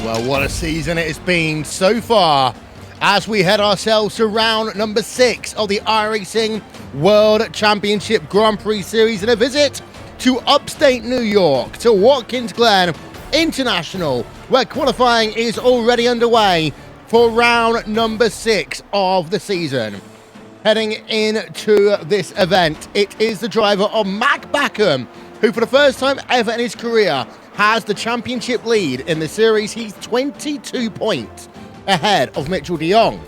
Well, what a season it has been so far as we head ourselves to round number 6 of the iRacing World Championship Grand Prix Series and a visit to upstate New York to Watkins Glen International, where qualifying is already underway for round number 6 of the season. Heading into this event, it is the driver of McLaren, who for the first time ever in his career has the championship lead in the series. He's 22 points ahead of Mitchell de Jong.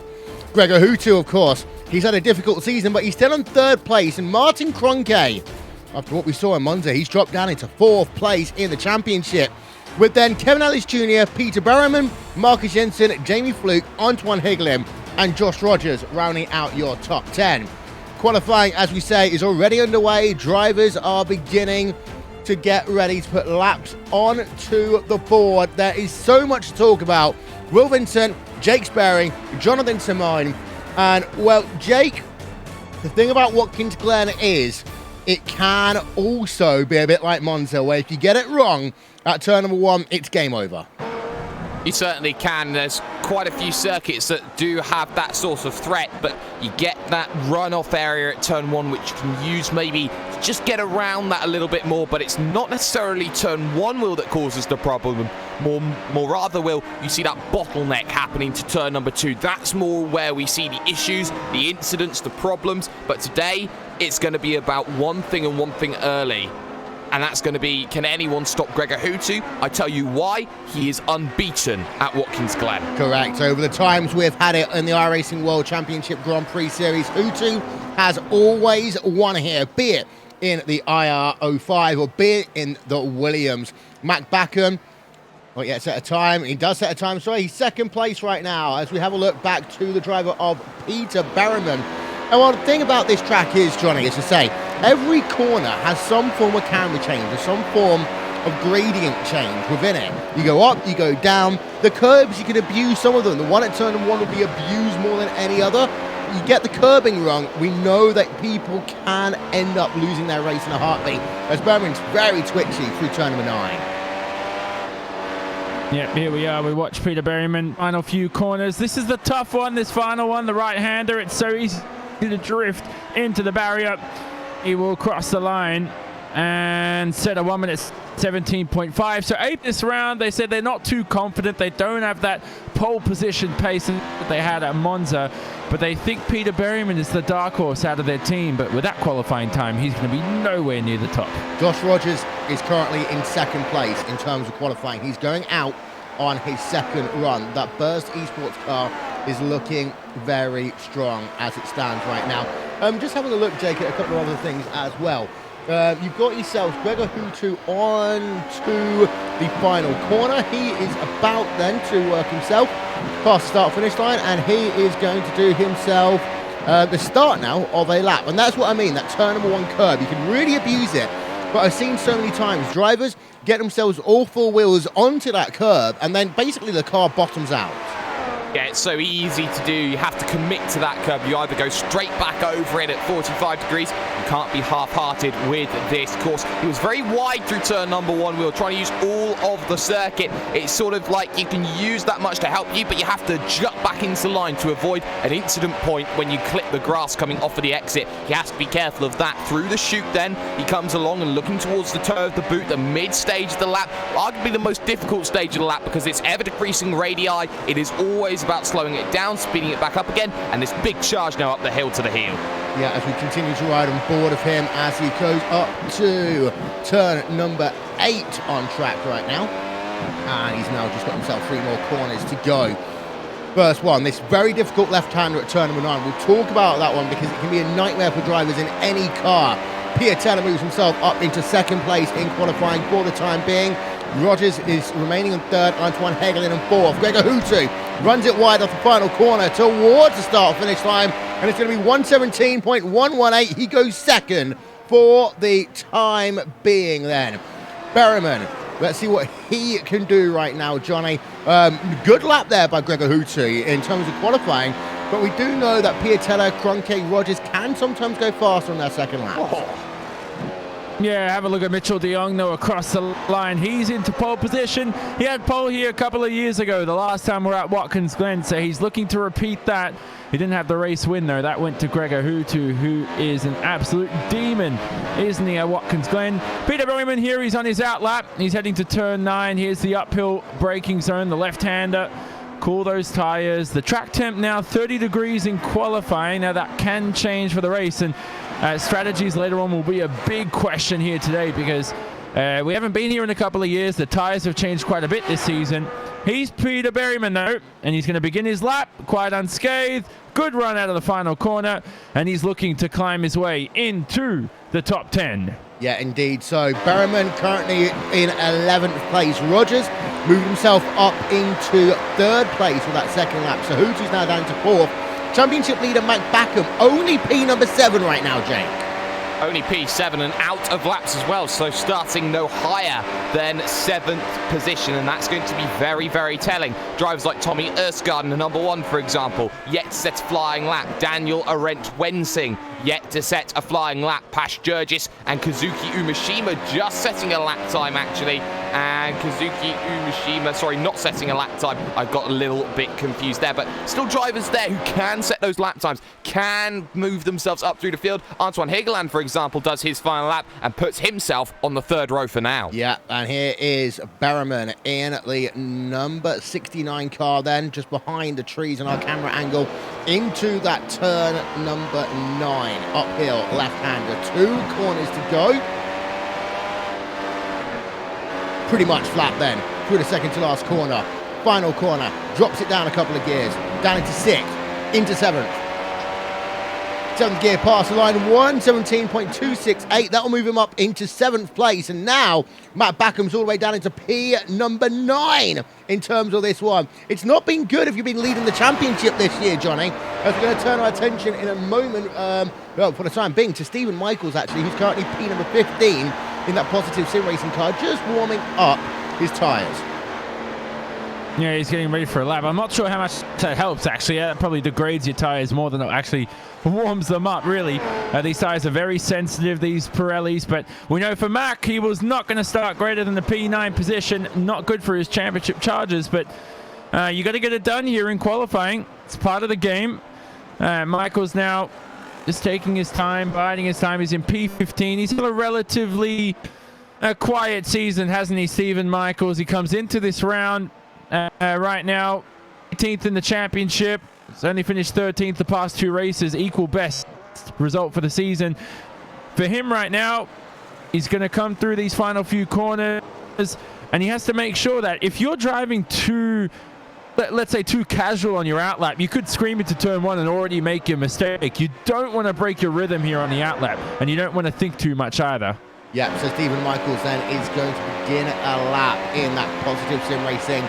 Gregor Hutu, of course, he's had a difficult season, but he's still in 3rd place. And Martin Kroenke, after what we saw in Monza, he's dropped down into 4th place in the championship. With then Kevin Ellis Jr., Peter Berriman, Marcus Jensen, Jamie Fluke, Antoine Higlin, and Josh Rogers rounding out your top 10. Qualifying, as we say, is already underway. Drivers are beginning to get ready to put laps onto the board. There is so much to talk about. Will Vincent, Jake Sperry, Jonathan Simone, and, well, Jake, the thing about Watkins Glen is it can also be a bit like Monza, where if you get it wrong at turn number 1, it's game over. You certainly can. There's quite a few circuits that do have that sort of threat, but you get that runoff area at turn 1, which you can use maybe to just get around that a little bit more, but it's not necessarily turn 1 wheel that causes the problem. More rather, Will, you see that bottleneck happening to turn number 2. That's more where we see the issues, the incidents, the problems, but today it's going to be about one thing and one thing early. And that's going to be, can anyone stop Gregor Hutu? I tell you why, he is unbeaten at Watkins Glen. Correct. Over the times we've had it in the iRacing World Championship Grand Prix Series, Hutu has always won here, be it in the IR05 or be it in the Williams. McLaren, well, yeah, set a time. He does set a time. Sorry, he's 2nd place right now as we have a look back to the driver of Peter Berriman. And well, the thing about this track is, Johnny, is to say, every corner has some form of camber change or some form of gradient change within it. You go up, you go down. The curbs, you can abuse some of them. The one at turn 1 will be abused more than any other. You get the curbing wrong, we know that people can end up losing their race in a heartbeat, as Berriman's very twitchy through turn number 9. Yep, here we are. We watch Peter Berriman. Final few corners. This is the tough one, this final one, the right-hander. It's so easy to drift into the barrier. He will cross the line and set a 1 minute 17.5. So 8th this round. They said they're not too confident. They don't have that pole position pace that they had at Monza, but they think Peter Berriman is the dark horse out of their team. But with that qualifying time, he's going to be nowhere near the top. Josh Rogers is currently in 2nd place in terms of qualifying. He's going out on his 2nd run. That Burst eSports car is looking very strong as it stands right now. Just having a look, Jake, at a couple of other things as well. You've got yourself Gregor Hutu on to the final corner. He is about then to work himself past the start-finish line, and he is going to do himself the start now of a lap. And that's what I mean, that turn number 1 curb. You can really abuse it, but I've seen so many times drivers get themselves all 4 wheels onto that curb, and then basically the car bottoms out. Yeah, it's so easy to do. You have to commit to that curb. You either go straight back over it at 45 degrees. You can't be half-hearted with this course. He was very wide through turn number 1. We were trying to use all of the circuit. It's sort of like you can use that much to help you, but you have to jut back into line to avoid an incident point when you clip the grass coming off of the exit. He has to be careful of that. Through the chute then, he comes along and looking towards the toe of the boot, the mid-stage of the lap. Arguably the most difficult stage of the lap because it's ever-decreasing radii. It is always about slowing it down, speeding it back up again, and this big charge now up the hill to the heel. Yeah, as we continue to ride on board of him as he goes up to turn number 8 on track right now. And he's now just got himself 3 more corners to go. First one, this very difficult left-hander at turn number 9. We'll talk about that one because it can be a nightmare for drivers in any car. Piatella moves himself up into 2nd place in qualifying for the time being. Rogers is remaining in 3rd, Antoine Higlin in 4th. Gregor Hutu runs it wide off the final corner towards the start-finish line, and it's going to be 1:17.118. He goes 2nd for the time being then. Berriman, let's see what he can do right now, Johnny. Good lap there by Gregor Hutu in terms of qualifying, but we do know that Piatella, Kroenke, Rogers can sometimes go faster on their 2nd lap. Yeah, have a look at Mitchell de Jong though across the line. He's into pole position. He had pole here a couple of years ago, the last time we were at Watkins Glen, so he's looking to repeat that. He didn't have the race win though. That went to Gregor Hutu, who is an absolute demon, isn't he, at Watkins Glen? Peter Berryman here, he's on his outlap. He's heading to turn 9. Here's the uphill braking zone, the left-hander. Cool those tires. The track temp now 30 degrees in qualifying. Now that can change for the race, and strategies later on will be a big question here today, because we haven't been here in a couple of years. The tires have changed quite a bit this season. He's Peter Berryman though, and he's going to begin his lap quite unscathed. Good run out of the final corner, and he's looking to climb his way into the top 10. Yeah, indeed. So Berryman currently in 11th place. Rogers moved himself up into 3rd place with that second lap. So Hutu's now down to 4th. Championship leader Mac Backham, only P number 7 right now, Jake. Only P7 and out of laps as well, so starting no higher than 7th position, and that's going to be very, very telling. Drivers like Tommy Erskard, the number 1, for example, yet to set a flying lap. Daniel Arendt Wensing, yet to set a flying lap. Pash Jurgis and Kazuki Umeshima just setting a lap time, actually. And Kazuki Umeshima, sorry, not setting a lap time. I got a little bit confused there, but still drivers there who can set those lap times, can move themselves up through the field. Antoine Hegeland, for example, does his final lap and puts himself on the 3rd row for now. Yeah, and here is Berryman in the number 69 car then, just behind the trees in our camera angle, into that turn number 9. Uphill, left-hander, 2 corners to go. Pretty much flat then, through the second to last corner. Final corner, drops it down a couple of gears, down into 6th, into 7th. 7th gear past the line, 1:17.268. That'll move him up into 7th place. And now Matt Backham's all the way down into P number 9 in terms of this one. It's not been good if you've been leading the championship this year, Johnny. As we're going to turn our attention in a moment, well, for the time being, to Stephen Michaels, actually, who's currently P number 15 in that Positive Sim Racing car, just warming up his tyres. Yeah, he's getting ready for a lap. I'm not sure how much that helps, actually. That probably degrades your tyres more than it actually warms them up, really. These tyres are very sensitive, these Pirellis, but we know for Mac, he was not going to start greater than the P9 position. Not good for his championship charges, but you got to get it done here in qualifying. It's part of the game. Michael's now just taking his time, biding his time. He's in P15. He's had a relatively quiet season, hasn't he, Stephen Michaels? He comes into this round right now 18th in the championship. He's only finished 13th the past 2 races, equal best result for the season. For him right now, he's going to come through these final few corners, and he has to make sure that if you're driving too, let's say, too casual on your outlap, you could scream into turn 1 and already make your mistake. You don't want to break your rhythm here on the outlap, and you don't want to think too much either. Yeah, so Stephen Michaels then is going to begin a lap in that Positive Sim Racing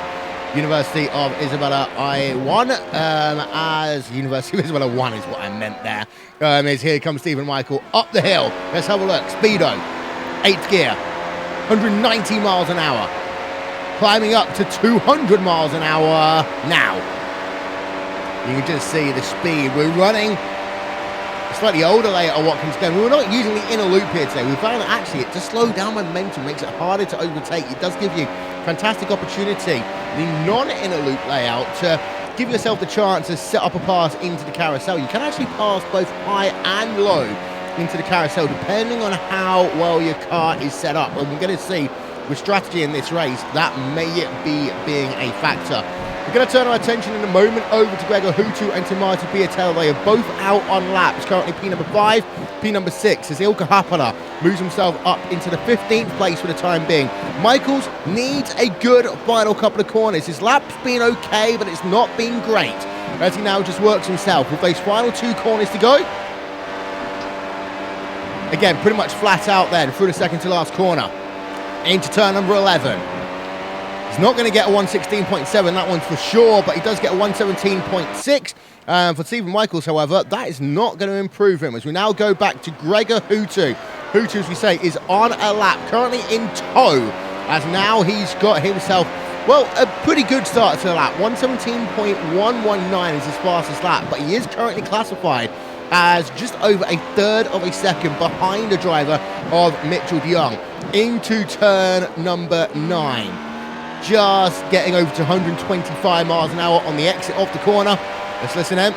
University of Isabella I1, as University of Isabella 1 is what I meant there. Is here comes Stephen Michael up the hill. Let's have a look. Speedo, 8th gear, 190 miles an hour. Climbing up to 200 miles an hour now. You can just see the speed. We're running a slightly older layer at Watkins Glen. We're not using the inner loop here today. We found that actually it just slows down momentum, makes it harder to overtake. It does give you fantastic opportunity, the non-inner loop layout, to give yourself the chance to set up a pass into the carousel. You can actually pass both high and low into the carousel depending on how well your car is set up. And we're going to see with strategy in this race that may be being a factor. We're going to turn our attention in a moment over to Gregor Hutu and to Marty Piattel. They are both out on laps. Currently P number 5, P number 6 as Ilkka Happala moves himself up into the 15th place for the time being. Michaels needs a good final couple of corners. His lap's been okay, but it's not been great, as he now just works himself with those final 2 corners to go. Again, pretty much flat out then through the second to last corner into turn number 11. He's not going to get a 116.7, that one's for sure, but he does get a 117.6. For Stephen Michaels, however, that is not going to improve him, as we now go back to Gregor Hutu. Hutu, as we say, is on a lap, currently in tow, as now he's got himself, well, a pretty good start to the lap. 117.119 is his fastest lap, but he is currently classified as just over a third of a second behind the driver of Mitchell de Jong into turn number 9. Just getting over to 125 miles an hour on the exit off the corner. Let's listen in.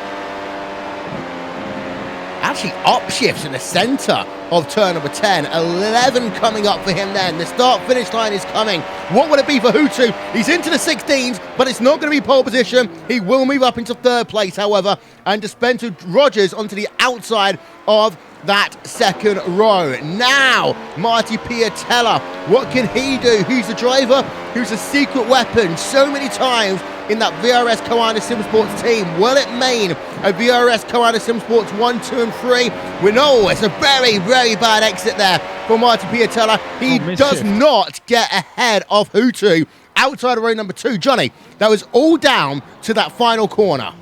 Actually upshifts in the center of turn number 10. 11 coming up for him then. The start-finish line is coming. What would it be for Hutu? He's into the 16s, but it's not going to be pole position. He will move up into third place, however, and dispense with Rogers onto the outside of that second row. Now, Marty Piatella, what can he do? Who's the driver? Who's a secret weapon so many times in that VRS Koana Simsports team? Will it mean a VRS Koana Simsports 1, 2, and 3? We know it's a very, very bad exit there for Marty Piatella. He does not get ahead of Hutu outside of row number 2. Johnny, that was all down to that final corner.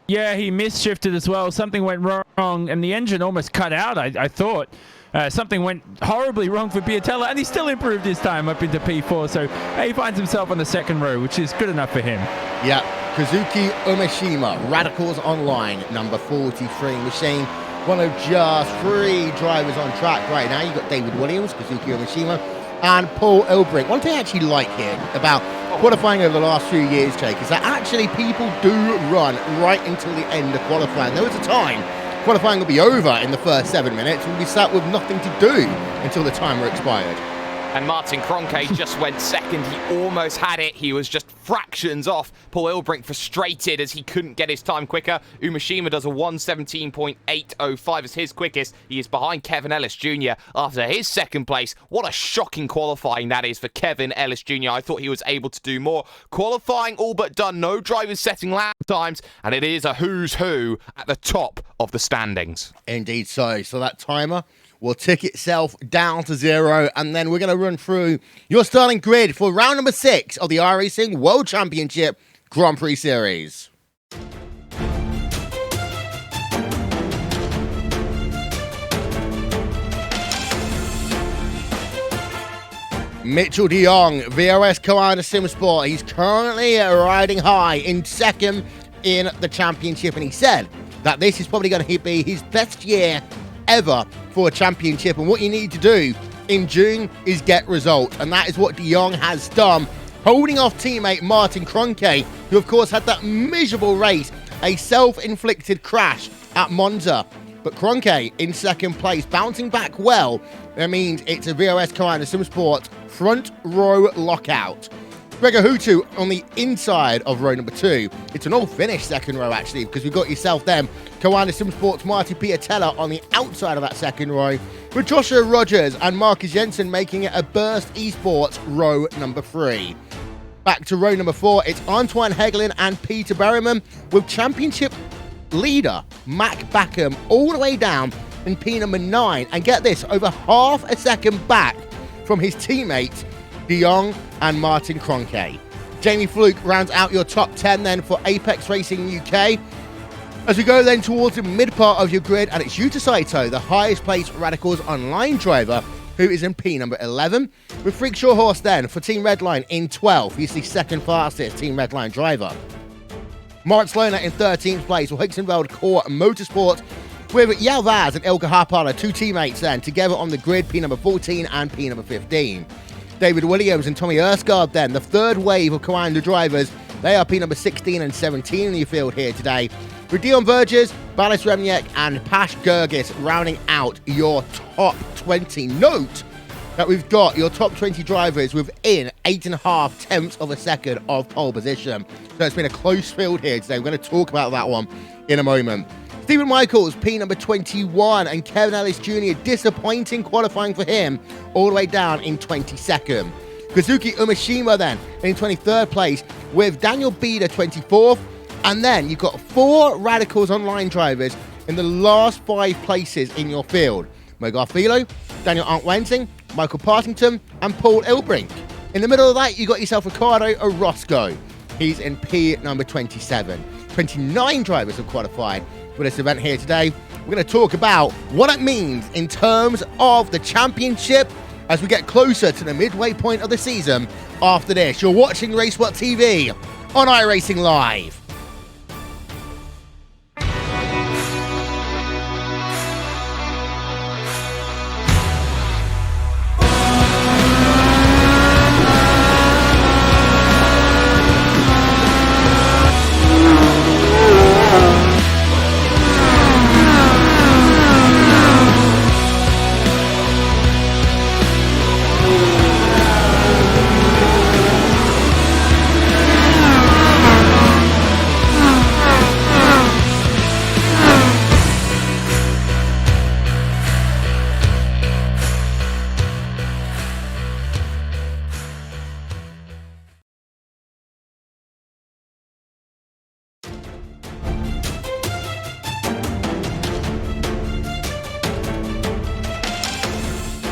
Yeah, he misshifted as well. Something went wrong, and the engine almost cut out, I thought. Something went horribly wrong for Piatella, and he still improved his time up into P4, so he finds himself on the second row, which is good enough for him. Yeah, Kazuki Umeshima, Radicals Online, number 43 machine. One of just 3 drivers on track right now. You've got David Williams, Kazuki Umeshima, and Paul Elbrink. One thing I actually like here about qualifying over the last few years, Jake, is that actually people do run right until the end of qualifying. There was a time qualifying will be over in the first 7 minutes. We'll be sat with nothing to do until the timer expired. And Martin Kroenke just went second. He almost had it. He was just fractions off. Paul Elbrink frustrated as he couldn't get his time quicker. Umeshima does a 1:17.805 as his quickest. He is behind Kevin Ellis Jr. after his second place. What a shocking qualifying that is for Kevin Ellis Jr. I thought he was able to do more. Qualifying all but done. No drivers setting lap times. And it is a who's who at the top of the standings. Indeed so. So that timer will tick itself down to 0, and then we're going to run through your starting grid for round number 6 of the iRacing World Championship Grand Prix Series. Mitchell de Jong, VRS Koana Simsport. He's currently riding high in second in the championship, and he said that this is probably going to be his best year ever for a championship, and what you need to do in June is get results, and that is what de Jong has done, holding off teammate Martin Kroenke, who of course had that miserable race, a self-inflicted crash at Monza. But Kroenke in second place, bouncing back well. That means it's a VRS Koana Simsport front row lockout. Gregor Hutu on the inside of row number 2. It's an all-finished second row, actually, because we've got yourself then Koana Simsports' Marty Piatella on the outside of that second row, with Joshua Rogers and Marcus Jensen making it a burst eSports row number 3. Back to row number 4, it's Antoine Hegelin and Peter Berryman, with championship leader Mac Backham all the way down in P number 9. And get this, over half a second back from his teammates de Jong and Martin Kroenke. Jamie Fluke rounds out your top 10 then for Apex Racing UK. As we go then towards the mid part of your grid, and it's Yuta Saito, the highest placed Radicals Online driver, who is in P number 11, with Freak Shawhorse then for Team Redline in 12th. He's the second fastest Team Redline driver. Moritz Lohner in 13th place for Hicksonveld Core Motorsport, with Yalvaz and Ilka Harpala, 2 teammates then, together on the grid, P number 14 and P number 15. David Williams and Tommy Erskard then, the third wave of Koanda drivers. They are P number 16 and 17 in the field here today, with Dion Verges, Balis Remniak and Pash Gergis rounding out your top 20. Note that we've got your top 20 drivers within 8.5 tenths of a second of pole position. So it's been a close field here today. We're going to talk about that one in a moment. Stephen Michaels, P number 21, and Kevin Ellis Jr., disappointing qualifying for him, all the way down in 22nd. Kazuki Umeshima then in 23rd place, with Daniel Bieder 24th, and then you've got 4 Radicals Online drivers in the last 5 places in your field. Mogar Philo, Daniel Arndt-Wensing, Michael Partington, and Paul Elbrink. In the middle of that, you got yourself Ricardo Orozco. He's in P number 27. 29 drivers have qualified for this event here today. We're going to talk about what it means in terms of the championship as we get closer to the midway point of the season after this. You're watching RaceWhat TV on iRacing Live.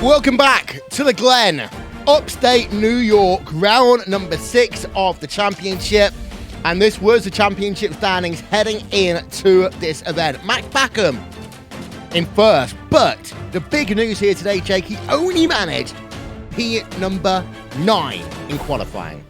Welcome back to the Glen, upstate New York, round number 6 of the championship. And this was the championship standings heading into this event. Max Backham in first, but the big news here today, Jake, he only managed P number 9 in qualifying.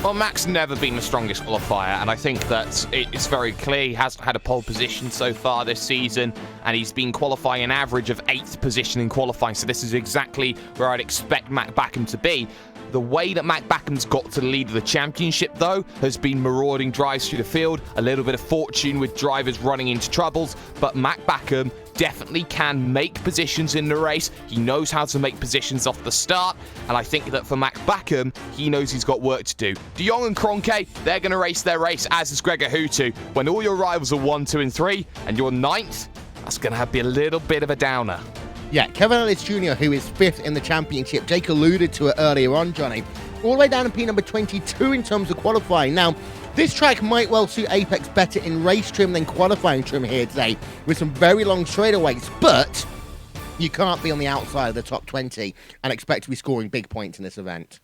Well, Max never been the strongest qualifier, and I think that it's very clear he hasn't had a pole position so far this season, and he's been qualifying an average of 8th position in qualifying, so this is exactly where I'd expect Max Backham to be. The way that Max Backham's got to the lead of the championship, though, has been marauding drives through the field, a little bit of fortune with drivers running into troubles, but Max Backham definitely can make positions in the race. He knows how to make positions off the start, and I think that for Max Backham, he knows he's got work to do. De Jong and Kroenke, they're going to race their race, as is Gregor Hutu. When all your rivals are 1, 2, and 3, and you're 9th, that's going to be a little bit of a downer. Yeah, Kevin Ellis Jr., who is 5th in the championship. Jake alluded to it earlier on, Johnny. All the way down to P number 22 in terms of qualifying. Now, this track might well suit Apex better in race trim than qualifying trim here today, with some very long straightaways, but you can't be on the outside of the top 20 and expect to be scoring big points in this event.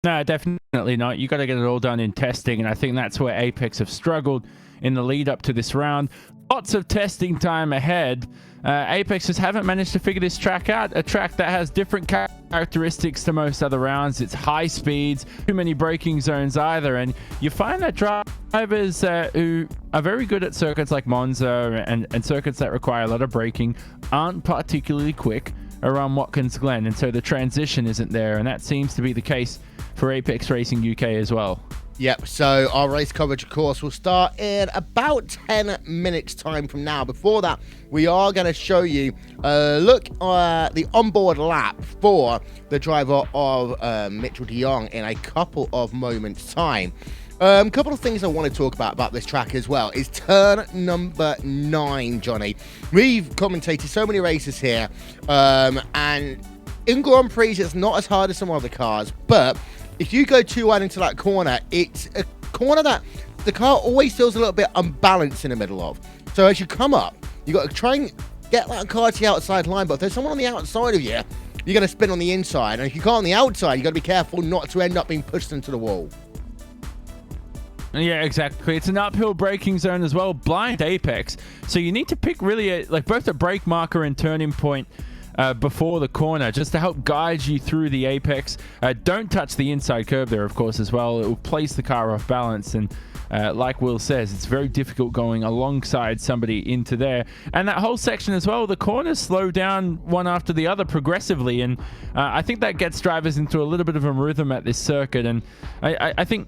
No, definitely not. You got to get it all done in testing, and I think that's where Apex have struggled in the lead up to this round. Lots of testing time ahead. Apex just haven't managed to figure this track out. A track that has different characteristics to most other rounds. It's high speeds, too many braking zones either, and you find that drivers who are very good at circuits like Monza and circuits that require a lot of braking aren't particularly quick around Watkins Glen, and so the transition isn't there, and that seems to be the case for Apex Racing UK as well. Yep, so our race coverage, of course, will start in about 10 minutes time from now. Before that, we are going to show you a look at the onboard lap for the driver of Mitchell de Jong in a couple of moments' time. A couple of things I want to talk about this track as well is turn number 9, Johnny. We've commentated so many races here, and in Grand Prix, it's not as hard as some other cars, but if you go too wide into that corner, it's a corner that the car always feels a little bit unbalanced in the middle of. So as you come up, you got to try and get that car to the outside line, but if there's someone on the outside of you, you're going to spin on the inside, and if you go on the outside, you got to be careful not to end up being pushed into the wall. Yeah, exactly. It's an uphill braking zone as well, blind Apex. So you need to pick really both a brake marker and turning point before the corner, just to help guide you through the Apex. Don't touch the inside curb there, of course, as well. It will place the car off balance, and like Will says, it's very difficult going alongside somebody into there. And that whole section as well, the corners slow down one after the other progressively, and I think that gets drivers into a little bit of a rhythm at this circuit. And I think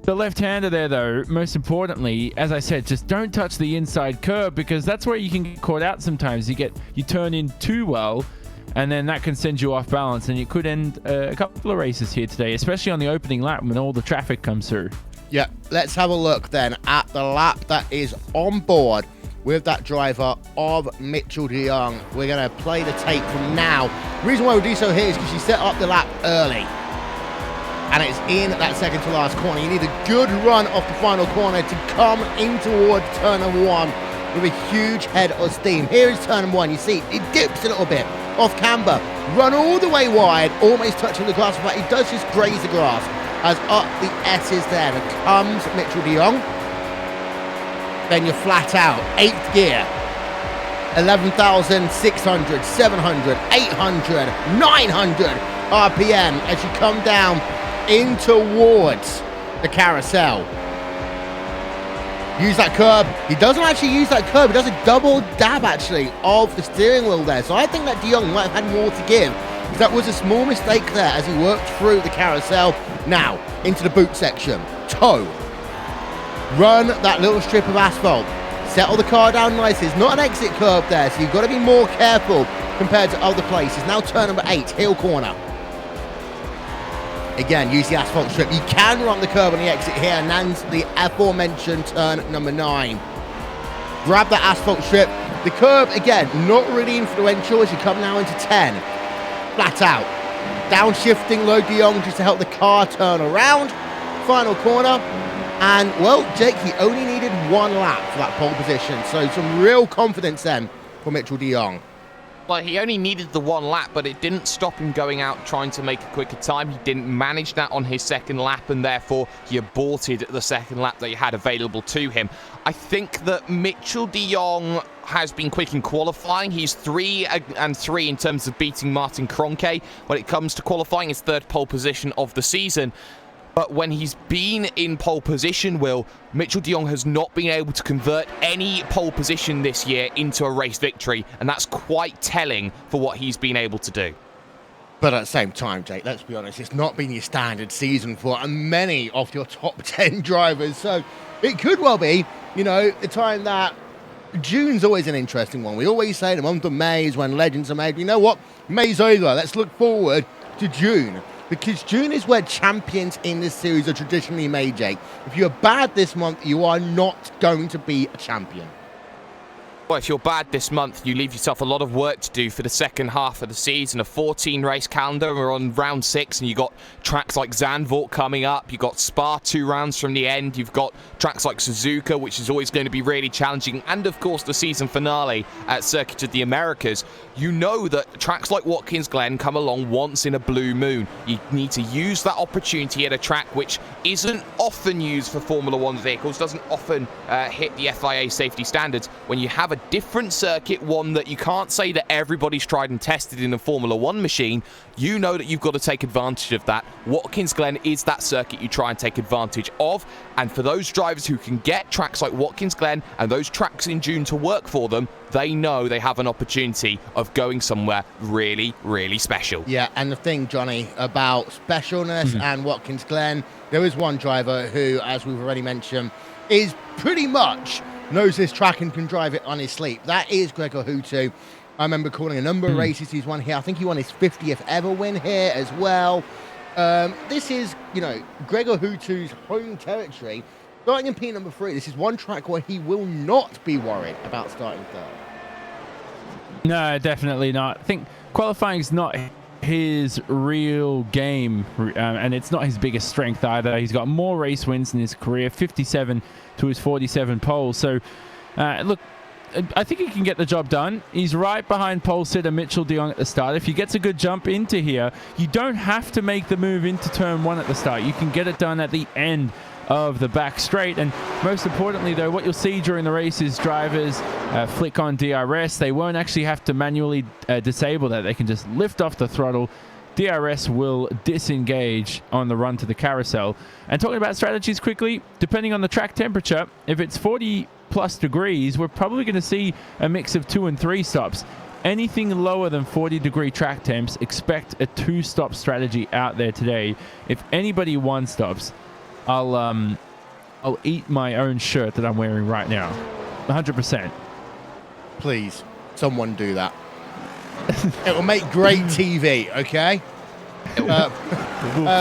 the left-hander there, though, most importantly, as I said, just don't touch the inside curb, because that's where you can get caught out sometimes. You turn in too well, and then that can send you off balance, and you could end a couple of races here today, especially on the opening lap when all the traffic comes through. Yeah, let's have a look then at the lap that is on board with that driver of Mitchell de Jong. We're going to play the tape from now. The reason why we do so here is because she set up the lap early, and it's in that second to last corner. You need a good run off the final corner to come in towards turn number 1 with a huge head of steam. Here is turn number 1. You see, it dips a little bit off camber. Run all the way wide, almost touching the grass, but he does just graze the grass as up the S's there. And comes Mitchell de Jong. Then you're flat out, 8th gear. 11,600, 700, 800, 900 RPM as you come down in towards the carousel. Use that curb. He doesn't actually use that curb. He does a double dab, actually, of the steering wheel there. So I think that de Jong might have had more to give. That was a small mistake there as he worked through the carousel. Now, into the boot section. Toe. Run that little strip of asphalt. Settle the car down nicely. It's not an exit curb there, so you've got to be more careful compared to other places. Now turn number 8, hill corner. Again, use the asphalt strip. You can run the curb on the exit here, and that's the aforementioned turn number 9. Grab that asphalt strip. The curb, again, not really influential as you come now into 10. Flat out. Downshifting low de Jong just to help the car turn around. Final corner. And, well, Jake, he only needed 1 lap for that pole position. So some real confidence then for Mitchell de Jong. Well, he only needed the one lap, but it didn't stop him going out trying to make a quicker time. He didn't manage that on his second lap, and therefore he aborted the second lap that he had available to him. I think that Mitchell de Jong has been quick in qualifying. He's 3-3 in terms of beating Martin Kroenke. When it comes to qualifying, his third pole position of the season. But when he's been in pole position, Will, Mitchell de Jong has not been able to convert any pole position this year into a race victory, and that's quite telling for what he's been able to do. But at the same time, Jake, let's be honest, it's not been your standard season for many of your top 10 drivers. So it could well be, you know, the time that June's always an interesting one. We always say the month of May is when legends are made. You know what? May's over. Let's look forward to June. Because June is where champions in this series are traditionally made, Jake. If you're bad this month, you are not going to be a champion. Well, if you're bad this month, you leave yourself a lot of work to do for the second half of the season. A 14-race calendar. We're on round 6, and you've got tracks like Zandvoort coming up. You've got Spa 2 rounds from the end. You've got tracks like Suzuka, which is always going to be really challenging. And, of course, the season finale at Circuit of the Americas. You know that tracks like Watkins Glen come along once in a blue moon. You need to use that opportunity at a track which isn't often used for Formula 1 vehicles, doesn't often hit the FIA safety standards. When you have a different circuit, one that you can't say that everybody's tried and tested in a Formula 1 machine, you know that you've got to take advantage of that. Watkins Glen is that circuit you try and take advantage of, and for those drivers who can get tracks like Watkins Glen and those tracks in June to work for them, they know they have an opportunity of going somewhere really, really special. Yeah, and the thing, Johnny, about specialness and Watkins Glen, there is one driver who, as we've already mentioned, is pretty much knows this track and can drive it on his sleep. That is Gregor Hutu. I remember calling a number of races he's won here. I think he won his 50th ever win here as well. This is, you know, Gregor Hutu's home territory. Starting in P number 3, this is one track where he will not be worried about starting third. No, definitely not. I think qualifying is not his real game, and it's not his biggest strength either. He's got more race wins in his career, 57 to his 47 poles. So, look, I think he can get the job done. He's right behind pole sitter Mitchell de Jong at the start. If he gets a good jump into here, you don't have to make the move into turn 1 at the start. You can get it done at the end of the back straight. And most importantly, though, what you'll see during the race is drivers flick on DRS. They won't actually have to manually disable that. They can just lift off the throttle. DRS will disengage on the run to the carousel. And talking about strategies quickly, depending on the track temperature, if it's 40+ degrees, we're probably going to see a mix of 2 and 3 stops. Anything lower than 40-degree track temps, expect a 2-stop strategy out there today. If anybody 1 stops, I'll eat my own shirt that I'm wearing right now. 100%. Please, someone do that. It will make great TV, okay? We'll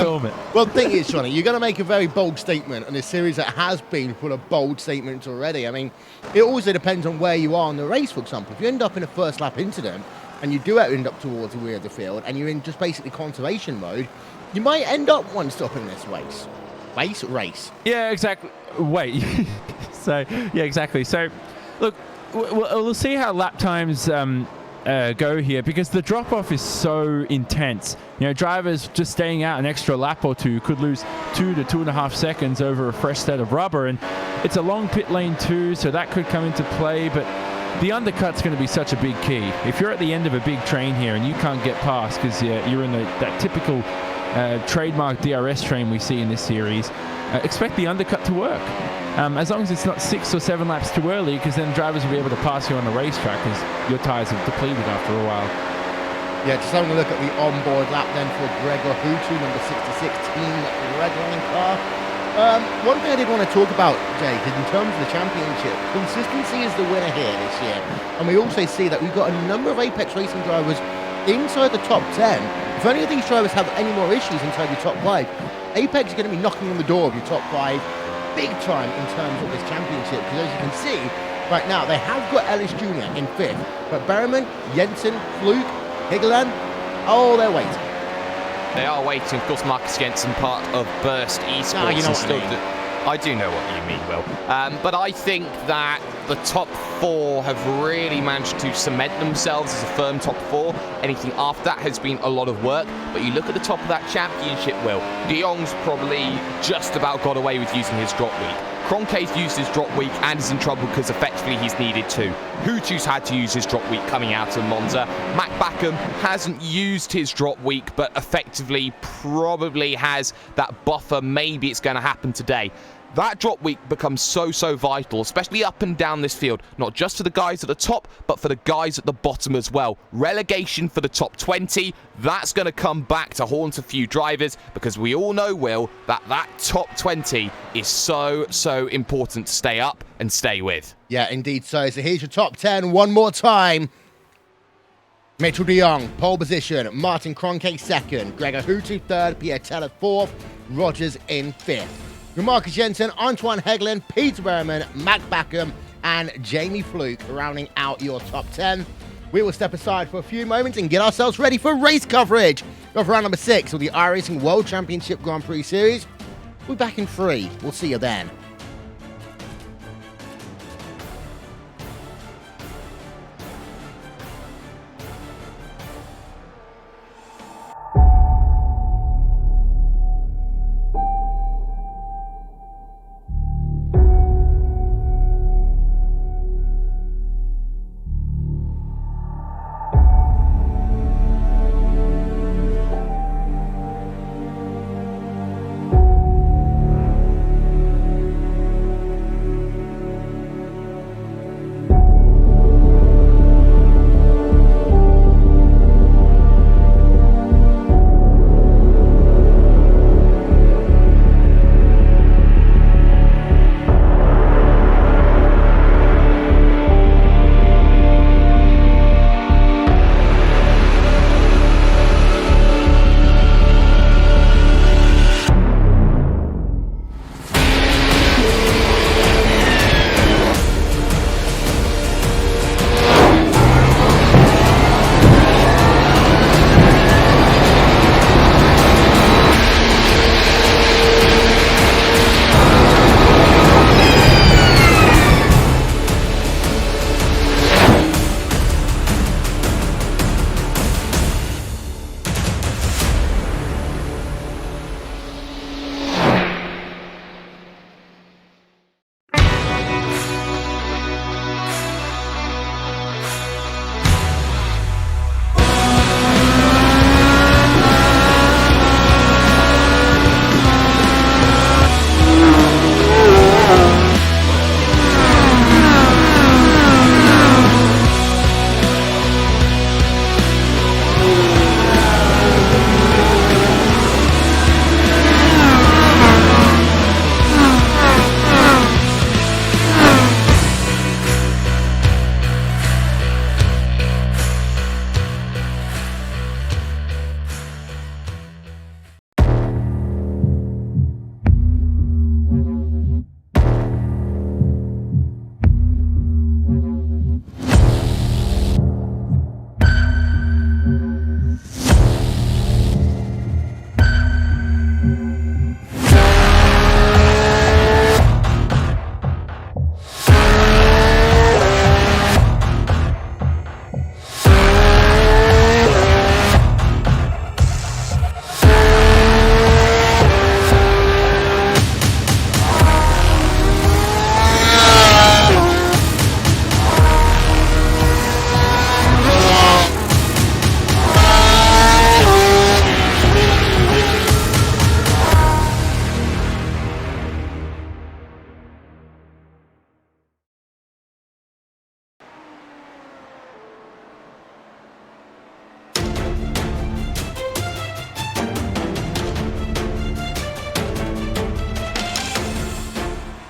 film it. Well, the thing is, Johnny, you're going to make a very bold statement on this series that has been full of bold statements already. I mean, it also depends on where you are in the race, for example. If you end up in a first lap incident and you do end up towards the rear of the field and you're in just basically conservation mode, you might end up 1 stop in this race. Race. Yeah, exactly. Wait. So, yeah, exactly. So, look, we'll see how lap times go here, because the drop-off is so intense. You know, drivers just staying out an extra lap or 2 could lose 2 to 2.5 seconds over a fresh set of rubber, and it's a long pit lane too, so that could come into play. But the undercut's going to be such a big key. If you're at the end of a big train here and you can't get past because you're in that typical trademark DRS train we see in this series, expect the undercut to work. As long as it's not 6 or 7 laps too early, because then drivers will be able to pass you on the racetrack because your tyres have depleted after a while. Yeah, just having a look at the onboard lap then for Gregor Hutu, number 66, Team Red Line car. One thing I did want to talk about, Jake, is in terms of the championship, consistency is the winner here this year. And we also see that we've got a number of Apex Racing drivers inside the top 10. If any of these drivers have any more issues inside your top 5, Apex is going to be knocking on the door of your top 5 big time in terms of this championship, because as you can see right now, they have got Ellis Jr. in 5th, but Berriman, Jensen, Fluke, Higeland, oh, they're waiting. They are waiting. Of course, Marcus Jensen, part of Burst eSports. You know what I mean. I do know what you mean, Will. But I think that the top 4 have really managed to cement themselves as a firm top 4. Anything after that has been a lot of work, but you look at the top of that championship, Will, De Jong's probably just about got away with using his drop week. Kroenkes used his drop week and is in trouble because effectively he's needed to. Hutu's had to use his drop week coming out of Monza. Mac Backham hasn't used his drop week, but effectively probably has that buffer. Maybe it's going to happen today. That drop week becomes so vital, especially up and down this field, not just for the guys at the top, but for the guys at the bottom as well. Relegation for the top 20, that's going to come back to haunt a few drivers, because we all know, Will, that top 20 is so important to stay up and stay with. Yeah, indeed so. So here's your top 10 one more time. Mitchell de Jong, pole position. Martin Kroenkes second. Gregor Hutu third. Pierre Teller fourth. Rogers in fifth. Marcus Jensen, Antoine Hegland, Peter Berman, Mac Backham, and Jamie Fluke rounding out your top 10. We will step aside for a few moments and get ourselves ready for race coverage of round number 6 of the iRacing World Championship Grand Prix Series. We'll be back in 3. We'll see you then.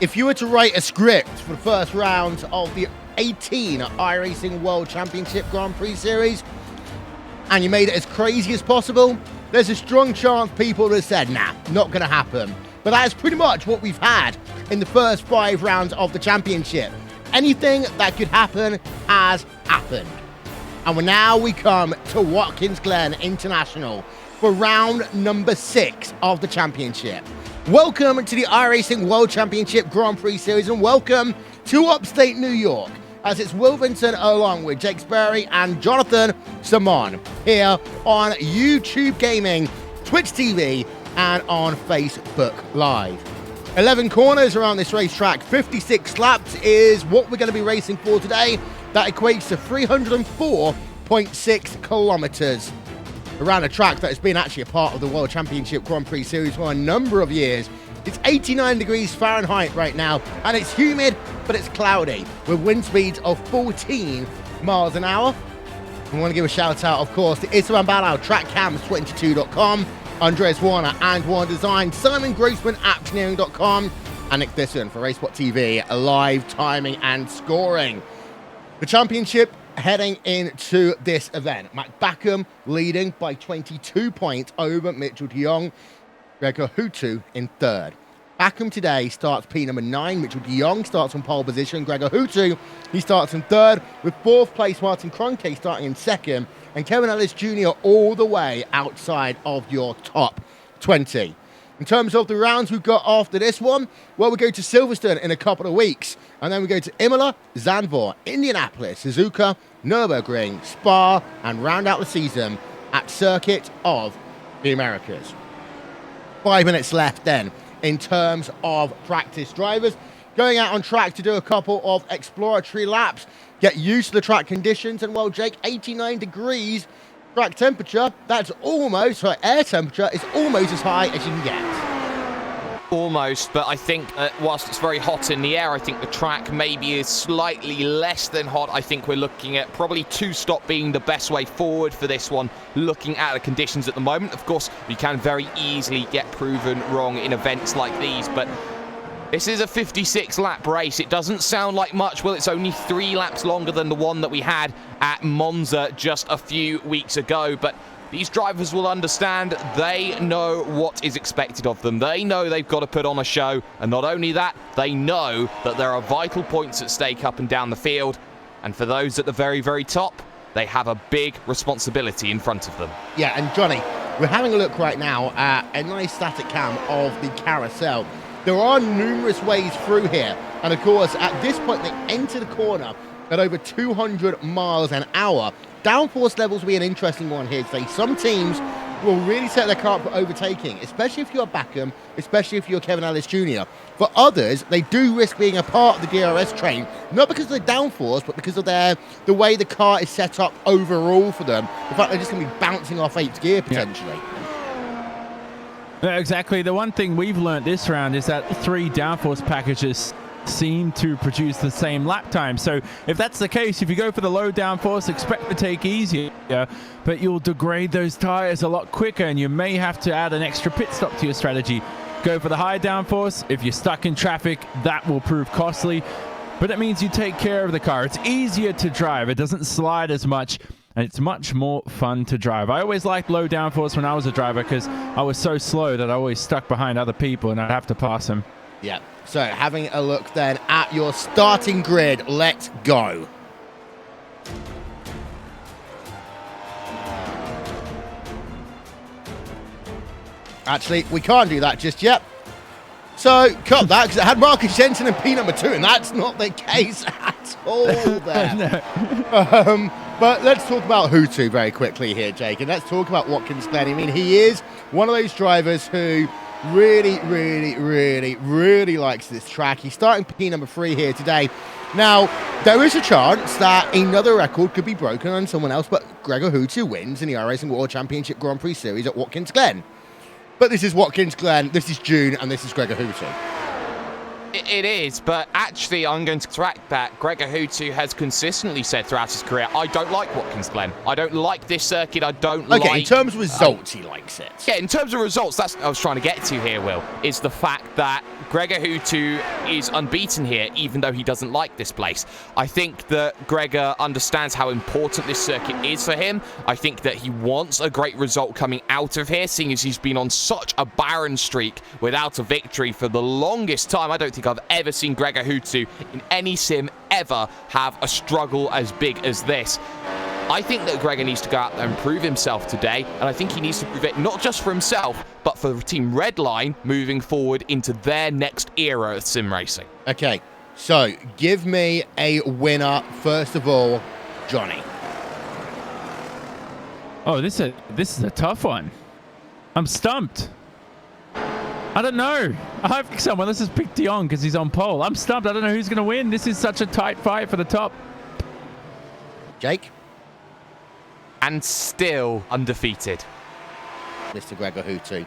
If you were to write a script for the first round of the 18 iRacing World Championship Grand Prix Series, and you made it as crazy as possible, there's a strong chance people would have said, nah, not going to happen. But that is pretty much what we've had in the first 5 rounds of the championship. Anything that could happen has happened. And now we come to Watkins Glen International for round number 6 of the championship. Welcome to the iRacing World Championship Grand Prix Series, and welcome to upstate New York, as it's Will Vincent along with Jake Sperry and Jonathan Simon here on YouTube Gaming, Twitch TV, and on Facebook Live. 11 corners around this racetrack, 56 laps is what we're going to be racing for today. That equates to 304.6 kilometers around a track that has been actually a part of the World Championship Grand Prix Series for a number of years. It's 89 degrees Fahrenheit right now, and it's humid, but it's cloudy, with wind speeds of 14 miles an hour. We want to give a shout out, of course, to Isabel Balao, TrackCams22.com, Andreas Warner and Warner Design, Simon Grossman, Apptioneering.com, and Nick Thisson for Racesport TV, live timing and scoring. The championship heading into this event. Matt Backham leading by 22 points over Mitchell de Jong. Gregor Hutu in third. Backham today starts P number 9. Mitchell de Jong starts on pole position. Gregor Hutu, he starts in third, with fourth place Martin Kroenke starting in second, and Kevin Ellis Jr. all the way outside of your top 20. In terms of the rounds we've got after this one, well, we go to Silverstone in a couple of weeks, and then we go to Imola, Zandvoort, Indianapolis, Suzuka, Nürburgring, Spa, and round out the season at Circuit of the Americas. 5 minutes left then in terms of practice drivers. Going out on track to do a couple of exploratory laps, get used to the track conditions, and well, Jake, 89 degrees track temperature, that's almost, air temperature is almost as high as you can get. Almost, but I think whilst it's very hot in the air, I think the track maybe is slightly less than hot. I think we're looking at probably two-stop being the best way forward for this one, looking at the conditions at the moment. Of course, you can very easily get proven wrong in events like these, but this is a 56-lap race. It doesn't sound like much. Well, it's only 3 laps longer than the one that we had at Monza just a few weeks ago, but these drivers will understand. They know what is expected of them. They know they've got to put on a show, and not only that, they know that there are vital points at stake up and down the field, and for those at the very, very top, they have a big responsibility in front of them. Yeah, and Johnny, we're having a look right now at a nice static cam of the carousel. There are numerous ways through here, and of course, at this point, they enter the corner at over 200 miles an hour. Downforce levels will be an interesting one here today. Some teams will really set their car up for overtaking, especially if you're Backham, especially if you're Kevin Ellis Jr. For others, they do risk being a part of the DRS train, not because of the downforce, but because of the way the car is set up overall for them. In fact, they're just going to be bouncing off 8th gear, potentially. Yeah, exactly. The one thing we've learned this round is that 3 downforce packages seem to produce the same lap time. So if that's the case, if you go for the low downforce, expect to take easier, but you'll degrade those tires a lot quicker, and you may have to add an extra pit stop to your strategy. Go for the high downforce. If you're stuck in traffic, that will prove costly, but it means you take care of the car. It's easier to drive. It doesn't slide as much, and it's much more fun to drive. I always liked low downforce when I was a driver because I was so slow that I always stuck behind other people and I'd have to pass them. Yeah, so having a look then at your starting grid, let's go. Actually, we can't do that just yet. So, cut that, because it had Marcus Jensen and P number 2, and that's not the case at all there. But let's talk about Hutu very quickly here, Jake, and let's talk about Watkins Glen. I mean, he is one of those drivers who really likes this track. He's starting P number 3 here today. Now, there is a chance that another record could be broken on someone else, but Gregor Hutu wins in the iRacing World Championship Grand Prix Series at Watkins Glen. But this is Watkins Glen, this is June, and this is Gregor Hutu. It is, but actually I'm going to correct that. Gregor Hutu has consistently said throughout his career, I don't like Watkins Glen. I don't like this circuit. I don't like... Okay, in terms of results, he likes it. Yeah, in terms of results, that's what I was trying to get to here, Will, is the fact that Gregor Hutu is unbeaten here, even though he doesn't like this place. I think that Gregor understands how important this circuit is for him. I think that he wants a great result coming out of here, seeing as he's been on such a barren streak without a victory for the longest time. I don't think I've ever seen Gregor Hutu in any sim ever have a struggle as big as this. I think that Gregor needs to go out there and prove himself today, and I think he needs to prove it not just for himself, but for Team Redline moving forward into their next era of sim racing. Okay, So, give me a winner, first of all, Johnny. Oh, this is a tough one. I'm stumped. I don't know. I pick someone. Let's just pick De Jong because he's on pole. I'm stumped. I don't know who's going to win. This is such a tight fight for the top. Jake? And still undefeated. Mr. Gregor Hutu.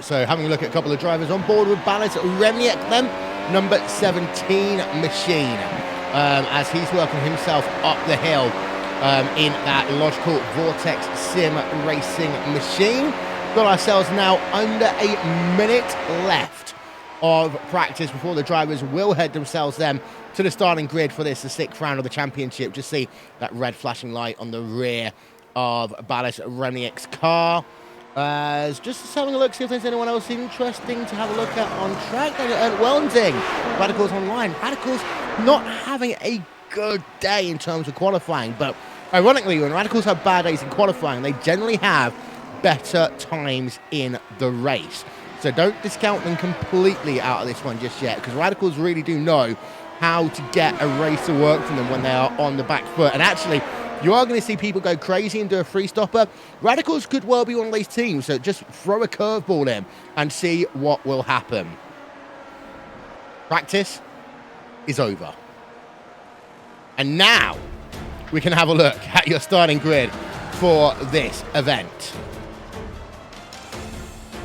So having a look at a couple of drivers on board with McLaren-Honda MP4-30, number 17 machine, as he's working himself up the hill in that logical Vortex Sim racing machine. Got ourselves now under a minute left of practice before the drivers will head themselves then to the starting grid for this, the 6th round of the championship. Just see that red flashing light on the rear of Ballas Remniak's car. Just having a look, see if there's anyone else interesting to have a look at on track. Welding, Radicals Online. Radicals not having a good day in terms of qualifying, but ironically, when Radicals have bad days in qualifying, they generally have better times in the race. So don't discount them completely out of this one just yet, because Radicals really do know how to get a race to work for them when they are on the back foot. And actually, you are going to see people go crazy and do a free stopper. Radicals could well be one of these teams, so just throw a curveball in and see what will happen. Practice is over. And now we can have a look at your starting grid for this event.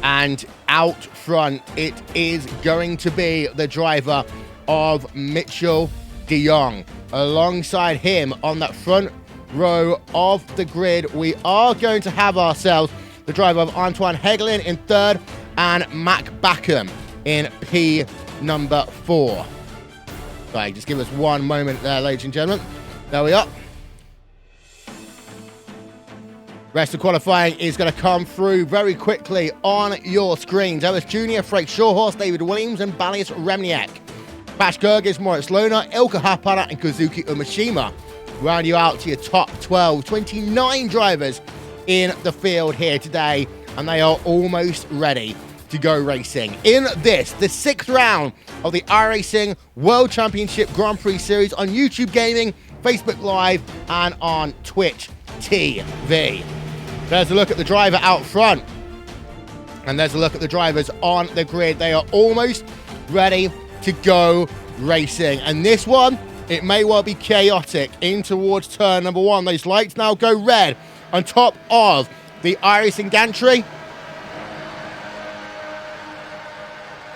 And out front, it is going to be the driver of Mitchell De Jong. Alongside him on that front row of the grid, we are going to have ourselves the driver of Antoine Hegelin in 3rd and Mac Backham in P number 4. Sorry, just give us one moment there, ladies and gentlemen. There we are. Rest of qualifying is going to come through very quickly on your screens. Ellis Jr., Frank Shawhorse, David Williams, and Ballas Remniak. Bash Gergis, Moritz Lohner, Ilka Hapara, and Kazuki Umashima round you out to your top 12. 29 drivers in the field here today, and they are almost ready to go racing. In this, the 6th round of the iRacing World Championship Grand Prix Series on YouTube Gaming, Facebook Live, and on Twitch TV. There's a look at the driver out front, and there's a look at the drivers on the grid. They are almost ready to go racing, and this one, it may well be chaotic in towards turn number 1. Those lights now go red on top of the iRacing gantry,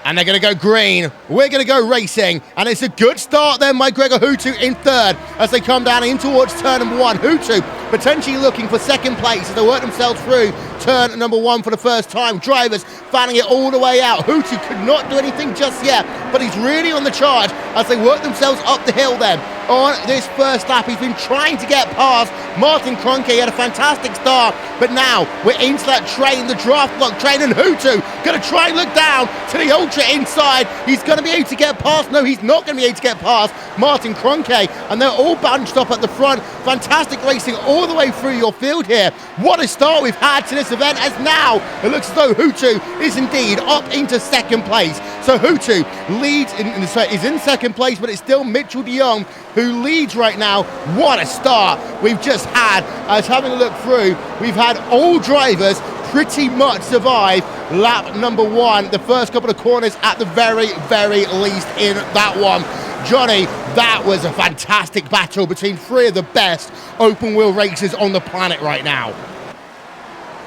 and they're going to go green. We're going to go racing, and it's a good start then by Gregor Hutu in 3rd as they come down in towards turn number 1. Hutu potentially looking for 2nd place as they work themselves through turn number 1 for the first time. Drivers fanning it all the way out. Hutu could not do anything just yet, but he's really on the charge as they work themselves up the hill then. On this first lap, he's been trying to get past Martin Kroenke. He had a fantastic start, but now we're into that train, the draft block train, and Hutu going to try and look down to the ultra inside. He's going to be able to get past. No, he's not going to be able to get past Martin Kroenke, and they're all bunched up at the front. Fantastic racing all the way through your field here. What a start we've had to this event, as now it looks as though Hutu is indeed up into 2nd place. So Hutu leads is in 2nd place, but it's still Mitchell De Jong who leads right now. What a start we've just had. As having a look through, we've had all drivers pretty much survive lap number 1, the first couple of corners at the very, very least in that one. Johnny, that was a fantastic battle between 3 of the best open wheel racers on the planet right now.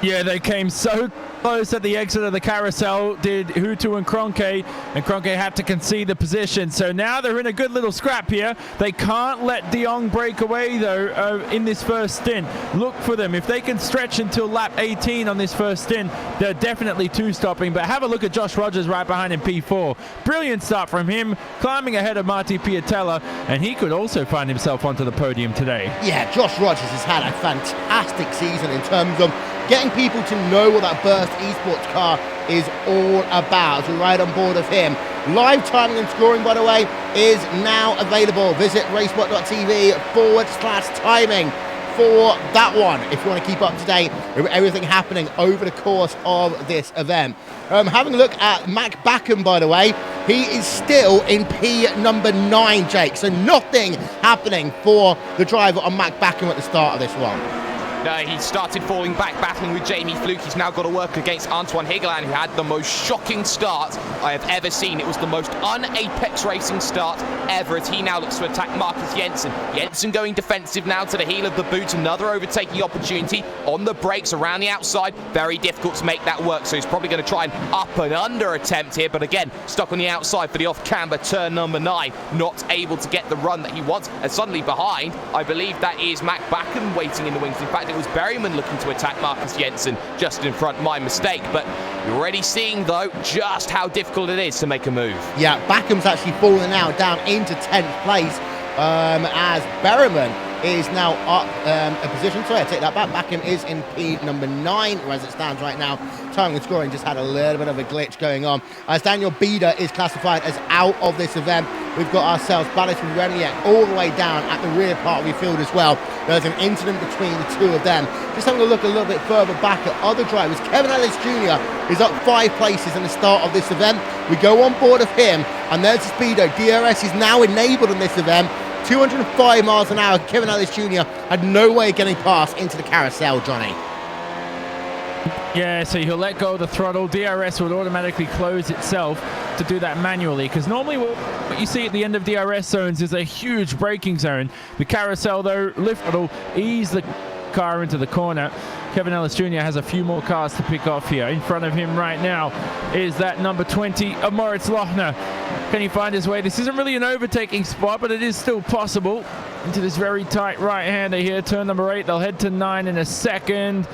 Yeah, they came so close at the exit of the carousel, did Hutu and Kroenke had to concede the position. So now they're in a good little scrap here. They can't let De Jong break away, though, in this first stint. Look for them. If they can stretch until lap 18 on this first stint, they're definitely two-stopping. But have a look at Josh Rogers right behind him, P4. Brilliant start from him, climbing ahead of Marty Piatella, and he could also find himself onto the podium today. Yeah, Josh Rogers has had a fantastic season in terms of getting people to know what that burst eSports car is all about. So right on board of him. Live timing and scoring, by the way, is now available. Visit racebot.tv/timing for that one if you want to keep up to date with everything happening over the course of this event. Having a look at Mac Backham, by the way, he is still in P number 9, Jake. So nothing happening for the driver on Mac Backham at the start of this one. He started falling back, battling with Jamie Fluke. He's now got to work against Antoine Higeland, who had the most shocking start I have ever seen. It was the most un-Apex racing start ever, as he now looks to attack Marcus Jensen. Jensen going defensive now to the heel of the boot. Another overtaking opportunity on the brakes around the outside. Very difficult to make that work, so he's probably going to try an up and under attempt here, but again, stuck on the outside for the off-camber turn number 9. Not able to get the run that he wants, and suddenly behind, I believe that is Mac Backham waiting in the wings. In fact, it was Berryman looking to attack Marcus Jensen just in front. My mistake, but you're already seeing though just how difficult it is to make a move. Yeah, Backham's actually fallen now down into 10th place as Berryman is now up a position. Sorry, I take that back. Backham is in P number 9 as it stands right now. Timing and scoring just had a little bit of a glitch going on as Daniel Bieder is classified as out of this event. We've got ourselves Ballas and Reniak all the way down at the rear part of the field as well. There's an incident between the two of them. Just having a look a little bit further back at other drivers. Kevin Ellis Jr. is up 5 places in the start of this event. We go on board of him, and there's the speedo. DRS is now enabled in this event. 205 miles an hour. Kevin Ellis Jr. had no way of getting past into the carousel, Johnny. Yeah, so he'll let go of the throttle. DRS would automatically close itself to do that manually, because normally what you see at the end of DRS zones is a huge braking zone. The carousel, though, lift throttle, ease the car into the corner. Kevin Ellis Jr. has a few more cars to pick off here. In front of him right now is that number 20 of Moritz Lochner. Can he find his way? This isn't really an overtaking spot, but it is still possible. Into this very tight right-hander here, turn number 8. They'll head to 9 in a second.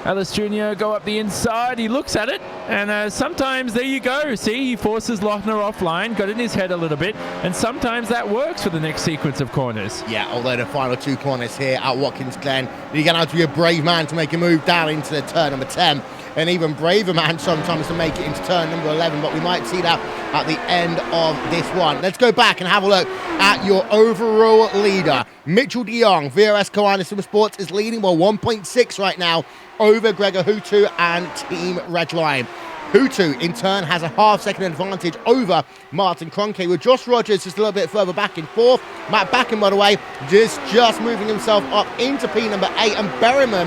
Ellis Jr. go up the inside. He looks at it, and sometimes, there you go. See, he forces Lochner offline, got in his head a little bit, and sometimes that works for the next sequence of corners. Yeah, although the final 2 corners here at Watkins Glen, you're going to have to be a brave man to make a move down into the turn number 10. An even braver man sometimes to make it into turn number 11, but we might see that at the end of this one. Let's go back and have a look at your overall leader. Mitchell de Jong, VRS Koana Supersports, is leading by 1.6 right now over Gregor Hutu and Team Redline. Hutu, in turn, has a half-second advantage over Martin Kroenke, with Josh Rogers just a little bit further back in 4th. Matt Backham, by the way, just moving himself up into P number 8, and Berryman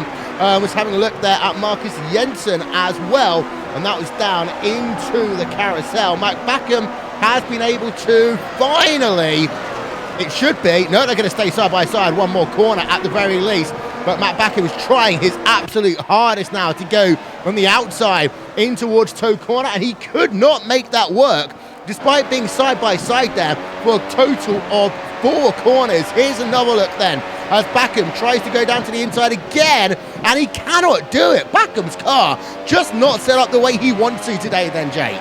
was having a look there at Marcus Jensen as well, and that was down into the carousel. Matt Backham has been able to finally, it should be, no, they're going to stay side by side, one more corner at the very least. But Matt Backham was trying his absolute hardest now to go from the outside in towards toe corner, and he could not make that work despite being side by side there for a total of 4 corners. Here's another look then as Backham tries to go down to the inside again, and he cannot do it. Backham's car just not set up the way he wants to today then, Jake.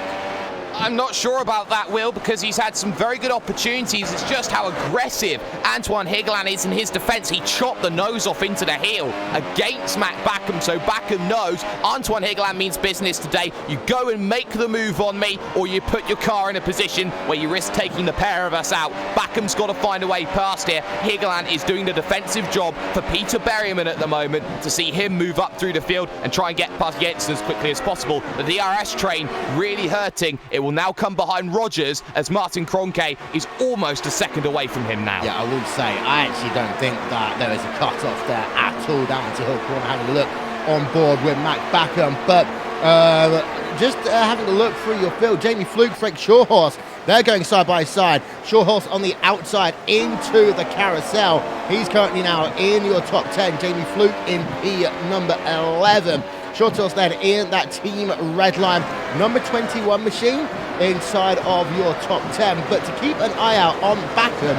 I'm not sure about that, Will, because he's had some very good opportunities. It's just how aggressive Antoine Higeland is in his defence. He chopped the nose off into the heel against Matt Backham, so Backham knows Antoine Higeland means business today. You go and make the move on me, or you put your car in a position where you risk taking the pair of us out. Backham's got to find a way past here. Higeland is doing the defensive job for Peter Berryman at the moment to see him move up through the field and try and get past Jensen as quickly as possible. The DRS train really hurting. It will now come behind Rogers as Martin Kroenke is almost a second away from him now. Yeah, I would say I actually don't think that there is a cut-off there at all down to Hill Corner. Having a look on board with Matt Backham, but just having a look through your field, Jamie Fluke, Frank Shawhorse, they're going side by side. Shawhorse on the outside into the carousel. He's currently now in your top 10. Jamie Fluke in P number 11. Shortos then in that Team Redline number 21 machine inside of your top 10. But to keep an eye out on Backham,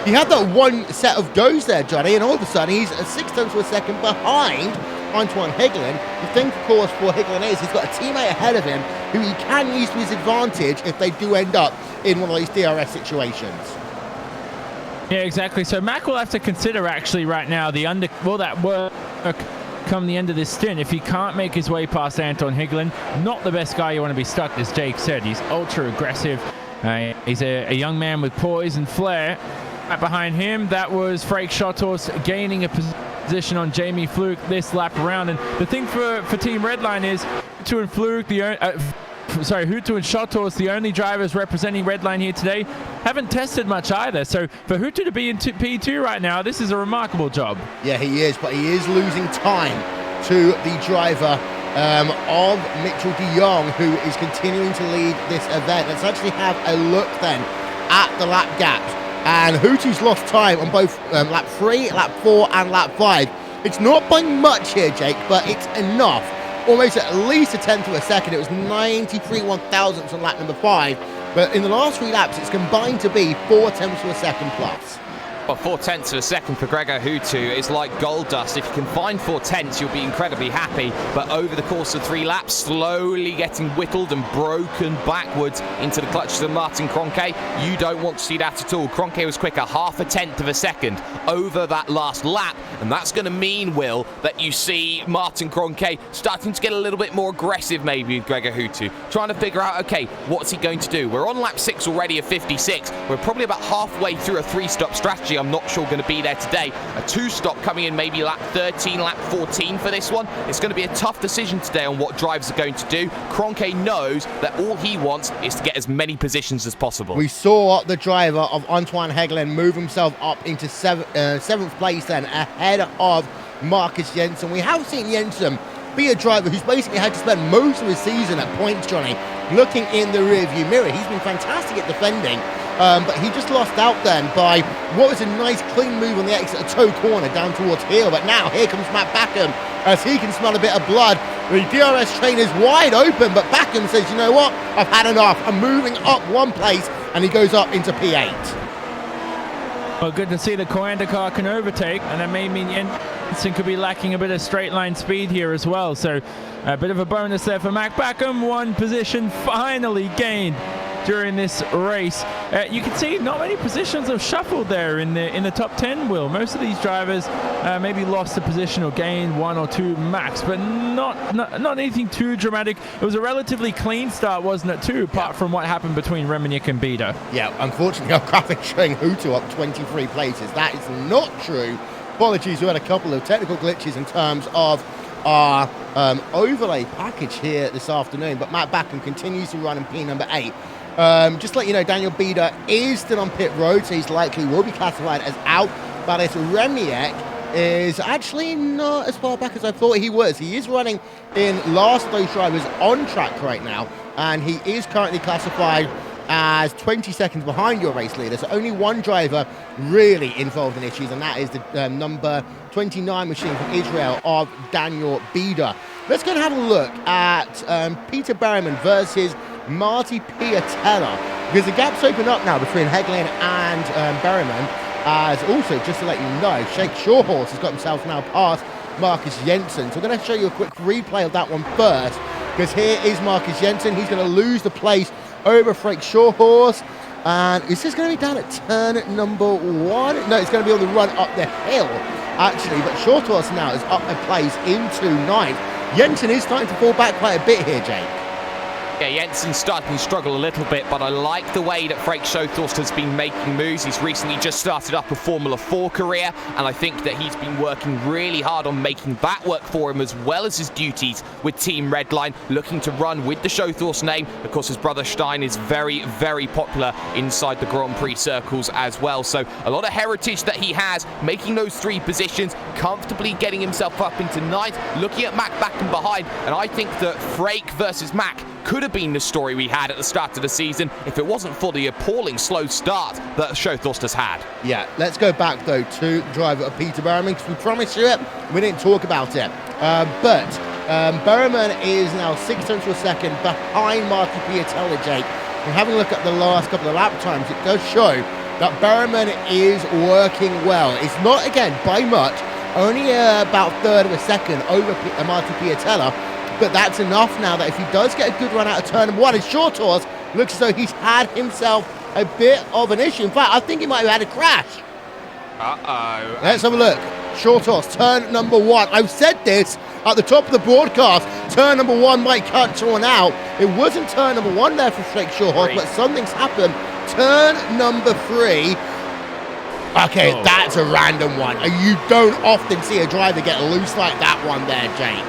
he had that one set of goes there, Johnny, and all of a sudden he's 6 tenths of a second behind Antoine Higeland. The thing, of course, for Higeland is he's got a teammate ahead of him who he can use to his advantage if they do end up in one of these DRS situations. Yeah, exactly. So Mac will have to consider actually right now will that work come the end of this stint if he can't make his way past Anton Higeland. Not the best guy you want to be stuck, as Jake said. He's ultra aggressive. He's a young man with poise and flair. Right behind him, that was Frank Shotthorst gaining a position on Jamie Fluke this lap around. And the thing for Team Redline is, to and Fluke, Hutu and Shotos, the only drivers representing Redline here today, haven't tested much either. So for Hutu to be in P2 right now, this is a remarkable job. Yeah, he is, but he is losing time to the driver of Mitchell de Jong, who is continuing to lead this event. Let's actually have a look then at the lap gaps. And Hutu's lost time on both lap 3, lap 4 and lap 5. It's not by much here, Jake, but it's enough. Almost at least a tenth of a second. It was 93 1,000ths on lap number 5. But in the last 3 laps, it's combined to be 4 tenths of a second plus. Well, 4 tenths of a second for Gregor Hutu is like gold dust. If you can find 4 tenths, you'll be incredibly happy. But over the course of 3 laps, slowly getting whittled and broken backwards into the clutches of Martin Kroenke, you don't want to see that at all. Kroenke was quicker, 0.5 tenths of a second over that last lap. And that's going to mean, Will, that you see Martin Kroenke starting to get a little bit more aggressive maybe with Gregor Hutu, trying to figure out, okay, what's he going to do? We're on lap 6 already of 56. We're probably about halfway through a 3-stop strategy. I'm not sure going to be there today. A 2-stop coming in maybe lap 13, lap 14 for this one. It's going to be a tough decision today on what drivers are going to do. Kroenke knows that all he wants is to get as many positions as possible. We saw the driver of Antoine Hegelen move himself up into 7th place then, ahead of Marcus Jensen. We have seen Jensen be a driver who's basically had to spend most of his season at points, Johnny, looking in the rearview mirror. He's been fantastic at defending, but he just lost out then by what was a nice clean move on the exit of toe corner down towards heel. But now here comes Matt Backham as he can smell a bit of blood. The DRS train is wide open, but Backham says, you know what, I've had enough. I'm moving up 1 place, and he goes up into P8. Well, good to see the Coanda car can overtake, and that may mean Jensen could be lacking a bit of straight line speed here as well. So a bit of a bonus there for Mac Backham. 1 position finally gained during this race. You can see not many positions have shuffled there in the top 10, Will. Most of these drivers maybe lost a position or gained 1 or 2 max, but not anything too dramatic. It was a relatively clean start, wasn't it, too, apart from what happened between Remenick and Bida. Yeah, unfortunately, our graphic showing Hutu up 23 places. That is not true. Apologies, we had a couple of technical glitches in terms of our overlay package here this afternoon, but Matt Backham continues to run in P number 8. Just to let you know, Daniel Bida is still on pit road, so he's likely will be classified as out. But Remiek is actually not as far back as I thought he was. He is running in last of those drivers on track right now, and he is currently classified as 20 seconds behind your race leader. So only 1 driver really involved in issues, and that is the number 29 machine from Israel of Daniel Bida. Let's go and have a look at Peter Berryman versus Marty Piatella, because the gap's open up now between Hegelen and Berryman. As also, just to let you know, Shake Shawhorse has got himself now past Marcus Jensen. So we're going to show you a quick replay of that one first, because here is Marcus Jensen. He's going to lose the place over Frank Shawhorse. And is this going to be down at turn number 1? No, it's going to be on the run up the hill, actually. But Shawhorse now is up a place into 9th. Jensen is starting to fall back quite a bit here, Jake. Yeah, Jensen's starting to struggle a little bit, but I like the way that Frank Shawhorse has been making moves. He's recently just started up a Formula 4 career, and I think that he's been working really hard on making that work for him, as well as his duties with Team Redline, looking to run with the Shawhorse name. Of course, his brother Stein is very, very popular inside the Grand Prix circles as well. So a lot of heritage that he has, making those 3 positions, comfortably getting himself up into 9th, looking at Mac Backham behind, and I think that Frake versus Mac could have been the story we had at the start of the season if it wasn't for the appalling slow start that Shawhorse has had. Yeah, let's go back though to the driver of Peter Berryman, because we promised you it, we didn't talk about it. But Berryman is now 6 tenths of a second behind Marty Piatella, Jake. And having a look at the last couple of lap times, it does show that Berryman is working well. It's not, again, by much, only about 1/3 of a second over Marty Piatella. But that's enough now that if he does get a good run out of turn 1, his Shawhorse looks as though he's had himself a bit of an issue. In fact, I think he might have had a crash. Uh-oh. Let's have a look. Shawhorse, turn number 1. I've said this at the top of the broadcast. Turn number 1 might cut someone out. It wasn't turn number 1 there for Frank Shawhorse, but something's happened. Turn number 3. Okay, that's a random one. You don't often see a driver get loose like that one there, Jake.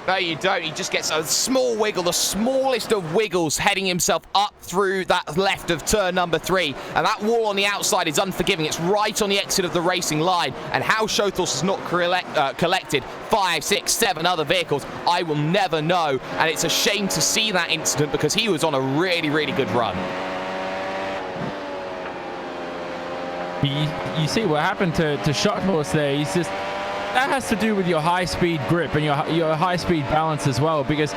No, you don't. He just gets a small wiggle, the smallest of wiggles, heading himself up through that left of turn number 3. And that wall on the outside is unforgiving. It's right on the exit of the racing line. And how Shothos has not collected 5, 6, 7 other vehicles, I will never know. And it's a shame to see that incident because he was on a really, really good run. You see what happened to Shothos there. He's just... That has to do with your high-speed grip and your high-speed balance as well, because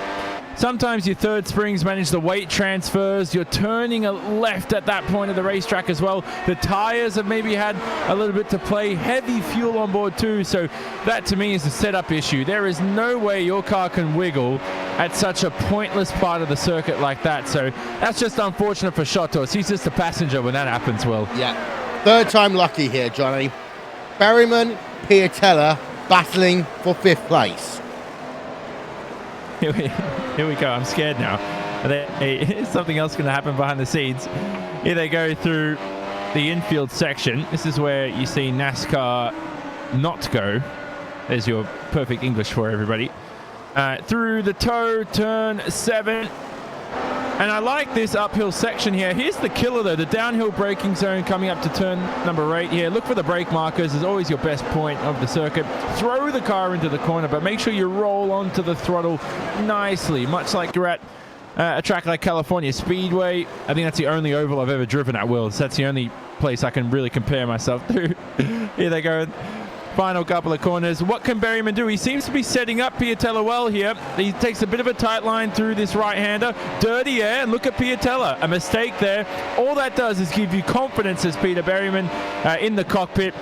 sometimes your third springs manage the weight transfers. You're turning a left at that point of the racetrack as well. The tires have maybe had a little bit to play. Heavy fuel on board too, so that to me is a setup issue. There is no way your car can wiggle at such a pointless part of the circuit like that. So that's just unfortunate for Shothos. He's just a passenger when that happens, Will. Yeah, third time lucky here, Johnny. Berryman, Piatella battling for 5th place. Here we go. I'm scared now. Something else going to happen behind the scenes. Here they go through the infield section. This is where you see NASCAR not go. There's your perfect English for everybody. Through the toe, turn 7. And I like this uphill section here. Here's the killer though, the downhill braking zone coming up to turn number 8 here. Look for the brake markers, is always your best point of the circuit. Throw the car into the corner, but make sure you roll onto the throttle nicely, much like you're at a track like California Speedway. I think that's the only oval I've ever driven at, Will. So that's the only place I can really compare myself to. Here they go. Final couple of corners. What can Berryman do? He seems to be setting up Piatella well here. He takes a bit of a tight line through this right-hander. Dirty air, and look at Piatella. A mistake there. All that does is give you confidence as Peter Berryman in the cockpit.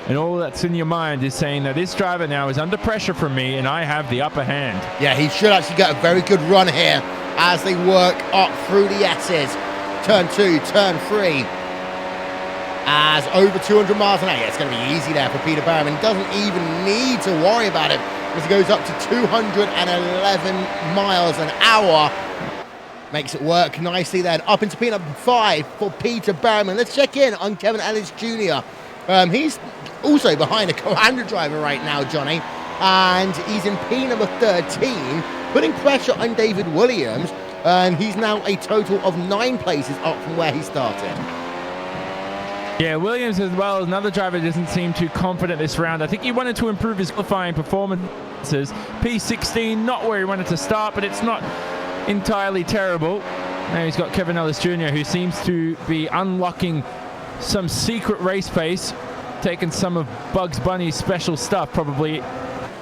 And all that's in your mind is saying that this driver now is under pressure from me and I have the upper hand. Yeah, he should actually get a very good run here as they work up through the S's. Turn 2, turn 3. As over 200 miles an hour, it's going to be easy there for Peter Berryman. Doesn't even need to worry about it as he goes up to 211 miles an hour. Makes it work nicely then. Up into P number 5 for Peter Berryman. Let's check in on Kevin Ellis Jr. He's also behind a co-handler driver right now, Johnny. And he's in P number 13, putting pressure on David Williams. And he's now a total of 9 places up from where he started. Yeah, Williams as well, another driver doesn't seem too confident this round. I think he wanted to improve his qualifying performances. P16, not where he wanted to start, but it's not entirely terrible. Now he's got Kevin Ellis Jr., who seems to be unlocking some secret race pace, taking some of Bugs Bunny's special stuff probably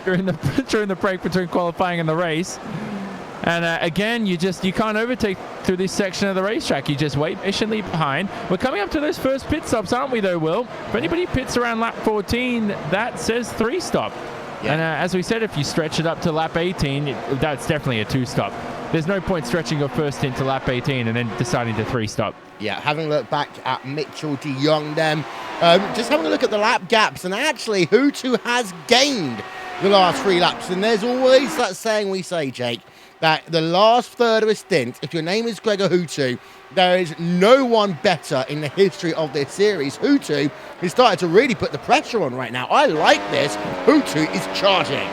during the break between qualifying and the race. And again, you can't overtake through this section of the racetrack. You just wait patiently behind. We're coming up to those first pit stops, aren't we, though, Will? If anybody pits around lap 14, that says 3-stop. Yeah. And as we said, if you stretch it up to lap 18, that's definitely a 2-stop. There's no point stretching your first into lap 18 and then deciding to 3-stop. Yeah, having a look back at Mitchell de Jong then, just having a look at the lap gaps, and actually Hutu has gained the last 3 laps. And there's always that saying we say, Jake, that the last third of a stint, if your name is Gregor Hutu, there is no one better in the history of this series. Hutu is starting to really put the pressure on right now. I like this. Hutu is charging.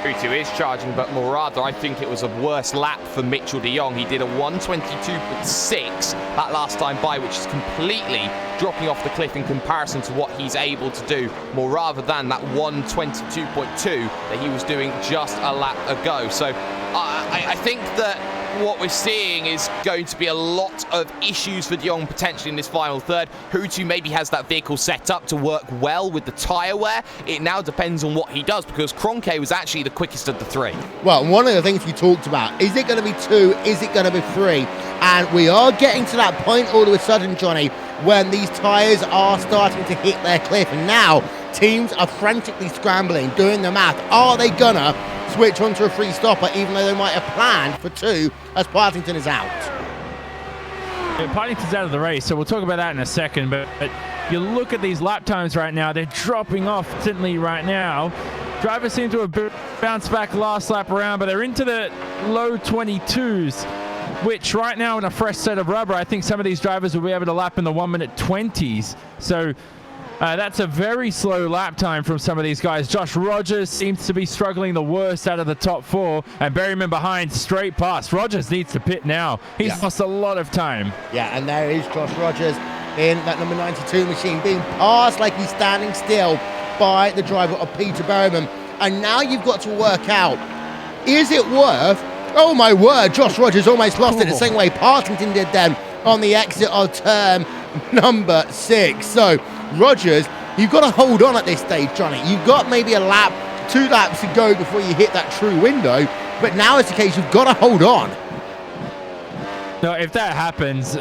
Hutu is charging, but more rather, I think it was a worse lap for Mitchell de Jong. He did a 1:22.6 that last time by, which is completely dropping off the cliff in comparison to what he's able to do, more rather than that 1:22.2 that he was doing just a lap ago. So I think that what we're seeing is going to be a lot of issues for de Jong potentially in this final third. Hutu maybe has that vehicle set up to work well with the tyre wear. It now depends on what he does, because Kroenke was actually the quickest of the 3. Well, one of the things we talked about, is it going to be 2? Is it going to be 3? And we are getting to that point all of a sudden, Johnny, when these tyres are starting to hit their cliff. And now teams are frantically scrambling, doing the math. Are they going to switch onto a 3-stopper, even though they might have planned for 2 as Partington is out? Yeah, Partington's out of the race, so we'll talk about that in a second. But you look at these lap times right now, they're dropping off instantly right now. Drivers seem to have bounced back last lap around, but they're into the low 22s, which right now in a fresh set of rubber, I think some of these drivers will be able to lap in the 1-minute 20s. So That's a very slow lap time from some of these guys. Josh Rogers seems to be struggling the worst out of the top 4, and Berryman behind, straight past. Rogers needs to pit now. He's lost a lot of time. Yeah, and there is Josh Rogers in that number 92 machine, being passed like he's standing still by the driver of Peter Berryman. And now you've got to work out, is it worth, oh my word, Josh Rogers almost lost it the same way Partington did then on the exit of turn number 6. So Rogers, you've got to hold on at this stage, Johnny. You've got maybe a lap, 2 laps to go before you hit that true window, but now it's the case you've got to hold on. No, if that happens,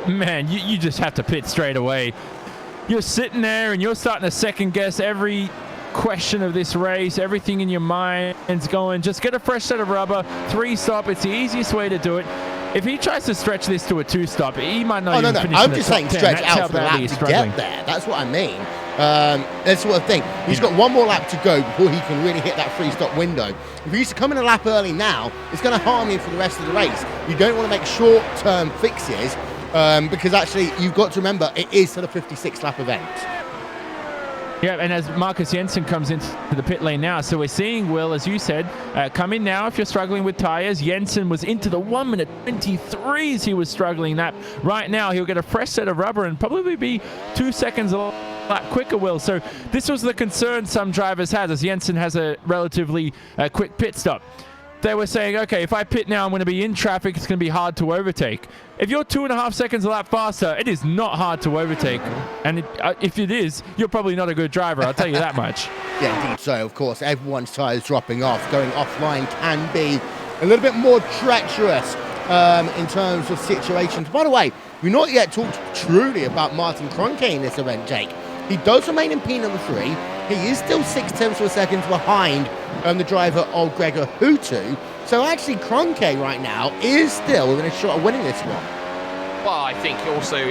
man, you just have to pit straight away. You're sitting there and you're starting to second guess every question of this race. Everything in your mind's going, just get a fresh set of rubber, 3-stop. It's the easiest way to do it. If he tries to stretch this to a 2-stop, he might not even finish. I'm just saying stretch out for the lap to get there. That's what I mean. That sort of thing. He's got one more lap to go before he can really hit that 3-stop window. If he used to come in a lap early now, it's going to harm him for the rest of the race. You don't want to make short-term fixes because actually you've got to remember it is still a 56-lap event. Yeah, and as Marcus Jensen comes into the pit lane now, so we're seeing Will, as you said, come in now if you're struggling with tyres. Jensen was into the 1:23s. He was struggling that. Right now, he'll get a fresh set of rubber and probably be 2 seconds a lot quicker, Will. So this was the concern some drivers had, as Jensen has a relatively quick pit stop. They were saying, okay, if I pit now, I'm going to be in traffic. It's going to be hard to overtake. If you're 2.5 seconds a lap faster, it is not hard to overtake. And if it is, you're probably not a good driver. I'll tell you that much. Yeah, indeed. So, of course, everyone's tyres dropping off. Going offline can be a little bit more treacherous in terms of situations. By the way, we've not yet talked truly about Martin Kroenke in this event, Jake. He does remain in P number 3. He is still 0.6 of a second behind the driver of Gregor Hutu. So actually, Kroenke right now is still within a shot of winning this one. Well, I think also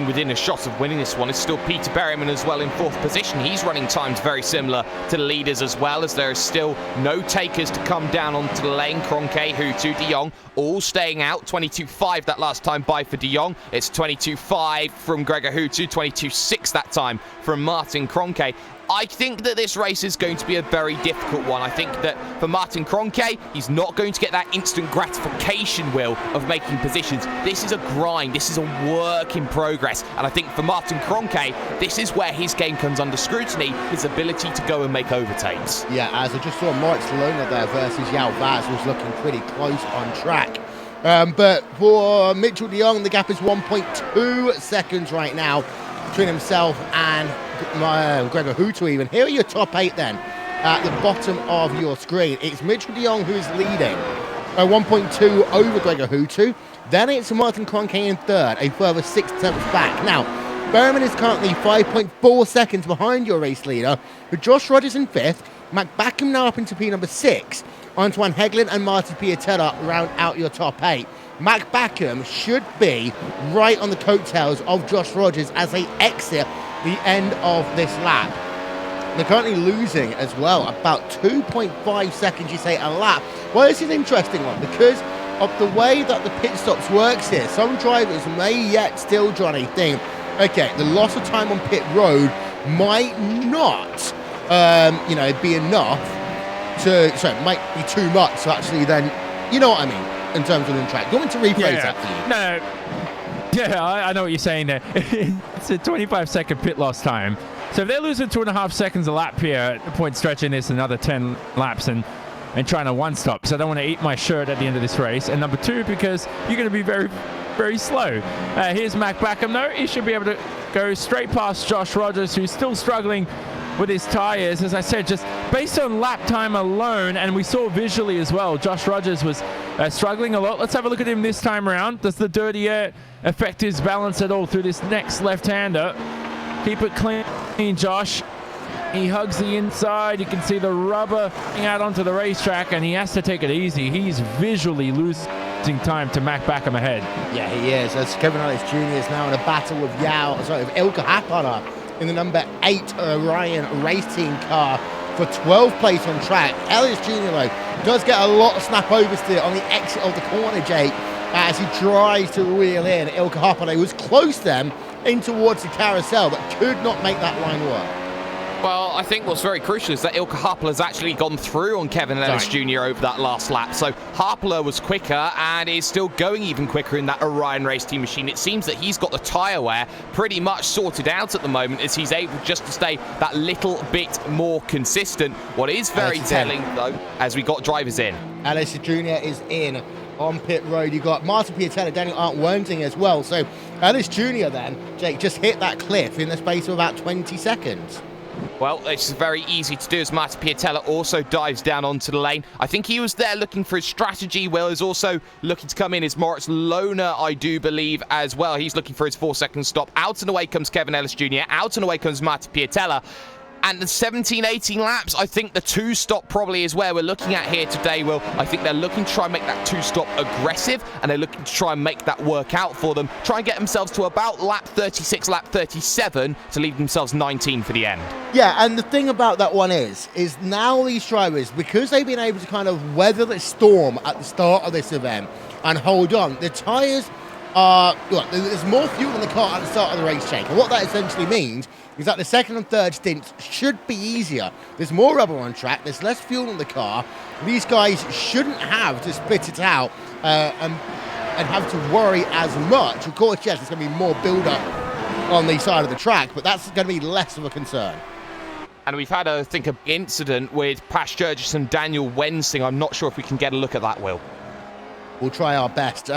within a shot of winning this one is still Peter Berryman as well in 4th position. He's running times very similar to the leaders as well, as there is still no takers to come down onto the lane. Kroenke, Hutu, De Jong all staying out. 22.5 that last time by for De Jong. It's 22.5 from Gregor Hutu, 22.6 that time from Martin Kroenke. I think that this race is going to be a very difficult one. I think that for Martin Kroenke, he's not going to get that instant gratification, Will, of making positions. This is a grind. This is a work in progress. And I think for Martin Kroenke, this is where his game comes under scrutiny, his ability to go and make overtakes. Yeah, as I just saw Moritz Lona there versus Yao Vaz was looking pretty close on track. But for Mitchell de Jong, the gap is 1.2 seconds right now between himself and Gregor Hutu even. Here are your top 8 then at the bottom of your screen. It's Mitchell de Jong who is leading 1.2 over Gregor Hutu. Then it's Martin Kroenke in 3rd, a further 6 tenths back. Now, Berryman is currently 5.4 seconds behind your race leader, with Josh Rogers in 5th, Mac Backham now up into P number 6. Antoine Heglin and Martin Piatella round out your top 8. Mac Backham should be right on the coattails of Josh Rogers as they exit the end of this lap. They're currently losing as well, about 2.5 seconds, you say, a lap. Well, this is an interesting one because of the way that the pit stops works here. Some drivers may yet still, Johnny, think, okay, the loss of time on pit road might not, be enough to, sorry, might be too much to actually then, you know what I mean, in terms of the track. Do you want me to rephrase that for you? No. Yeah, I know what you're saying there. It's a 25-second pit loss time. So if they're losing 2.5 seconds a lap here, at the point stretching this another 10 laps and trying to one-stop. So I don't want to eat my shirt at the end of this race. And number 2, because you're going to be very, very slow. Here's Mac Backham, though. He should be able to go straight past Josh Rogers, who's still struggling with his tyres. As I said, just based on lap time alone, and we saw visually as well, Josh Rogers was struggling a lot. Let's have a look at him this time around. Does the dirty air affect his balance at all through this next left-hander? Keep it clean, Josh. He hugs the inside. You can see the rubber out onto the racetrack, and he has to take it easy. He's visually losing time to Mac Backham ahead. Yeah, he is. As Kevin Ellis Jr. is now in a battle with Ilka Happana in the number 8 Orion race team car for 12th place on track. Ellis Jr. though does get a lot of snap oversteer on the exit of the corner, Jake. as he tries to reel in Ilkka Haapala, who was close then in towards the carousel, but could not make that line work. Well, I think what's very crucial is that Ilkka Haapala has actually gone through on Kevin Ellis Jr. over that last lap. So Haapala was quicker and is still going even quicker in that Orion Race Team machine. It seems that he's got the tyre wear pretty much sorted out at the moment, as he's able just to stay that little bit more consistent. What is very telling, though, as we got drivers in. Ellis Jr. is in on pit road. You've got Martin Piatella, Daniel Arndt-Wernting as well. So Ellis Jr. then, Jake, just hit that cliff in the space of about 20 seconds. Well, it's very easy to do as Martin Piatella also dives down onto the lane. I think he was there looking for his strategy. Will is also looking to come in as Moritz Lohner, I do believe, as well. He's looking for his 4-second stop. Out and away comes Kevin Ellis Jr. Out and away comes Martin Piatella. And the 17, 18 laps, I think the 2-stop probably is where we're looking at here today, Will. I think they're looking to try and make that 2-stop aggressive, and they're looking to try and make that work out for them. Try and get themselves to about lap 36, lap 37 to leave themselves 19 for the end. Yeah, and the thing about that one is now these drivers, because they've been able to kind of weather the storm at the start of this event and hold on, the tyres are, look, there's more fuel in the car at the start of the race, Jake. And what that essentially means is that the second and third stints should be easier. There's more rubber on track, there's less fuel in the car. These guys shouldn't have to spit it out and have to worry as much. Of course, yes, there's going to be more build-up on the side of the track, but that's going to be less of a concern. And we've had, I think, an incident with Pat Sturgis and Daniel Wensing. I'm not sure if we can get a look at that, Will. We'll try our best.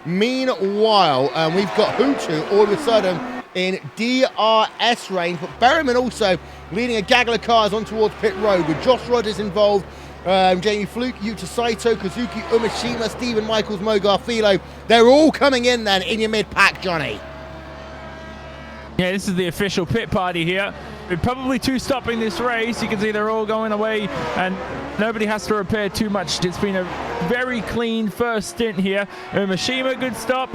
Meanwhile, we've got Hutu all of a sudden in DRS range, but Berryman also leading a gaggle of cars on towards pit road with Josh Rogers involved, Jamie Fluke, Yuta Saito, Kazuki Umeshima, Stephen Michaels, Mo Garfilo. They're all coming in then in your mid-pack, Johnny. Yeah, this is the official pit party here. We're probably two-stopping this race. You can see they're all going away and nobody has to repair too much. It's been a very clean first stint here. Umeshima, good stop.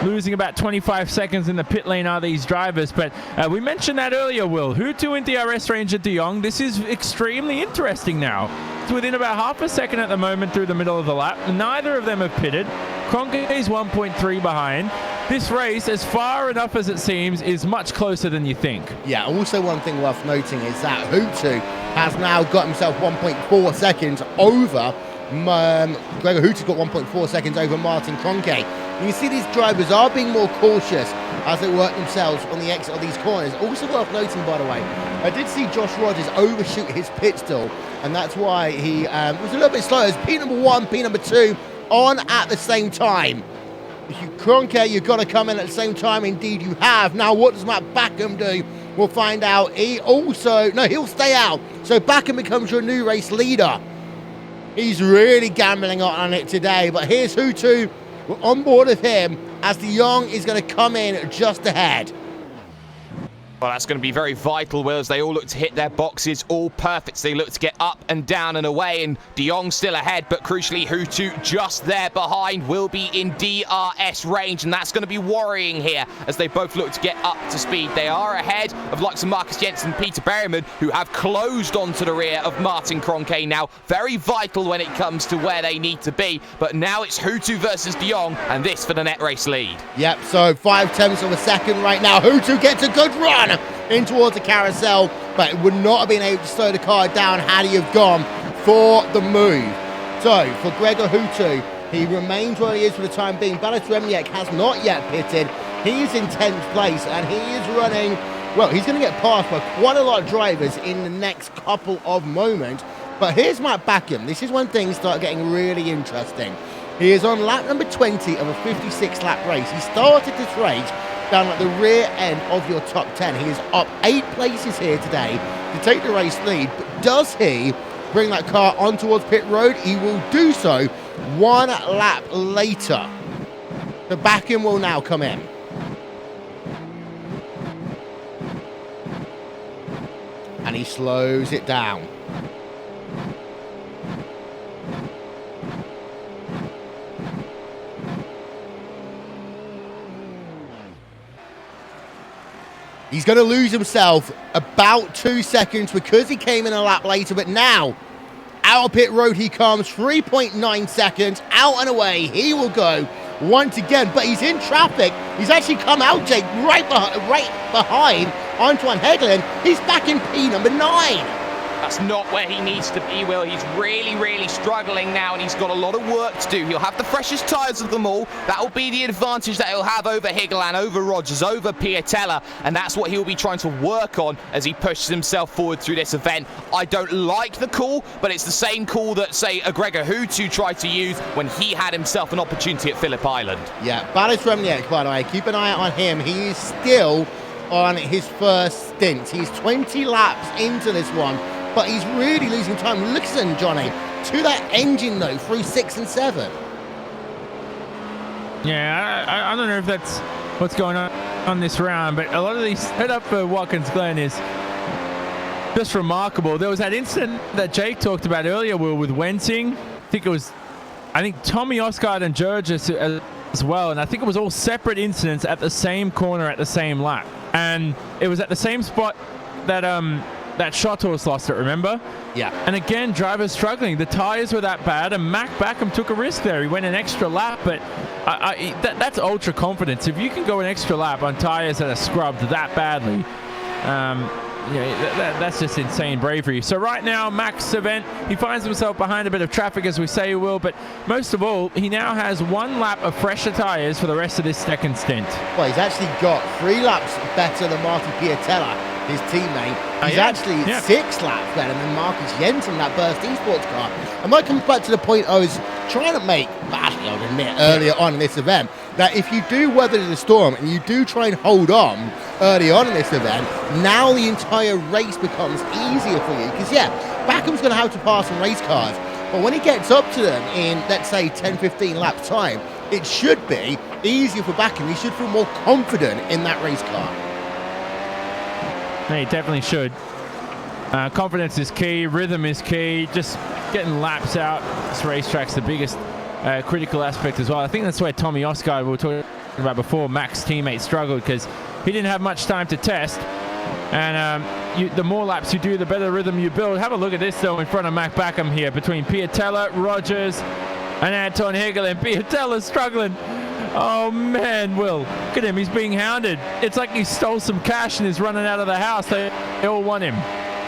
Losing about 25 seconds in the pit lane are these drivers, but we mentioned that earlier, Will. Hutu in DRS range at De Jong. This is extremely interesting now. It's within about half a second at the moment through the middle of the lap. Neither of them have pitted. Kroenke is 1.3 behind. This race, as far enough as it seems, is much closer than you think. Yeah, also one thing worth noting is that Hutu has now got himself 1.4 seconds over Gregor Hutu's got 1.4 seconds over Martin Kroenke. You can see these drivers are being more cautious as they work themselves on the exit of these corners. Also worth noting, by the way, I did see Josh Rogers overshoot his pit stall, and that's why he was a little bit slower. As P number 1, P number 2 on at the same time. Kroenke, you've got to come in at the same time. Indeed, you have. Now, what does Matt Backham do? We'll find out. He'll stay out. So Backham becomes your new race leader. He's really gambling on it today. But here's Hutu. We're on board with him as De Jong is going to come in just ahead. Well, that's going to be very vital, Will, as they all look to hit their boxes all perfect. So they look to get up and down and away, and De Jong still ahead, but crucially, Hutu just there behind will be in DRS range, and that's going to be worrying here as they both look to get up to speed. They are ahead of likes of Marcus Jensen and Peter Berryman, who have closed onto the rear of Martin Kroenke now. Very vital when it comes to where they need to be, but now it's Hutu versus De Jong, and this for the net race lead. Yep, so 5/10 of a second right now. Hutu gets a good run in towards the carousel, but it would not have been able to slow the car down had he have gone for the move. So for Gregor Hutu, he remains where he is for the time being. Balash Remniak has not yet pitted. He is in 10th place and he is running, well, he's going to get passed by quite a lot of drivers in the next couple of moments. But here's Matt Backham. This is when things start getting really interesting. He is on lap number 20 of a 56 lap race. He started this race down at the rear end of your top 10. He is up 8 places here today to take the race lead. But does he bring that car on towards pit road? He will do so 1 lap later. The Backham will now come in. And he slows it down. He's going to lose himself about 2 seconds because he came in a lap later, but now, Out of pit road he comes, 3.9 seconds, out and away. He will go once again, but he's in traffic. He's actually come out, Jake, right behind Antoine Hegelen. He's back in P number 9. That's not where he needs to be, Will. He's really struggling now, and he's got a lot of work to do. He'll have the freshest tyres of them all. That will be the advantage that he'll have over Higgeland, over Rogers, over Piatella, and that's what he'll be trying to work on as he pushes himself forward through this event. I don't like the call, but it's the same call that, say, Gregor Hutu tried to use when he had himself an opportunity at Phillip Island. Yeah, Balis Remniak, by the way, keep an eye out on him. He is still on his first stint. He's 20 laps into this one, but he's really losing time. Listen, Johnny, to that engine though, through 6 and 7. Yeah, I don't know if that's what's going on this round, but a lot of these setup for Watkins Glen is just remarkable. There was that incident that Jake talked about earlier, Will, with Wensing. I think Tommy Osgard and Georges as well, and I think it was all separate incidents at the same corner at the same lap, and it was at the same spot that that Schotthorst lost it, remember? Yeah. And again, drivers struggling. The tyres were that bad, and Mac Backham took a risk there. He went an extra lap, but that's ultra confidence. If you can go an extra lap on tyres that are scrubbed that badly, that's just insane bravery. So right now, Mac's event, he finds himself behind a bit of traffic, as we say he will, but most of all, he now has 1 lap of fresher tyres for the rest of this second stint. Well, he's actually got 3 laps better than Martin Piatella, his teammate. He's actually 6 laps better than Marcus Jensen, that Burst eSports car. And that comes back to the point I was trying to make, actually, I'll admit, earlier on in this event, that if you do weather the storm and you do try and hold on early on in this event, now the entire race becomes easier for you. Because, Backham's going to have to pass some race cars. But when he gets up to them in, let's say, 10-15 lap time, it should be easier for Backham. He should feel more confident in that race car. He definitely should. Confidence is key. Rhythm is key. Just getting laps out. This racetrack's the biggest critical aspect as well. I think that's where Tommy Osgard, we were talking about before, Mac's teammate, struggled because he didn't have much time to test. And the more laps you do, the better rhythm you build. Have a look at this, though, in front of Mac Backham here, between Piatella, Rogers, and Anton Hegelen. Piatella's struggling. Oh, man, Will. Look at him. He's being hounded. It's like he stole some cash and is running out of the house. They all want him.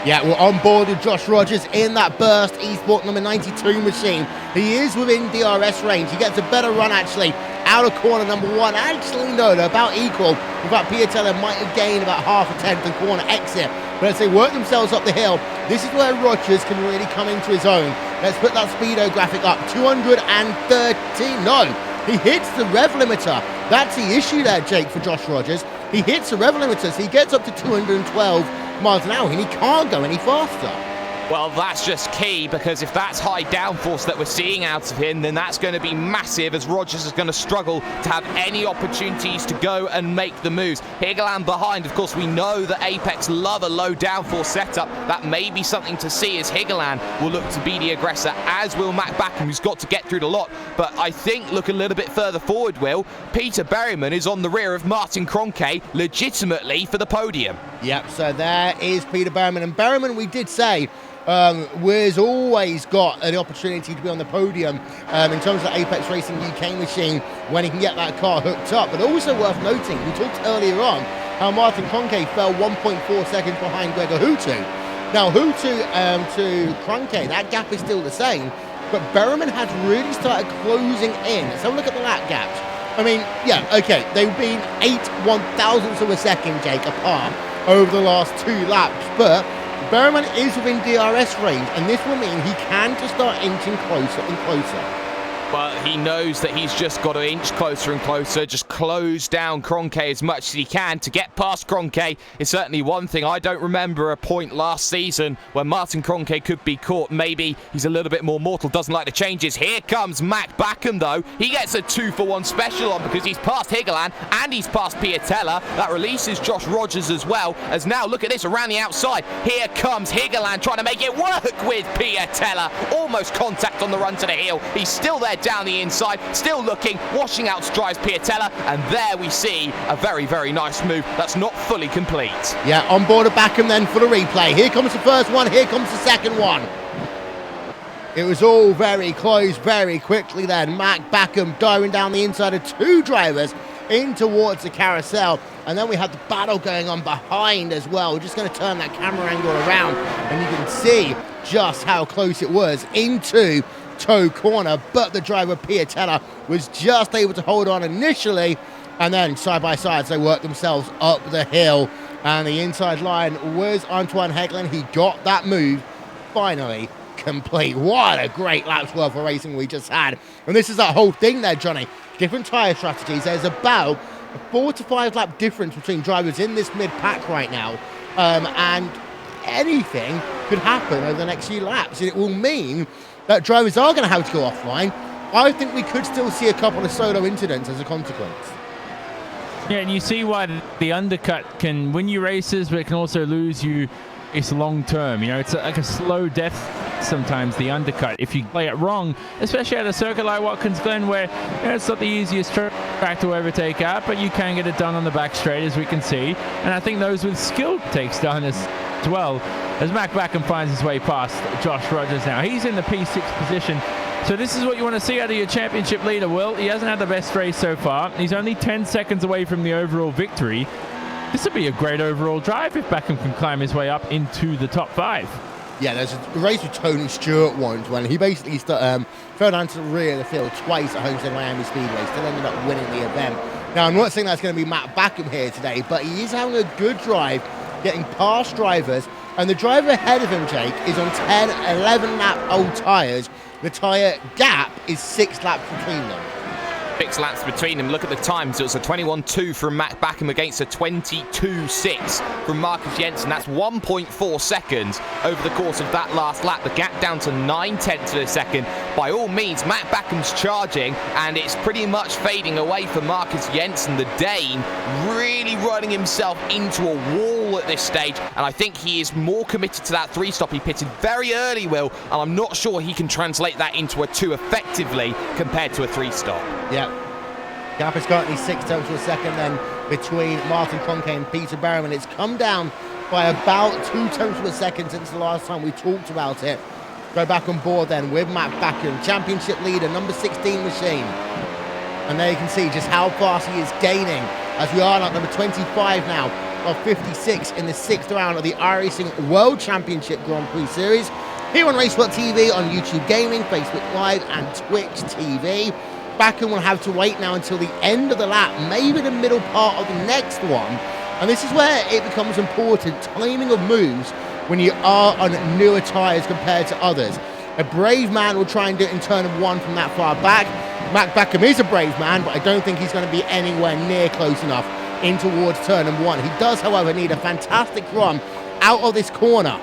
Yeah, we're on board with Josh Rogers in that Burst eSport number 92 machine. He is within DRS range. He gets a better run, actually, out of corner number 1. Actually, no, they're about equal. In fact, Piatella might have gained about half a tenth in corner exit. But as they work themselves up the hill, this is where Rogers can really come into his own. Let's put that speedo graphic up. 213. No, he hits the rev limiter. That's the issue there, Jake, for Josh Rogers. He hits the rev limiter, so he gets up to 212 miles an hour, and he can't go any faster. Well, that's just key, because if that's high downforce that we're seeing out of him, then that's going to be massive, as Rogers is going to struggle to have any opportunities to go and make the moves. Higgeland behind, of course, we know that Apex love a low downforce setup. That may be something to see, as Higgeland will look to be the aggressor, as will Mac Backham, who's got to get through the lot. But I think, look a little bit further forward, Will, Peter Berryman is on the rear of Martin Kroenke, legitimately for the podium. Yep, so there is Peter Berryman. And Berryman, we did say, has always got an opportunity to be on the podium in terms of the Apex Racing UK machine when he can get that car hooked up. But also worth noting, we talked earlier on how Martin Kroenke fell 1.4 seconds behind Gregor Hutu. Now, Hutu to Kroenke, that gap is still the same, but Berryman has really started closing in. Let's have a look at the lap gaps. I mean, they've been 8/1000ths of a second, Jake, apart over the last 2 laps, but Berryman is within DRS range, and this will mean he can just start inching closer and closer. Well, he knows that he's just got to inch closer and closer, just close down Kroenke as much as he can. To get past Kroenke is certainly one thing. I don't remember a point last season where Martin Kroenke could be caught. Maybe he's a little bit more mortal, doesn't like the changes. Here comes Mac Backham, though. He gets a 2-for-1 special on because he's past Higgeland and he's past Piatella. That releases Josh Rogers as well, as now, look at this, around the outside. Here comes Higgeland trying to make it work with Piatella. Almost contact on the run to the heel. He's still there down the inside, still looking, washing out strides Piatella, and there we see a very, very nice move that's not fully complete. Yeah, on board of Backham then for the replay. Here comes the first one, here comes the second one. It was all very close very quickly then. Mac Backham diving down the inside of 2 drivers in towards the carousel. And then we had the battle going on behind as well. We're just going to turn that camera angle around and you can see just how close it was into toe corner. But the driver, Piatella, was just able to hold on initially. And then side by side, they worked themselves up the hill. And the inside line was Antoine Heglen. He got that move finally complete. What a great lap's worth of racing we just had. And this is that whole thing there, Johnny. Different tyre strategies. There's about a 4 to 5 lap difference between drivers in this mid-pack right now. And anything could happen over the next few laps. And it will mean that drivers are going to have to go offline. I think we could still see a couple of solo incidents as a consequence. Yeah, and you see why the undercut can win you races, but it can also lose you. It's long term, you know, it's like a slow death sometimes, the undercut, if you play it wrong, especially at a circuit like Watkins Glen, where it's not the easiest track to overtake at, but you can get it done on the back straight, as we can see. And I think those with skill takes done as well, as Mac Backham finds his way past Josh Rogers now. He's in the P6 position. So this is what you want to see out of your championship leader, Will. He hasn't had the best race so far. He's only 10 seconds away from the overall victory. This would be a great overall drive if Backham can climb his way up into the top 5. Yeah, there's a race with Tony Stewart once when he basically fell down to the rear of the field twice at Homestead Miami Speedway, still ended up winning the event. Now, I'm not saying that's going to be Matt Backham here today, but he is having a good drive, getting past drivers, and the driver ahead of him, Jake, is on 10, 11 lap old tyres. The tyre gap is 6 laps between them. 6 laps between them. Look at the times. It was a 21.2 from Mac Backham against a 22.6 from Marcus Jensen. That's 1.4 seconds over the course of that last lap. The gap down to 9/10 of a second. By all means, Mac Backham's charging, and it's pretty much fading away for Marcus Jensen, the Dane, really running himself into a wall at this stage. And I think he is more committed to that 3-stop. He pitted very early, Will, and I'm not sure he can translate that into a 2 effectively compared to a 3-stop. Yeah. Gap is currently 6 tenths of a second then between Martin Conke and Peter Berriman. It's come down by about 2 tenths of a second since the last time we talked about it. Go back on board then with Matt Backham, championship leader, number 16 machine. And there you can see just how fast he is gaining as we are at number 25 now of 56 in the 6th round of the iRacing World Championship Grand Prix Series. Here on RaceWorld TV, on YouTube Gaming, Facebook Live and Twitch TV. Backham will have to wait now until the end of the lap, maybe the middle part of the next one. And this is where it becomes important, timing of moves when you are on newer tyres compared to others. A brave man will try and do it in turn of 1 from that far back. Mac Backham is a brave man, but I don't think he's going to be anywhere near close enough in towards turn of 1. He does, however, need a fantastic run out of this corner.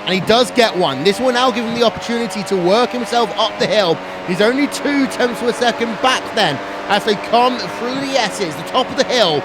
And he does get one. This will now give him the opportunity to work himself up the hill. He's only 2 tenths of a second back then as they come through the S's, the top of the hill.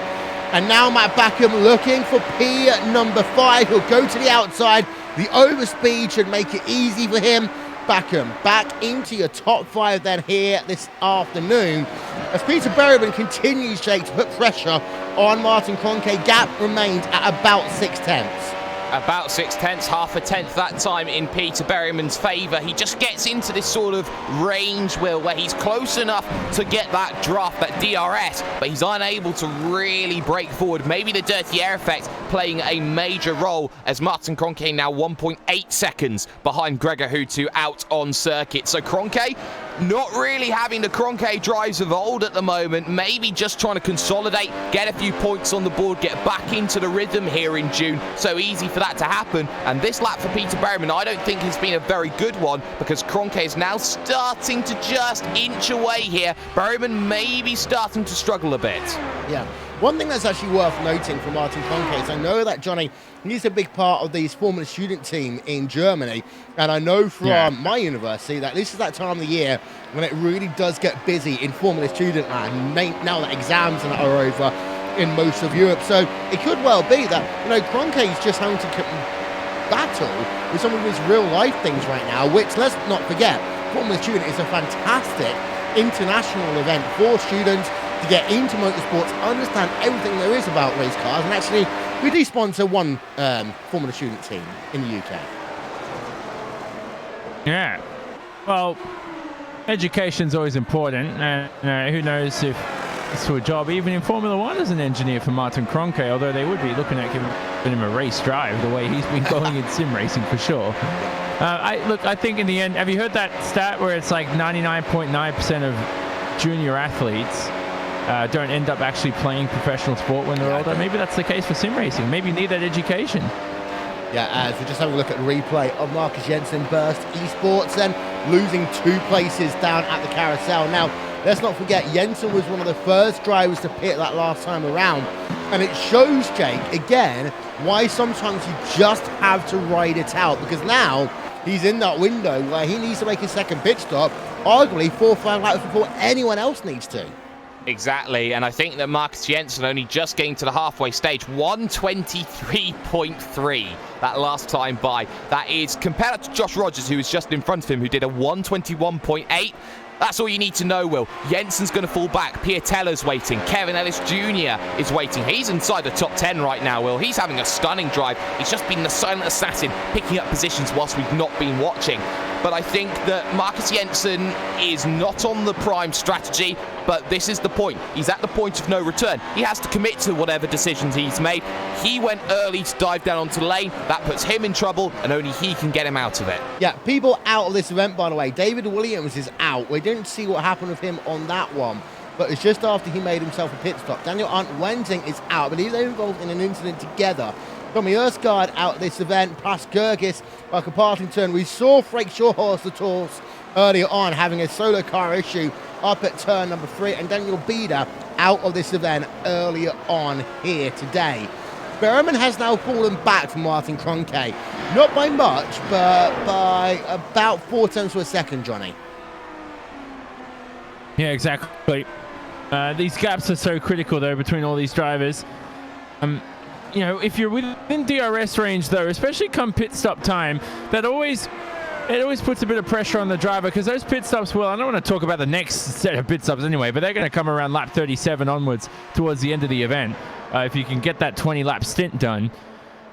And now Matt Backham looking for P number 5. He'll go to the outside. The overspeed should make it easy for him. Backham back into your top 5 then here this afternoon. As Peter Berriman continues, Jake, to put pressure on Martin Conke. Gap remains at about 6 tenths. About 6 tenths, half a tenth that time in Peter Berriman's favour. He just gets into this sort of range, Will, where he's close enough to get that draft, that DRS, but he's unable to really break forward. Maybe the dirty air effect playing a major role as Martin Conke now 1.8 seconds behind Gregor Hutu out on circuit. So Conke not really having the Conke drives of old at the moment, maybe just trying to consolidate, get a few points on the board, get back into the rhythm here in June. So easy for that to happen. And this lap for Peter Berriman, I don't think has been a very good one because Conke is now starting to just inch away here. Berriman maybe starting to struggle a bit. Yeah. One thing that's actually worth noting from Martin Conke is I know that Johnny, he's a big part of the Formula Student team in Germany, and I know from my university that this is that time of the year when it really does get busy in Formula Student land, now that exams are over in most of Europe. So it could well be that, Conke is just having to battle with some of his real-life things right now, which, let's not forget, Formula Student is a fantastic international event for students to get into motorsports, understand everything there is about race cars, and actually we do sponsor one Formula Student team in the UK. Yeah. Well, education's always important, and who knows if it's to a job, even in Formula One as an engineer for Martin Kroenke, although they would be looking at giving him a race drive the way he's been going in sim racing for sure. I think in the end, have you heard that stat where it's like 99.9% of junior athletes don't end up actually playing professional sport when they're older? Maybe that's the case for sim racing. Maybe you need that education. Yeah, as we're just having a look at the replay of Marcus Jensen burst eSports and losing 2 places down at the carousel. Now, let's not forget, Jensen was one of the first drivers to pit that last time around. And it shows, Jake, again, why sometimes you just have to ride it out. Because now he's in that window where he needs to make his second pit stop, arguably 4 or 5 laps before anyone else needs to. Exactly, and I think that Marcus Jensen only just getting to the halfway stage, 123.3 that last time by. That is compared to Josh Rogers, who was just in front of him, who did a 121.8. That's all you need to know, Will. Jensen's going to fall back. Piatella's waiting. Kevin Ellis Jr. is waiting. He's inside the top 10 right now, Will. He's having a stunning drive. He's just been the silent assassin, picking up positions whilst we've not been watching. But I think that Marcus Jensen is not on the prime strategy, but this is the point. He's at the point of no return. He has to commit to whatever decisions he's made. He went early to dive down onto the lane. That puts him in trouble, and only he can get him out of it. Yeah, people out of this event, by the way. David Williams is out. We didn't see what happened with him on that one, but it's just after he made himself a pit stop. Daniel Arndt Wensing is out. I believe they were involved in an incident together. Tommy Erskard out of this event, plus Gergis, like a parting turn. We saw Frank Shawhorse the Tools earlier on having a solo car issue up at turn number 3, and Daniel Bieder out of this event earlier on here today. Berman has now fallen back from Martin Kroenke. Not by much, but by about 4 tenths of a second, Johnny. Yeah, exactly. These gaps are so critical, though, between all these drivers. You know, if you're within DRS range, though, especially come pit stop time, it always puts a bit of pressure on the driver, because those pit stops, well, I don't want to talk about the next set of pit stops anyway, but they're going to come around lap 37 onwards towards the end of the event, if you can get that 20-lap stint done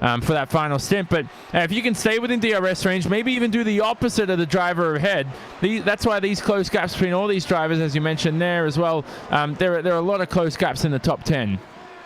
for that final stint. But if you can stay within DRS range, maybe even do the opposite of the driver ahead. That's why these close gaps between all these drivers, as you mentioned there as well, there are a lot of close gaps in the top 10.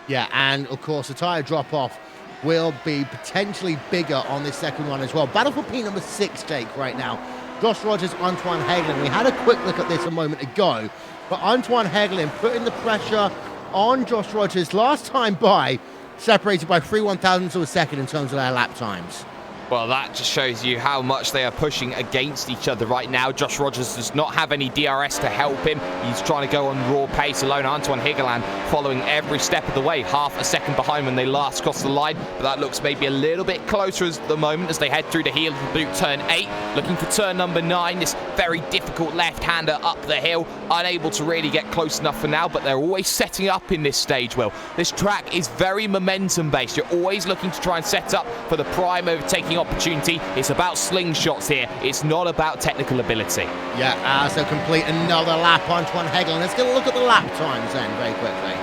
Yeah, and of course the tyre drop-off will be potentially bigger on this second one as well. Battle for P number 6, Jake, right now. Josh Rogers, Antoine Hagelin. We had a quick look at this a moment ago, but Antoine Hagelin putting the pressure on Josh Rogers last time by, separated by 3 1,000ths of a second in terms of their lap times. Well, that just shows you how much they are pushing against each other right now. Josh Rogers does not have any DRS to help him. He's trying to go on raw pace alone. Antoine Hagelin following every step of the way, half a second behind when they last crossed the line. But that looks maybe a little bit closer at the moment as they head through the heel of the boot, turn 8. Looking for turn number 9, this very difficult left-hander up the hill. Unable to really get close enough for now, but they're always setting up in this stage, Will. This track is very momentum-based. You're always looking to try and set up for the prime overtaking opportunity. It's about slingshots here. It's not about technical ability. Yeah, so complete another lap, Antoine Hagelin. Let's get a look at the lap times then, very quickly.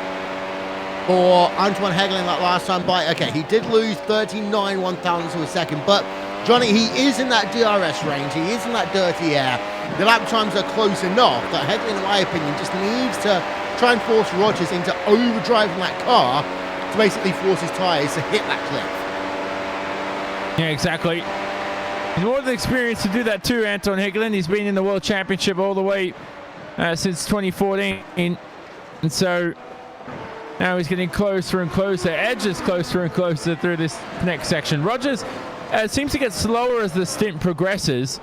For Antoine Hagelin, that last time by, okay, he did lose 39 1,000ths of a second, but Johnny, he is in that DRS range. He is in that dirty air. The lap times are close enough that Hagelin, in my opinion, just needs to try and force Rogers into overdriving that car to basically force his tyres to hit that cliff. Yeah, exactly. He's more than experienced to do that too, Anton Hagelin. He's been in the World Championship all the way since 2014. And so now he's getting closer and closer, edges closer and closer through this next section. Rogers seems to get slower as the stint progresses.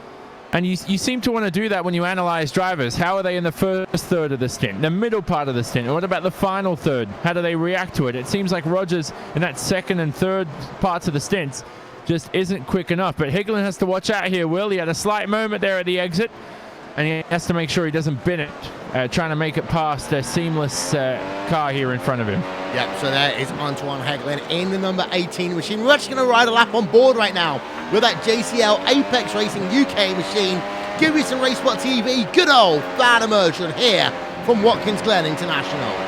And you seem to want to do that when you analyze drivers. How are they in the first third of the stint, the middle part of the stint? And what about the final third? How do they react to it? It seems like Rogers in that second and third parts of the stints just isn't quick enough. But Hagelin has to watch out here, Will. He had a slight moment there at the exit, and he has to make sure he doesn't bin it, trying to make it past a seamless car here in front of him. Yep, so there is Antoine Hagelin in the number 18 machine. We're actually going to ride a lap on board right now with that JCL Apex Racing UK machine. Give me some RaceSpot TV. Good old fan immersion here from Watkins Glen International.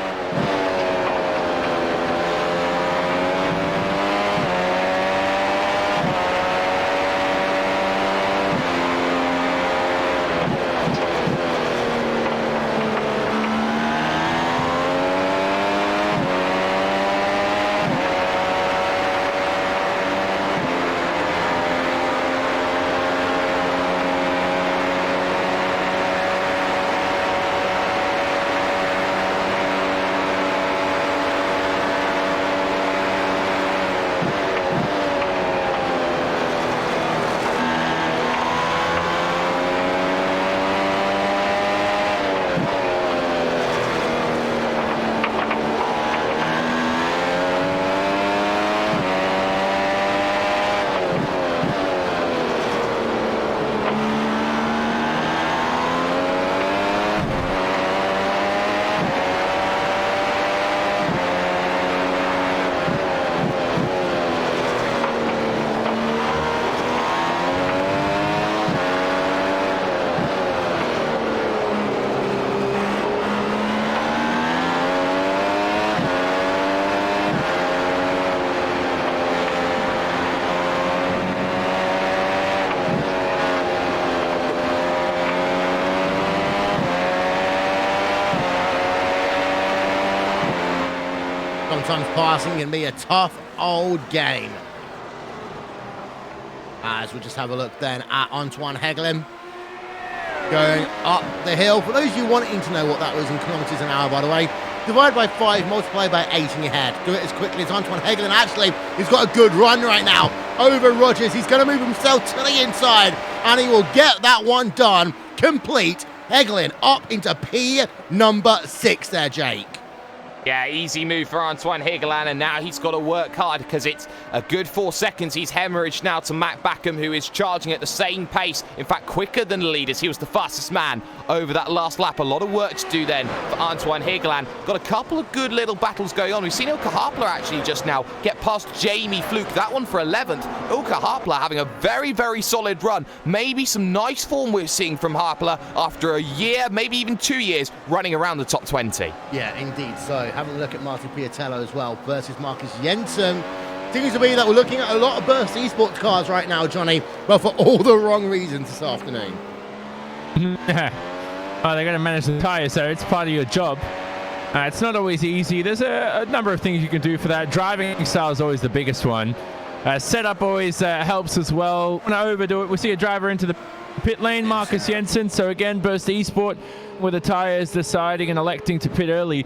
Sometimes passing can be a tough old game. As we'll just have a look then at Antoine Hegelen going up the hill. For those of you wanting to know what that was in kilometers an hour, by the way, divide by 5, multiply by 8 in your head. Do it as quickly as Antoine Hegelen. Actually, he's got a good run right now over Rogers. He's going to move himself to the inside, and he will get that one done, complete. Hegelen up into P number 6 there, Jake. Yeah, easy move for Antoine Hegelen, and now he's got to work hard because it's a good 4 seconds. He's hemorrhaged now to Matt Backham, who is charging at the same pace, in fact, quicker than the leaders. He was the fastest man over that last lap. A lot of work to do then for Antoine Hegelen. Got a couple of good little battles going on. We've seen Ilka Harpler actually just now get past Jamie Fluke. That one for 11th. Ilka Harpler having a very, very solid run. Maybe some nice form we're seeing from Harpler after a year, maybe even 2 years, running around the top 20. Yeah, indeed. So having a look at Martin Piatello as well versus Marcus Jensen. Seems to be that we're looking at a lot of Burst eSports cars right now, Johnny, but for all the wrong reasons this afternoon. Oh, they're going to manage the tyres, so it's part of your job. It's not always easy. There's a number of things you can do for that. Driving style is always the biggest one. Setup always helps as well. When I overdo it, we see a driver into the pit lane, Marcus Jensen. So again, Burst eSport with the tyres deciding and electing to pit early.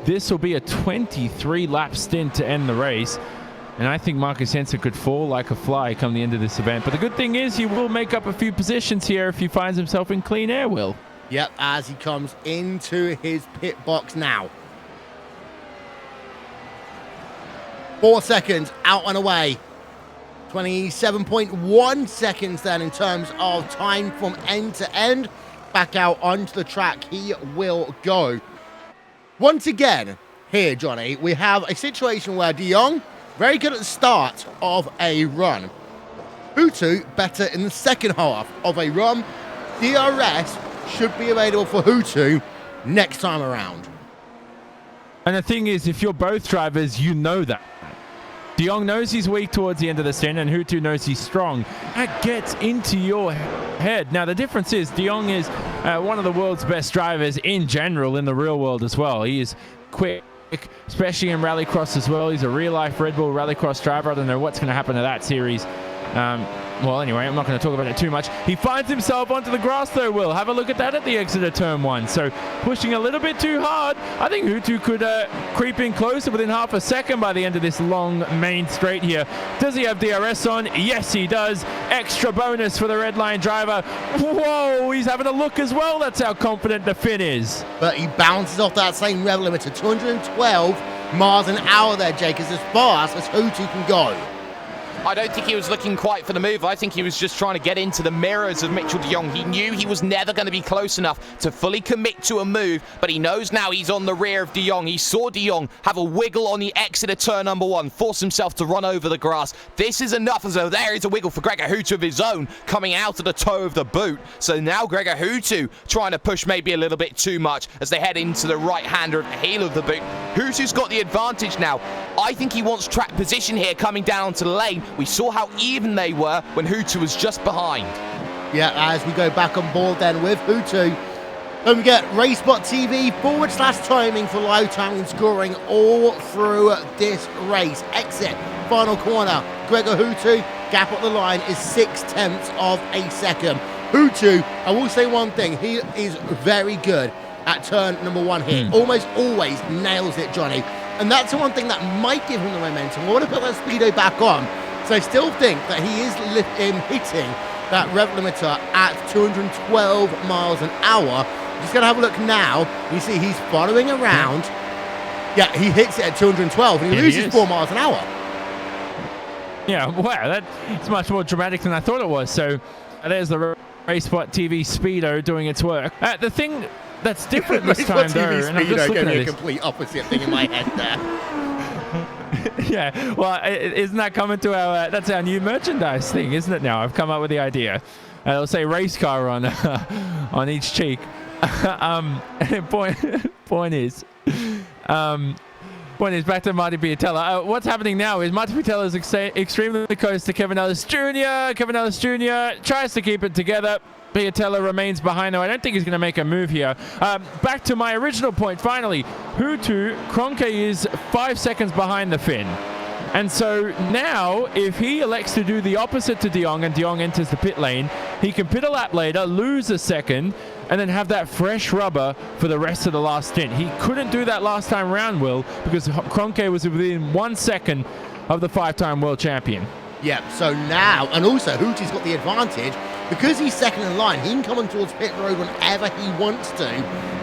This will be a 23-lap stint to end the race. And I think Marcus Jensen could fall like a fly come the end of this event. But the good thing is he will make up a few positions here if he finds himself in clean air, Will. Yep, as he comes into his pit box now. 4 seconds out and away. 27.1 seconds then in terms of time from end to end. Back out onto the track he will go. Once again, here, Johnny, we have a situation where De Jong, very good at the start of a run. Hutu, better in the second half of a run. DRS should be available for Hutu next time around. And the thing is, if you're both drivers, you know that. De Jong knows he's weak towards the end of the stint, and Hutu knows he's strong. That gets into your head. Now, the difference is De Jong is one of the world's best drivers in general in the real world as well. He is quick, especially in rallycross as well. He's a real-life Red Bull rallycross driver. I don't know what's going to happen to that series. Well, anyway, I'm not going to talk about it too much. He finds himself onto the grass, though, Will. Have a look at that at the exit of turn 1. So pushing a little bit too hard. I think Hutu could creep in closer within half a second by the end of this long main straight here. Does he have DRS on? Yes, he does. Extra bonus for the red line driver. Whoa, he's having a look as well. That's how confident the Finn is. But he bounces off that same rev limiter, 212 miles an hour there, Jake, is as fast as Hutu can go. I don't think he was looking quite for the move. I think he was just trying to get into the mirrors of Mitchell de Jong. He knew he was never going to be close enough to fully commit to a move, but he knows now he's on the rear of de Jong. He saw de Jong have a wiggle on the exit of turn number 1, force himself to run over the grass. This is enough, as though there is a wiggle for Gregor Hutu of his own coming out of the toe of the boot. So now Gregor Hutu trying to push maybe a little bit too much as they head into the right-hander at the heel of the boot. Hutu's got the advantage now. I think he wants track position here coming down onto the lane. We saw how even they were when Hutu was just behind. Yeah, as we go back on board then with Hutu. Don't forget, RaceBot TV /timing for live timing and scoring all through this race. Exit, final corner. Gregor Hutu, gap up the line is 0.6 of a second. Hutu, I will say one thing, he is very good at turn number 1 here. Almost always nails it, Johnny. And that's the one thing that might give him the momentum. I want to put that speedo back on. So I still think that he is hitting that rev limiter at 212 miles an hour. Just going to have a look now. You see he's following around. Yeah, he hits it at 212 and he loses 4 miles an hour. Yeah, wow, it's much more dramatic than I thought it was. So there's the RaceBot TV speedo doing its work. The thing that's different this time, though, and I'm just looking at this. A complete opposite thing in my head there. Yeah, well, isn't that coming to our? That's our new merchandise thing, isn't it? Now I've come up with the idea. It'll say race car on on each cheek. Point is, when he's back to Marty Piatella. What's happening now is Marty Piatella is extremely close to Kevin Ellis Jr. Kevin Ellis Jr. tries to keep it together. Piatella remains behind, though. I don't think he's going to make a move here. Back to my original point, finally. Hutu, Kroenke is 5 seconds behind the Finn. And so now, if he elects to do the opposite to De Jong and De Jong enters the pit lane, he can pit a lap later, lose a second, and then have that fresh rubber for the rest of the last stint. He couldn't do that last time round, Will, because Kroenke was within 1 second of the 5-time world champion. Yep, so now, and also Hooty's got the advantage, because he's second in line, he can come on towards pit road whenever he wants to.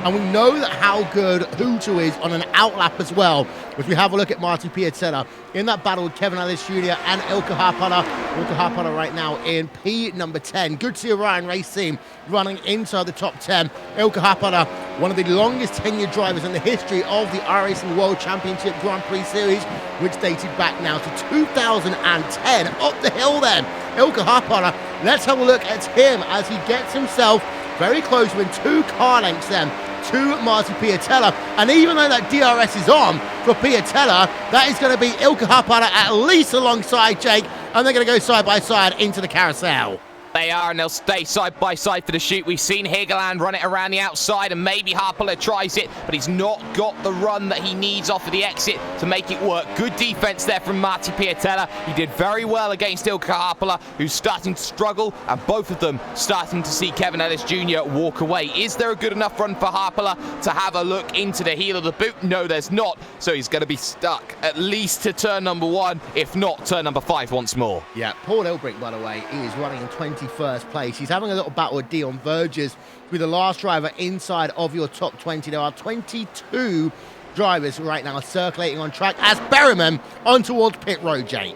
And we know that how good Hutu is on an outlap as well. If we have a look at Marty Piatella in that battle with Kevin Ellis Jr. and Ilkka Haapala. Ilkka Haapala right now in P number 10. Good to see Orion Racing running inside the top 10. Ilkka Haapala, one of the longest tenured drivers in the history of the iRacing World Championship Grand Prix Series, which dated back now to 2010. Up the hill then, Ilkka Haapala. Let's have a look at him as he gets himself very close within 2 car lengths then to Marty Piatella. And even though that DRS is on for Piatella, that is going to be Ilkka Haapala at least alongside Jake, and they're going to go side by side into the carousel. They are, and they'll stay side by side for the shoot. We've seen Hegeland run it around the outside, and maybe Haapala tries it, but he's not got the run that he needs off of the exit to make it work. Good defense there from Marty Piatella. He did very well against Ilkka Haapala, who's starting to struggle, and both of them starting to see Kevin Ellis Jr. walk away. Is there a good enough run for Haapala to have a look into the heel of the boot? No, there's not. So he's going to be stuck at least to turn number 1, if not turn number 5 once more. Yeah, Paul Elbrick, by the way, he is running in 21st place. He's having a little battle with Dion Verges, with the last driver inside of your top 20. There are 22 drivers right now circulating on track as Berryman on towards pit road, Jake.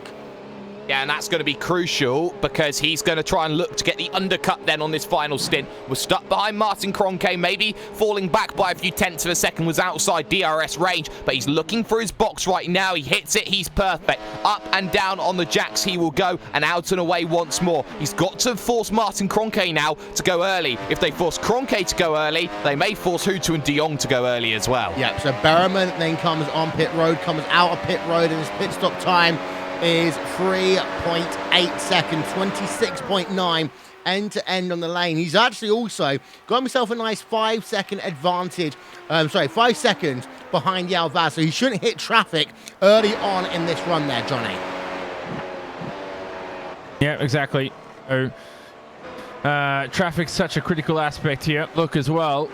Yeah, and that's going to be crucial because he's going to try and look to get the undercut then on this final stint. Was stuck behind Martin Kroenke, maybe falling back by a few tenths of a second, was outside DRS range, but he's looking for his box right now. He hits it, he's perfect. Up and down on the jacks he will go, and out and away once more. He's got to force Martin Kroenke now to go early. If they force Kroenke to go early, they may force Hutu and De Jong to go early as well. Yeah, so Berryman then comes on pit road, comes out of pit road, and his pit stop time is 3.8 seconds, 26.9 end-to-end on the lane. He's actually also got himself a nice 5-second advantage, 5 seconds behind Yalvaz, so he shouldn't hit traffic early on in this run there, Johnny. Yeah, exactly. Traffic's such a critical aspect here. Look as well.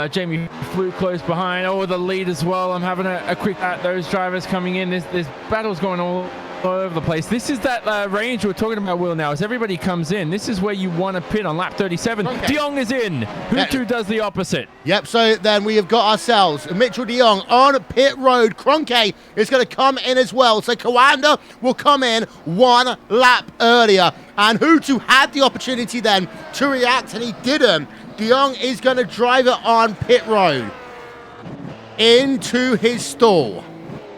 Jamie flew close behind. Oh, the lead as well. I'm having a quick at those drivers coming in. There's battles going all over the place. This is that range we're talking about, Will, now. As everybody comes in, this is where you want to pit on lap 37. Okay. De Jong is in. Hutu does the opposite. Yep, so then we have got ourselves Mitchell De Jong on pit road. Kroenke is going to come in as well. So Kawanda will come in 1 lap earlier. And Hutu had the opportunity then to react, and he didn't. De Jong is going to drive it on pit road into his stall.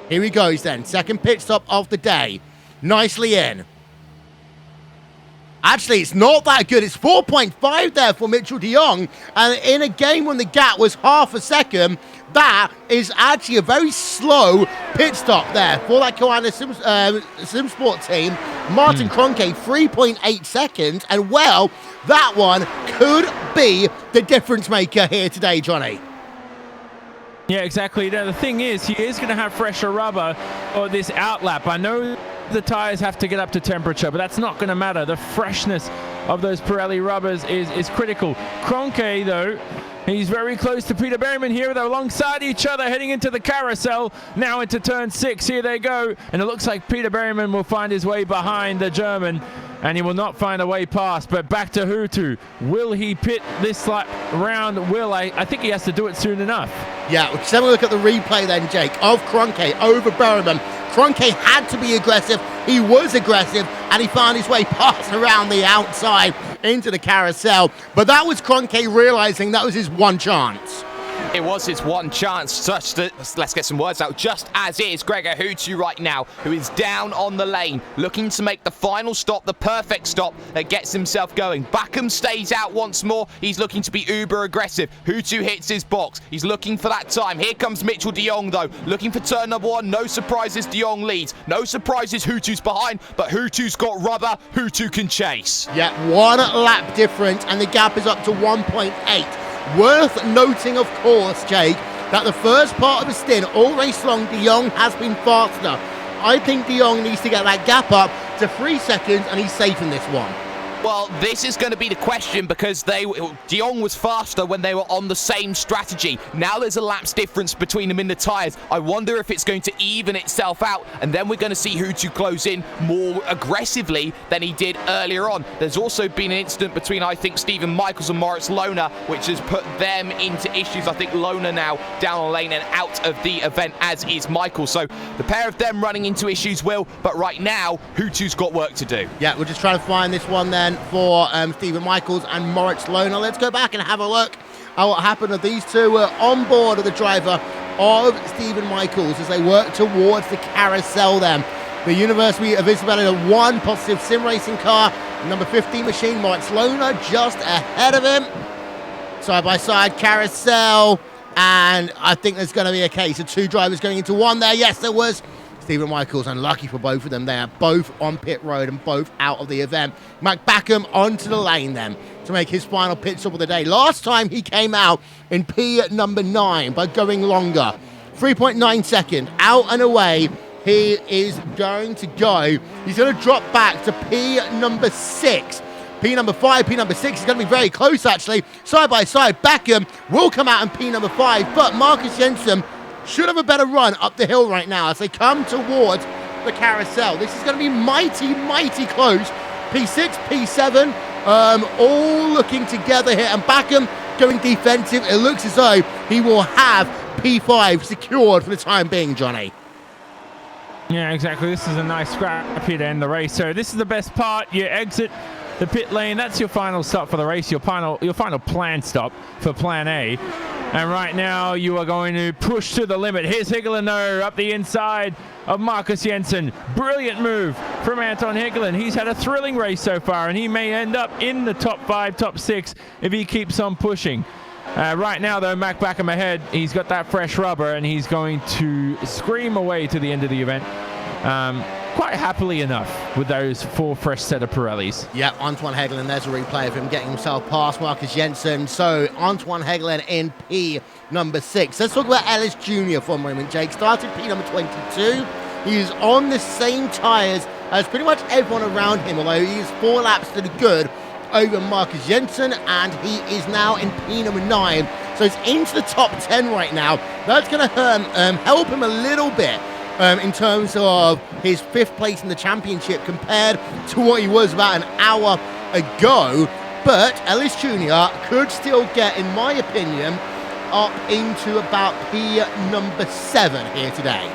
Here he goes then. Second pit stop of the day. Nicely in. Actually, it's not that good. It's 4.5 there for Mitchell De Jong. And in a game when the gap was half a second, that is actually a very slow pit stop there for that Koana Simsport team. Martin Kroenke, 3.8 seconds. And, well, that one could be the difference maker here today, Johnny. Yeah, exactly. Now, the thing is, he is going to have fresher rubber or this outlap. I know the tires have to get up to temperature, but that's not going to matter. The freshness of those Pirelli rubbers is critical. Kroenke, though, he's very close to Peter Berryman here. They're alongside each other heading into the carousel. Now into turn 6. Here they go. And it looks like Peter Berryman will find his way behind the German, and he will not find a way past. But back to Hutu. Will he pit this lap round? I think he has to do it soon enough. Yeah, let's have a look at the replay then, Jake, of Kroenke over Berryman. Kroenke had to be aggressive. He was aggressive, and he found his way past around the outside into the carousel. But that was Kroenke realizing that was his one chance. It was his one chance. Let's get some words out. Just as is Gregor Hutu right now, who is down on the lane, looking to make the final stop, the perfect stop that gets himself going. Backham stays out once more. He's looking to be uber aggressive. Hutu hits his box. He's looking for that time. Here comes Mitchell de Jong, though, looking for turn number 1. No surprises, de Jong leads. No surprises, Hutu's behind, but Hutu's got rubber. Hutu can chase. Yeah, 1 lap difference, and the gap is up to 1.8. Worth noting, of course, Jake, that the first part of the stint, all race long, de Jong has been faster. I think de Jong needs to get that gap up to 3 seconds, and he's safe in this one. Well, this is going to be the question, because de Jong was faster when they were on the same strategy. Now there's a lapse difference between them in the tyres. I wonder if it's going to even itself out, and then we're going to see Hutu close in more aggressively than he did earlier on. There's also been an incident between, I think, Stephen Michaels and Moritz Lohner, which has put them into issues. I think Lohner now down on lane and out of the event, as is Michaels. So the pair of them running into issues, Will, but right now, Hutu's got work to do. Yeah, we're just trying to find this one then for Stephen Michaels and Moritz Lohner. Let's go back and have a look at what happened. These two were on board of the driver of Stephen Michaels as they work towards the carousel then. The University of Isabella, 1 positive sim racing car, number 15 machine, Moritz Lohner just ahead of him. Side by side carousel, and I think there's going to be a case of 2 drivers going into 1 there. Yes, there was. Stephen Michaels, unlucky for both of them. They are both on pit road and both out of the event. Mac Backham onto the lane then to make his final pit stop of the day. Last time he came out in P number 9 by going longer. 3.9 second, out and away. He is going to go. He's going to drop back to P number 6. P number 5, P number 6 is going to be very close actually. Side by side, Backham will come out in P number 5, but Marcus Jensen should have a better run up the hill right now as they come towards the carousel. This is going to be mighty, mighty close. P6, P7, all looking together here. And Backham going defensive. It looks as though he will have P5 secured for the time being, Johnny. Yeah, exactly. This is a nice scrap here to end the race. So this is the best part. You exit the pit lane. That's your final stop for the race, your final planned stop for plan A. And right now you are going to push to the limit. Here's Higgelen though, up the inside of Marcus Jensen. Brilliant move from Anton Higgelen. He's had a thrilling race so far, and he may end up in the top 5, top 6 if he keeps on pushing. Right now though, Mac Backham ahead. He's got that fresh rubber, and he's going to scream away to the end of the event. Quite happily enough with those 4 fresh set of Pirellis. Yeah, Antoine Higgelen, there's a replay of him getting himself past Marcus Jensen. So Antoine Higgelen in P number 6. Let's talk about Ellis Jr. for a moment, Jake. Started P number 22. He's on the same tyres as pretty much everyone around him, although he's 4 laps to the good over Marcus Jensen, and he is now in P number 9. So he's into the top 10 right now. That's going to help him a little bit in terms of his 5th place in the championship compared to what he was about an hour ago. But Ellis Jr. could still get, in my opinion, up into about P number 7 here today.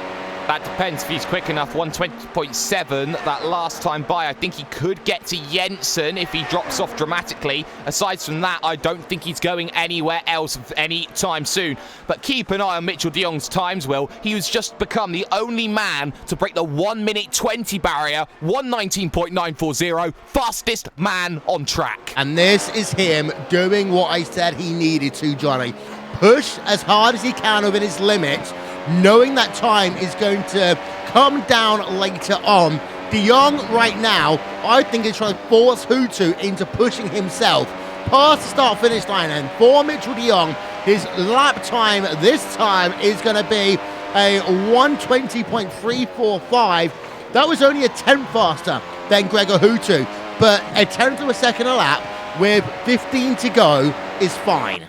That depends if he's quick enough. 120.7 that last time by. I think he could get to Jensen if he drops off dramatically. Aside from that, I don't think he's going anywhere else any time soon. But keep an eye on Mitchell de Jong's times, Will. He has just become the only man to break the 1 minute 20 barrier. 119.940. Fastest man on track. And this is him doing what I said he needed to, Johnny. Push as hard as he can within his limits, knowing that time is going to come down later on. De Jong right now, I think, is trying to force Hutu into pushing himself past the start-finish line. And for Mitchell de Jong, his lap time this time is going to be a 120.345. That was only a 10th faster than Gregor Hutu, but a 10th of a second a lap with 15 to go is fine.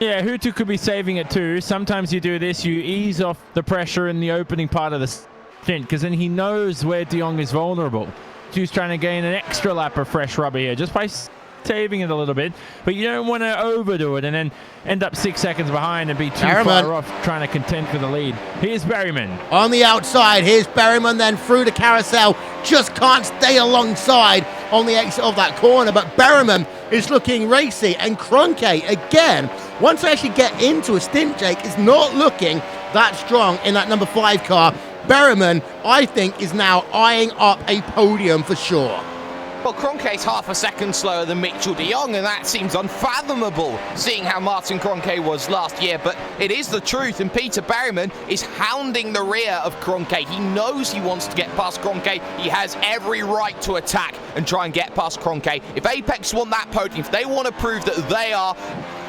Yeah, Hutu could be saving it too. Sometimes you do this, you ease off the pressure in the opening part of the stint, because then he knows where de Jong is vulnerable. So he's trying to gain an extra lap of fresh rubber here, just by saving it a little bit. But you don't want to overdo it and then end up 6 seconds behind and be too far off trying to contend for the lead. Here's Berryman. On the outside, here's Berryman then through the carousel. Just can't stay alongside on the exit of that corner, but Berryman is looking racy, and Kroenke again once they actually get into a stint, Jake, it's not looking that strong in that number 5 car. Berryman, I think, is now eyeing up a podium for sure. Well, Kroenke's half a second slower than Mitchell de Jong, and that seems unfathomable, seeing how Martin Kroenke was last year. But it is the truth, and Peter Berryman is hounding the rear of Kroenke. He knows he wants to get past Kroenke. He has every right to attack and try and get past Kroenke. If Apex want that podium, if they want to prove that they are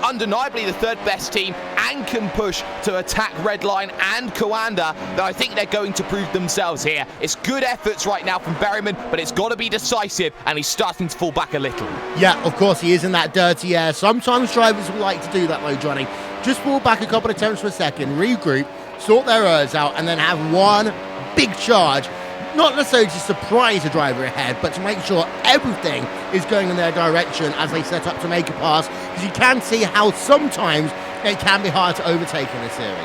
undeniably the third best team and can push to attack Redline and Coanda, then I think they're going to prove themselves here. It's good efforts right now from Berryman, but it's got to be decisive, and he's starting to fall back a little. Yeah, of course he is in that dirty air. Sometimes drivers would like to do that though, Johnny. Just fall back a couple of attempts for a second, regroup, sort their errors out, and then have one big charge. Not necessarily to surprise the driver ahead, but to make sure everything is going in their direction as they set up to make a pass. Because you can see how sometimes it can be hard to overtake in this series.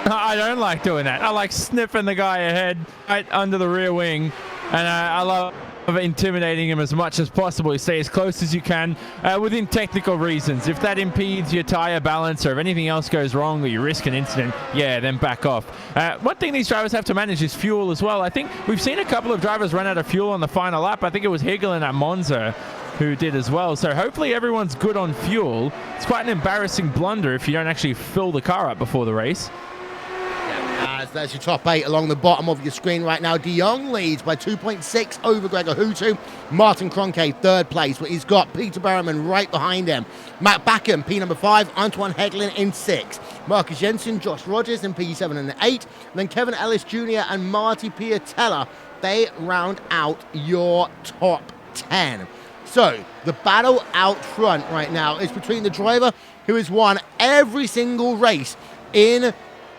I don't like doing that. I like sniffing the guy ahead right under the rear wing, and I love intimidating him as much as possible. You stay as close as you can within technical reasons. If that impedes your tire balance or if anything else goes wrong or you risk an incident, yeah, then back off. One thing these drivers have to manage is fuel as well. I think we've seen a couple of drivers run out of fuel on the final lap. I think it was Higgelen at Monza who did as well. So hopefully everyone's good on fuel. It's quite an embarrassing blunder if you don't actually fill the car up before the race. As there's your top 8 along the bottom of your screen right now. De Jong leads by 2.6 over Gregor Hutu. Martin Kroenke, 3rd place, but he's got Peter Berryman right behind him. Matt Backham, P number 5. Antoine Hegelin in 6. Marcus Jensen, Josh Rogers in P7 and 8. And then Kevin Ellis Jr. and Marty Piatella, they round out your top 10. So, the battle out front right now is between the driver who has won every single race in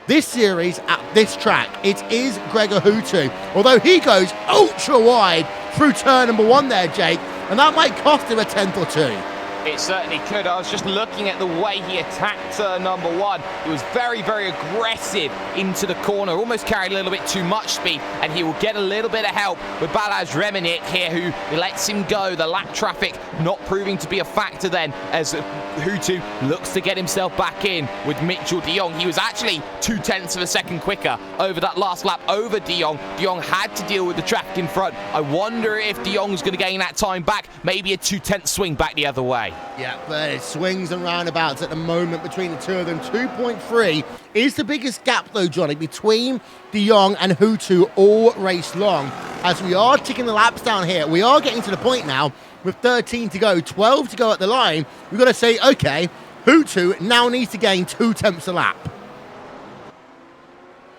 this series at this track. It is Gregor Hutu, although he goes ultra wide through turn number 1 there, Jake, and that might cost him a 10th or 2. It certainly could. I was just looking at the way he attacked number 1. He was very, very aggressive into the corner, almost carried a little bit too much speed, and he will get a little bit of help with Balazs Remenit here, who lets him go. The lap traffic not proving to be a factor then, as Hutu looks to get himself back in with Mitchell de Jong. He was actually 0.2 of a second quicker over that last lap over de Jong. De Jong had to deal with the traffic in front. I wonder if de Jong's going to gain that time back, maybe a 0.2 swing back the other way. Yeah, but it swings and roundabouts at the moment between the two of them. 2.3 is the biggest gap, though, Johnny, between de Jong and Hutu all race long. As we are ticking the laps down here, we are getting to the point now with 13 to go, 12 to go at the line. We've got to say, okay, Hutu now needs to gain 0.2 a lap.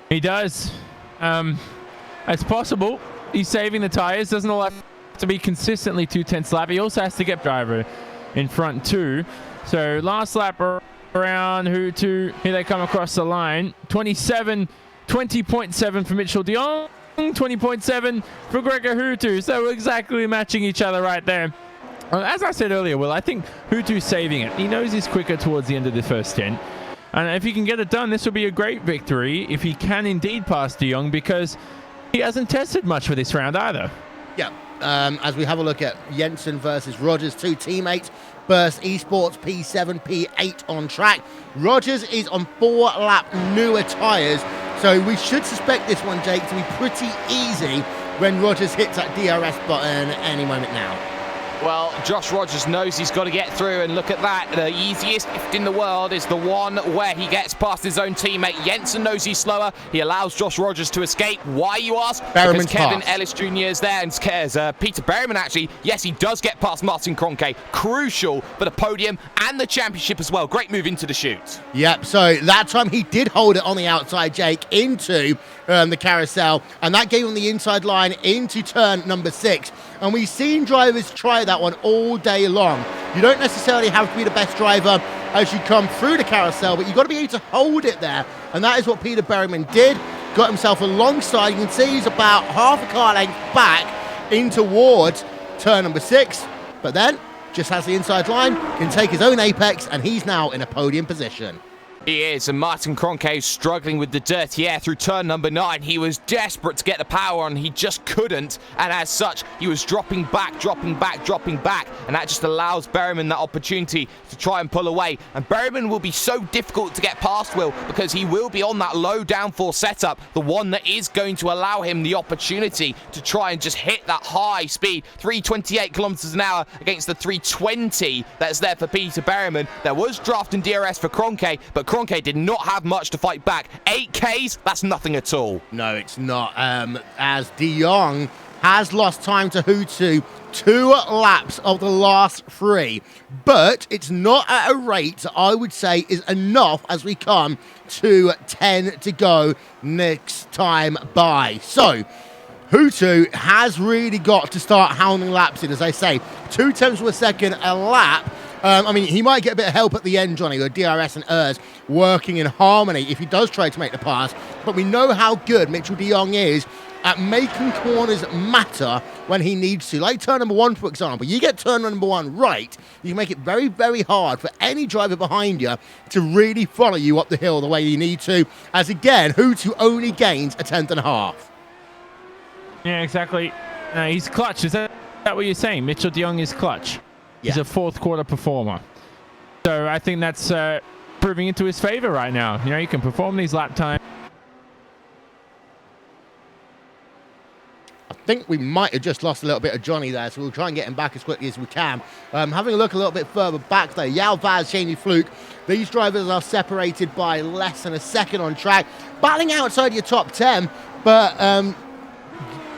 He does. It's possible. He's saving the tires. Doesn't all have to be consistently 0.2 lap. He also has to get driver in front too. So last lap around Hutu. Here they come across the line. 20.7 for Mitchell de Jong. 20.7 for Gregor Hutu. So exactly matching each other right there. As I said earlier, Will, I think Hutu's saving it. He knows he's quicker towards the end of the first stint. And if he can get it done, this will be a great victory if he can indeed pass de Jong, because he hasn't tested much for this round either. Yeah. As we have a look at Jensen versus Rogers, 2 teammates. Burst eSports P7, P8 on track. Rogers is on 4-lap newer tyres, so we should suspect this one, Jake, to be pretty easy when Rogers hits that DRS button any moment now. Well, Josh Rogers knows he's got to get through, and look at that. The easiest lift in the world is the one where he gets past his own teammate. Jensen knows he's slower. He allows Josh Rogers to escape. Why, you ask? Berryman's because Kevin fast. Ellis Jr. is there, and cares. Peter Berryman, actually, yes, he does get past Martin Kroenke. Crucial for the podium and the championship as well. Great move into the chute. Yep, so that time he did hold it on the outside, Jake, into the carousel, and that gave him the inside line into turn number 6. And we've seen drivers try that one all day long. You don't necessarily have to be the best driver as you come through the carousel, but you've got to be able to hold it there. And that is what Peter Berryman did. Got himself alongside. You can see he's about half a car length back in towards turn number 6. But then, just has the inside line, can take his own apex, and he's now in a podium position. He is, and Martin Kroenke is struggling with the dirty air through turn number 9. He was desperate to get the power on, he just couldn't, and as such, he was dropping back, and that just allows Berryman that opportunity to try and pull away. And Berryman will be so difficult to get past, Will, because he will be on that low downforce setup, the one that is going to allow him the opportunity to try and just hit that high speed, 328 kilometers an hour against the 320 that's there for Peter Berryman. There was draft and DRS for Kroenke, but Kroenke did not have much to fight back. 8Ks, that's nothing at all. No, it's not. As De Jong has lost time to Hutu 2 laps of the last 3, but it's not at a rate I would say is enough as we come to 10 to go next time by. So Hutu has really got to start hounding laps in, as I say, 2 tenths of a second a lap. I mean, he might get a bit of help at the end, Johnny, with DRS and ERS working in harmony if he does try to make the pass. But we know how good Mitchell de Jong is at making corners matter when he needs to. Like turn number 1, for example. You get turn number 1 right, you can make it very, very hard for any driver behind you to really follow you up the hill the way you need to. As again, Hutu only gains a tenth and a half. Yeah, exactly. He's clutch. Is that what you're saying? Mitchell de Jong is clutch. Yeah. He's a fourth quarter performer. So I think that's proving into his favor right now. You know, you can perform these lap times. I think we might have just lost a little bit of Johnny there, so we'll try and get him back as quickly as we can. Having a look a little bit further back there, Yao Vaz, Jamie Fluke, these drivers are separated by less than a second on track, battling outside your top 10, but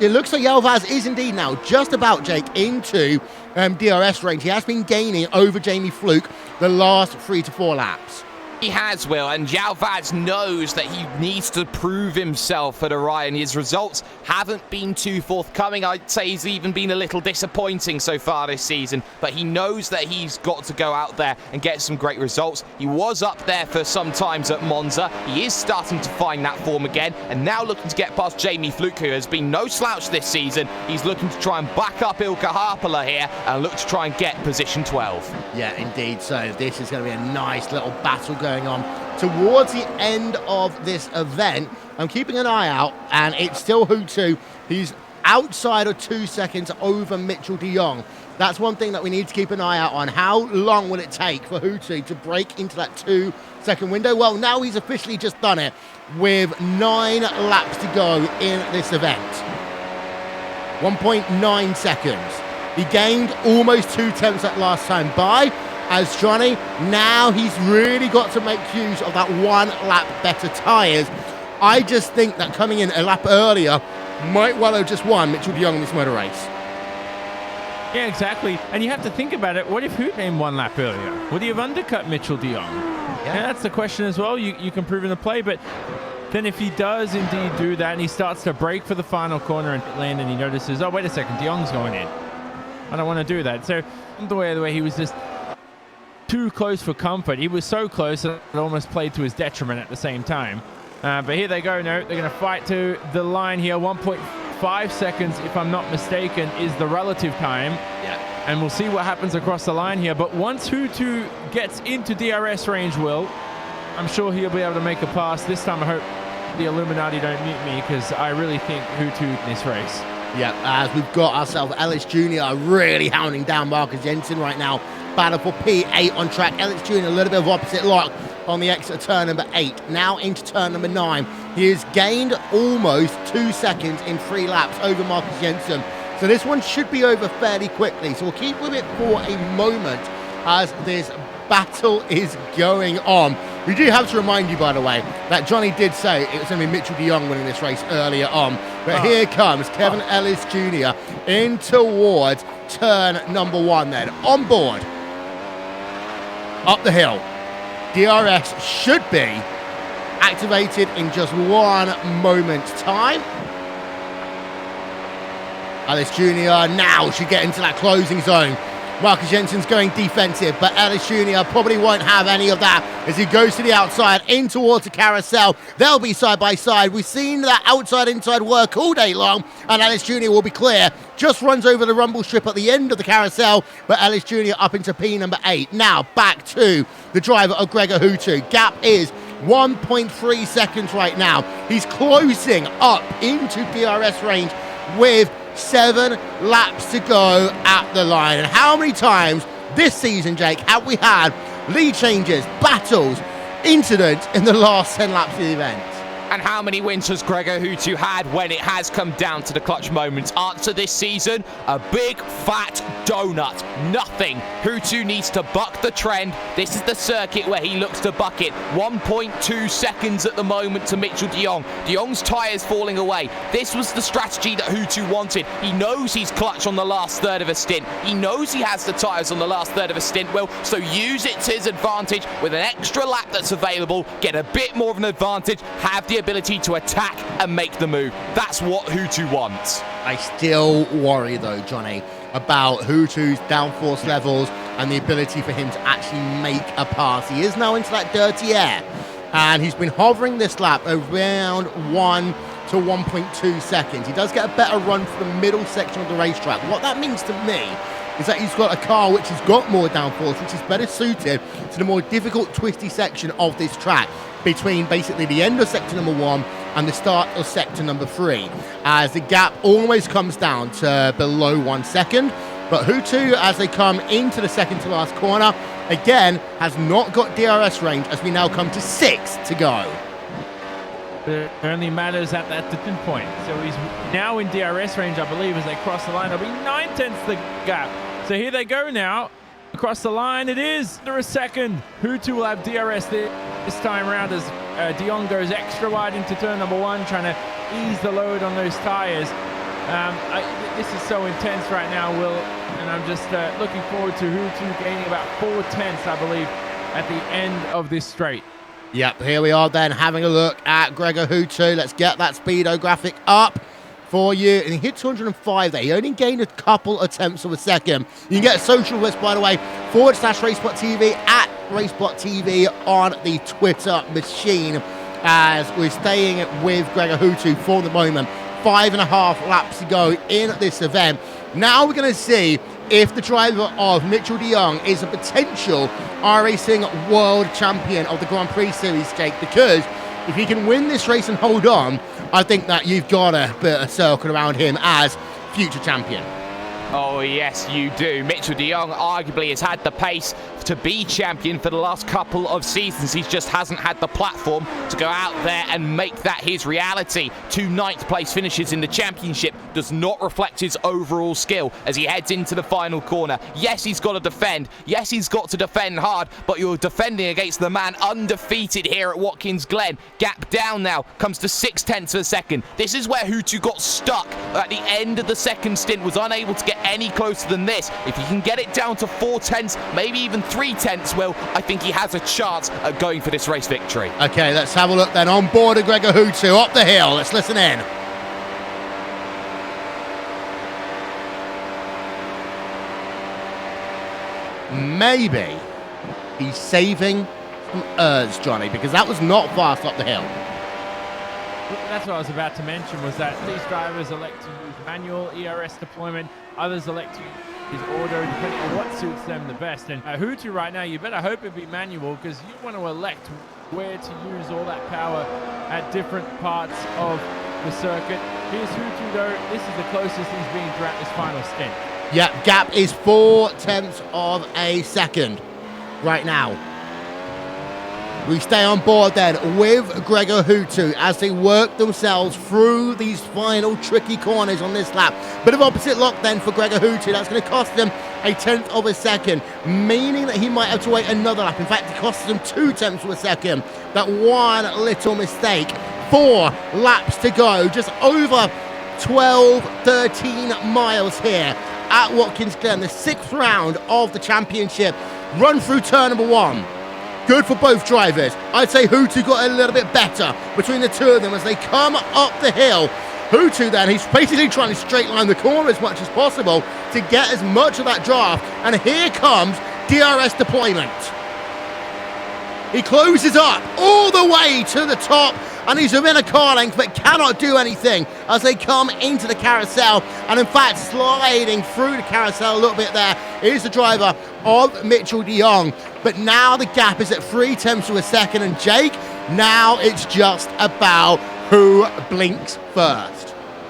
it looks like Yao Vaz is indeed now just about, Jake, into DRS range. He has been gaining over Jamie Fluke the last 3 to 4 laps. He has, Will, and Yao Vaz knows that he needs to prove himself at Orion. His results haven't been too forthcoming. I'd say he's even been a little disappointing so far this season, but he knows that he's got to go out there and get some great results. He was up there for some times at Monza. He is starting to find that form again, and now looking to get past Jamie Fluke, who has been no slouch this season. He's looking to try and back up Ilkka Harpala here and look to try and get position 12. Yeah, indeed. So this is going to be a nice little battle going on towards the end of this event. I'm keeping an eye out, and it's still Hutu. He's outside of 2 seconds over Mitchell de Jong. That's one thing that we need to keep an eye out on. How long will it take for Hutu to break into that 2 second window? Well, now he's officially just done it with 9 laps to go in this event. 1.9 seconds. He gained almost 2 tenths that last time by. As Johnny, now he's really got to make use of that 1 lap better tyres. I just think that coming in a lap earlier might well have just won Mitchell de Jong in this motor race. Yeah, exactly. And you have to think about it. What if Hoot came 1 lap earlier? Would he have undercut Mitchell de Jong? Yeah, that's the question as well. You can prove in the play, but then if he does indeed do that and he starts to brake for the final corner and land and he notices, oh, wait a second, de Jong's going in. I don't want to do that. So the way he was just too close for comfort. He was so close that it almost played to his detriment at the same time. But here they go. No, they're going to fight to the line here. 1.5 seconds, if I'm not mistaken, is the relative time. Yeah. And we'll see what happens across the line here. But once Hutu gets into DRS range, Will, I'm sure he'll be able to make a pass. This time I hope the Illuminati don't mute me, because I really think Hutu in this race. Yeah, as we've got ourselves Ellis Jr. really hounding down Marcus Jensen right now. Battle for P8 on track. Ellis Jr. a little bit of opposite lock on the exit of turn number 8. Now into turn number 9. He has gained almost 2 seconds in 3 laps over Marcus Jensen. So this one should be over fairly quickly. So we'll keep with it for a moment as this battle is going on. We do have to remind you, by the way, that Johnny did say it was going to be Mitchell de Jong winning this race earlier on. But here comes Kevin Ellis Jr. in towards turn number 1 then. On board. Up the hill. DRS should be activated in just 1 moment's time. Ellis Jr. now should get into that closing zone. Marcus Jensen's going defensive, but Ellis Jr. probably won't have any of that as he goes to the outside, in towards the carousel. They'll be side by side. We've seen that outside-inside work all day long, and Ellis Jr. will be clear. Just runs over the rumble strip at the end of the carousel, but Ellis Jr. up into P number 8. Now back to the driver of Gregor Hutu. Gap is 1.3 seconds right now. He's closing up into DRS range with 7 laps to go at the line. And how many times this season, Jake, have we had lead changes, battles, incidents in the last 10 laps of the event? And how many wins has Gregor Hutu had when it has come down to the clutch moments? Answer this season, a big fat donut. Nothing. Hutu needs to buck the trend. This is the circuit where he looks to buck it. 1.2 seconds at the moment to Mitchell de Jong. De Jong's tyres falling away. This was the strategy that Hutu wanted. He knows he's clutch on the last third of a stint. He knows he has the tyres on the last third of a stint, Will, so use it to his advantage with an extra lap that's available, get a bit more of an advantage, have the ability to attack and make the move. That's what Hutu wants. I still worry though, Johnny, about Hutu's downforce levels and the ability for him to actually make a pass. He is now into that dirty air, and he's been hovering this lap around 1 to 1.2 seconds. He does get a better run for the middle section of the racetrack. What that means to me is that he's got a car which has got more downforce, which is better suited to the more difficult, twisty section of this track, between basically the end of sector number 1 and the start of sector number 3, as the gap always comes down to below 1 second. But Hutu, as they come into the second to last corner, again has not got DRS range, as we now come to 6 to go. But it only matters at that tipping point. So he's now in DRS range, I believe, as they cross the line. It'll be 9 tenths the gap. So here they go now. Across the line, it is under a second. Hutu will have DRS this time around as de Jong goes extra wide into turn number 1, trying to ease the load on those tyres. This is so intense right now, Will, and I'm just looking forward to Hutu gaining about 4 tenths, I believe, at the end of this straight. Yep, here we are then, having a look at Gregor Hutu. Let's get that speedo graphic up for you. And he hit 205 there. He only gained a couple attempts of a second. You can get a social list, by the way, /RaceBot TV at RaceBot TV on the Twitter machine, as we're staying with Gregor Hutu for the moment. 5.5 laps to go in this event. Now we're going to see if the driver of Mitchell de Jong is a potential iRacing world champion of the Grand Prix Series, Jake, because if he can win this race and hold on, I think that you've got to put a circle around him as future champion. Oh, yes, you do. Mitchell de Jong arguably has had the pace to be champion for the last couple of seasons. He just hasn't had the platform to go out there and make that his reality. 2 9th place finishes in the championship does not reflect his overall skill as he heads into the final corner. Yes, he's got to defend. Yes, he's got to defend hard, but you're defending against the man undefeated here at Watkins Glen. Gap down now, comes to 6 tenths of a second. This is where Hutu got stuck at the end of the second stint, was unable to get any closer than this. If he can get it down to 4 tenths, maybe even 3 tenths, Will, I think he has a chance at going for this race victory. Okay, let's have a look then on board of Gregor Hutu up the hill. Let's listen in. Maybe he's saving some urge, Johnny, because that was not fast up the hill. That's what I was about to mention, was that these drivers elect to use manual ERS deployment, others elect to use auto, depending on what suits them the best. And Hutu right now, you better hope it be manual, because you want to elect where to use all that power at different parts of the circuit. Here's Hutu though, this is the closest he's been throughout this final stint. Yep, gap is 4 tenths of a second right now. We stay on board then with Gregor Hutu as they work themselves through these final tricky corners on this lap. Bit of opposite lock then for Gregor Hutu. That's going to cost them 1/10 of a second, meaning that he might have to wait another lap. In fact, it costs them 2 tenths of a second. That one little mistake. 4 laps to go, just over 12, 13 miles here at Watkins Glen, the 6th round of the championship. Run through turn number 1. Good for both drivers. I'd say Hutu got a little bit better between the two of them as they come up the hill. Hutu then, he's basically trying to straight line the corner as much as possible to get as much of that draft. And here comes DRS deployment. He closes up all the way to the top, and he's within a car length but cannot do anything as they come into the carousel. And in fact, sliding through the carousel a little bit there is the driver of Mitchell de Jong. But now the gap is at 3 tenths of a second, and Jake, Now it's just about who blinks first.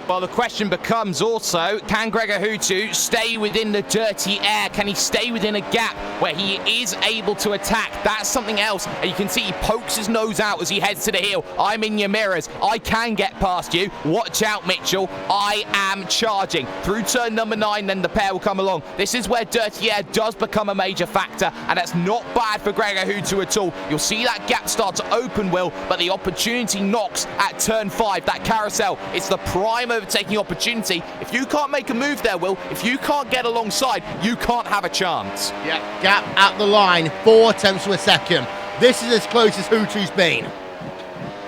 Well, the question becomes also, can Gregor Hutu stay within the dirty air? Can he stay within a gap where he is able to attack? That's something else. And you can see he pokes his nose out as he heads to the hill. I'm in your mirrors. I can get past you. Watch out, Mitchell. I am charging. Through turn number 9, then the pair will come along. This is where dirty air does become a major factor, and that's not bad for Gregor Hutu at all. You'll see that gap start to open, Will, but the opportunity knocks at turn 5. That carousel, it's the prime overtaking opportunity. If you can't make a move there, Will, if you can't get alongside, you can't have a chance. Yeah, gap at the line, 4 tenths to a second. This is as close as Hutu's been.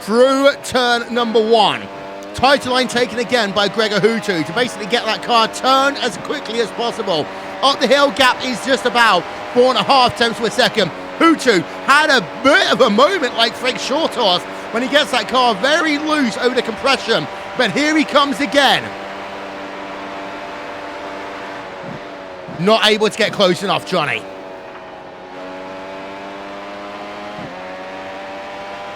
Through turn number 1. Title line taken again by Gregor Hutu to basically get that car turned as quickly as possible. Up the hill, gap is just about 4.5 tenths to a second. Hutu had a bit of a moment like Frank Shortos when he gets that car very loose over the compression. But here he comes again. Not able to get close enough, Johnny.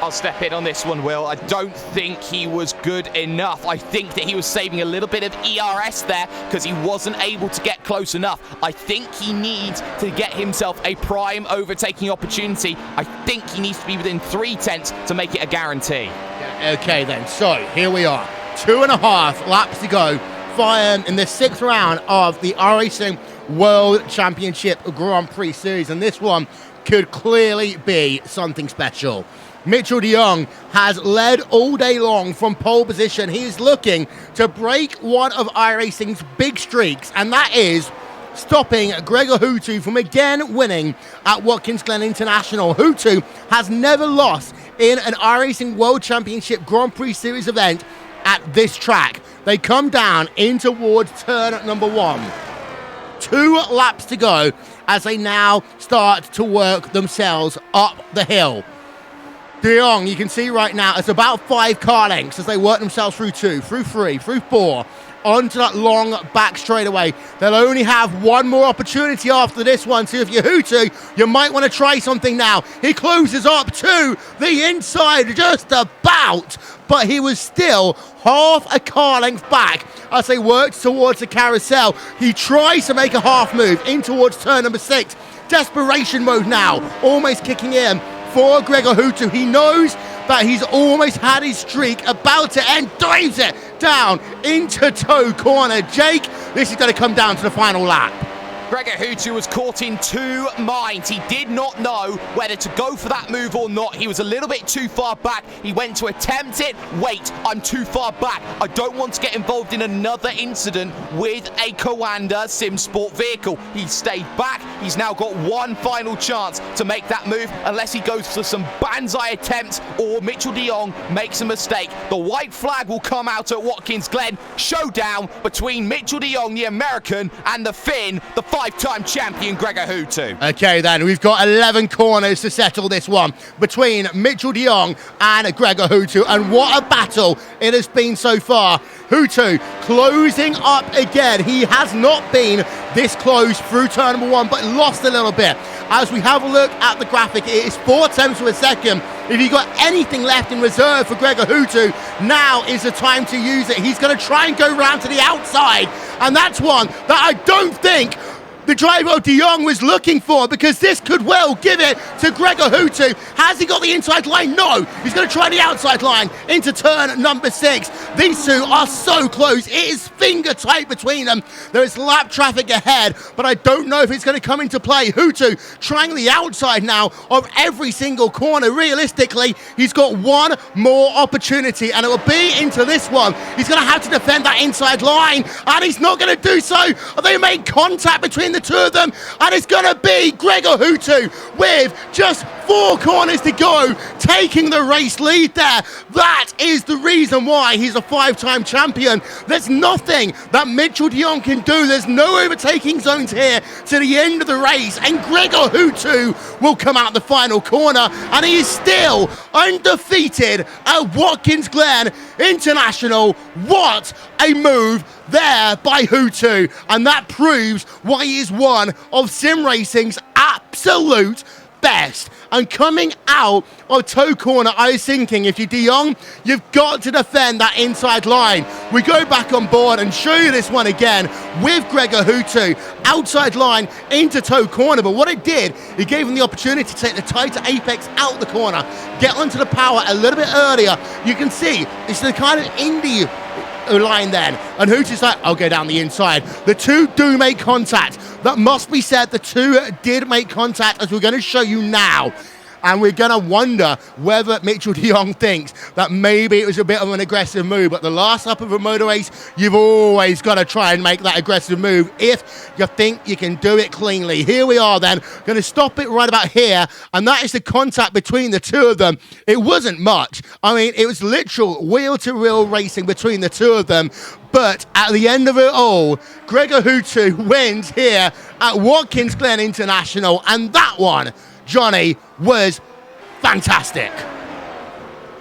I'll step in on this one, Will. I don't think he was good enough. I think that he was saving a little bit of ERS there because he wasn't able to get close enough. I think he needs to get himself a prime overtaking opportunity. I think he needs to be within 3 tenths to make it a guarantee. Yeah, okay then, so here we are. 2.5 laps to go in the 6th round of the iRacing World Championship Grand Prix Series, and this one could clearly be something special. Mitchell de Jong has led all day long from pole position. He is looking to break one of iRacing's big streaks, and that is stopping Gregor Hutu from again winning at Watkins Glen International. Hutu has never lost in an iRacing World Championship Grand Prix Series event at this track. They come down in towards turn number 1. 2 laps to go as they now start to work themselves up the hill. De Jong, you can see right now, it's about 5 car lengths as they work themselves through 2, through 3, through 4, onto that long back straightaway. They'll only have one more opportunity after this one, so if you're Hutu, you might want to try something now. He closes up to the inside just about, but he was still half a car length back as they worked towards the carousel. He tries to make a half move in towards turn number 6. Desperation mode now, almost kicking in for Gregor Hutu. He knows that he's almost had his streak about to end, drives it down into toe corner. Jake, this is going to come down to the final lap. Gregor Hutu was caught in 2 minds. He did not know whether to go for that move or not. He was a little bit too far back. He went to attempt it. Wait, I'm too far back. I don't want to get involved in another incident with a Coanda Sim Sport vehicle. He stayed back. He's now got one final chance to make that move unless he goes for some banzai attempts or Mitchell de Jong makes a mistake. The white flag will come out at Watkins Glen. Showdown between Mitchell de Jong, the American, and the Finn, the 5-time champion Gregor Hutu. Okay then, we've got 11 corners to settle this one between Mitchell de Jong and Gregor Hutu, and what a battle it has been so far. Hutu closing up again. He has not been this close through turn number 1, but lost a little bit. As we have a look at the graphic, it is 4 tenths to a second. If you've got anything left in reserve for Gregor Hutu, now is the time to use it. He's going to try and go round to the outside, and that's one that I don't think the driver de Jong was looking for, because this could well give it to Gregor Hutu. Has he got the inside line? No. He's going to try the outside line into turn number 6. These two are so close. It is finger tight between them. There is lap traffic ahead, but I don't know if it's going to come into play. Hutu trying the outside now of every single corner. Realistically, he's got one more opportunity, and it will be into this one. He's going to have to defend that inside line, and he's not going to do so. They make contact between the two of them, and it's going to be Gregor Hutu with just 4 corners to go, taking the race lead there. That is the reason why he's a 5-time champion. There's nothing that Mitchell de Jong can do. There's no overtaking zones here to the end of the race, and Gregor Hutu will come out the final corner, and he is still undefeated at Watkins Glen International. What a move there by Hutu, and that proves why he is one of sim racing's absolute best. And coming out of toe corner, I was thinking, if you're De Jong, you've got to defend that inside line. We go back on board and show you this one again with Gregor Hutu, outside line into toe corner. But what it did, it gave him the opportunity to take the tighter apex out the corner, get onto the power a little bit earlier. You can see it's the kind of indie line then, and Hutu's like, I'll go down the inside. The two do make contact. That must be said, the two did make contact, as we're going to show you now. And we're going to wonder whether Mitchell de Jong thinks that maybe it was a bit of an aggressive move. But the last lap of a motor race, you've always got to try and make that aggressive move if you think you can do it cleanly. Here we are then, going to stop it right about here. And that is the contact between the two of them. It wasn't much. I mean, it was literal wheel-to-wheel racing between the two of them. But at the end of it all, Gregor Hutu wins here at Watkins Glen International. And that one, Johnny, was fantastic.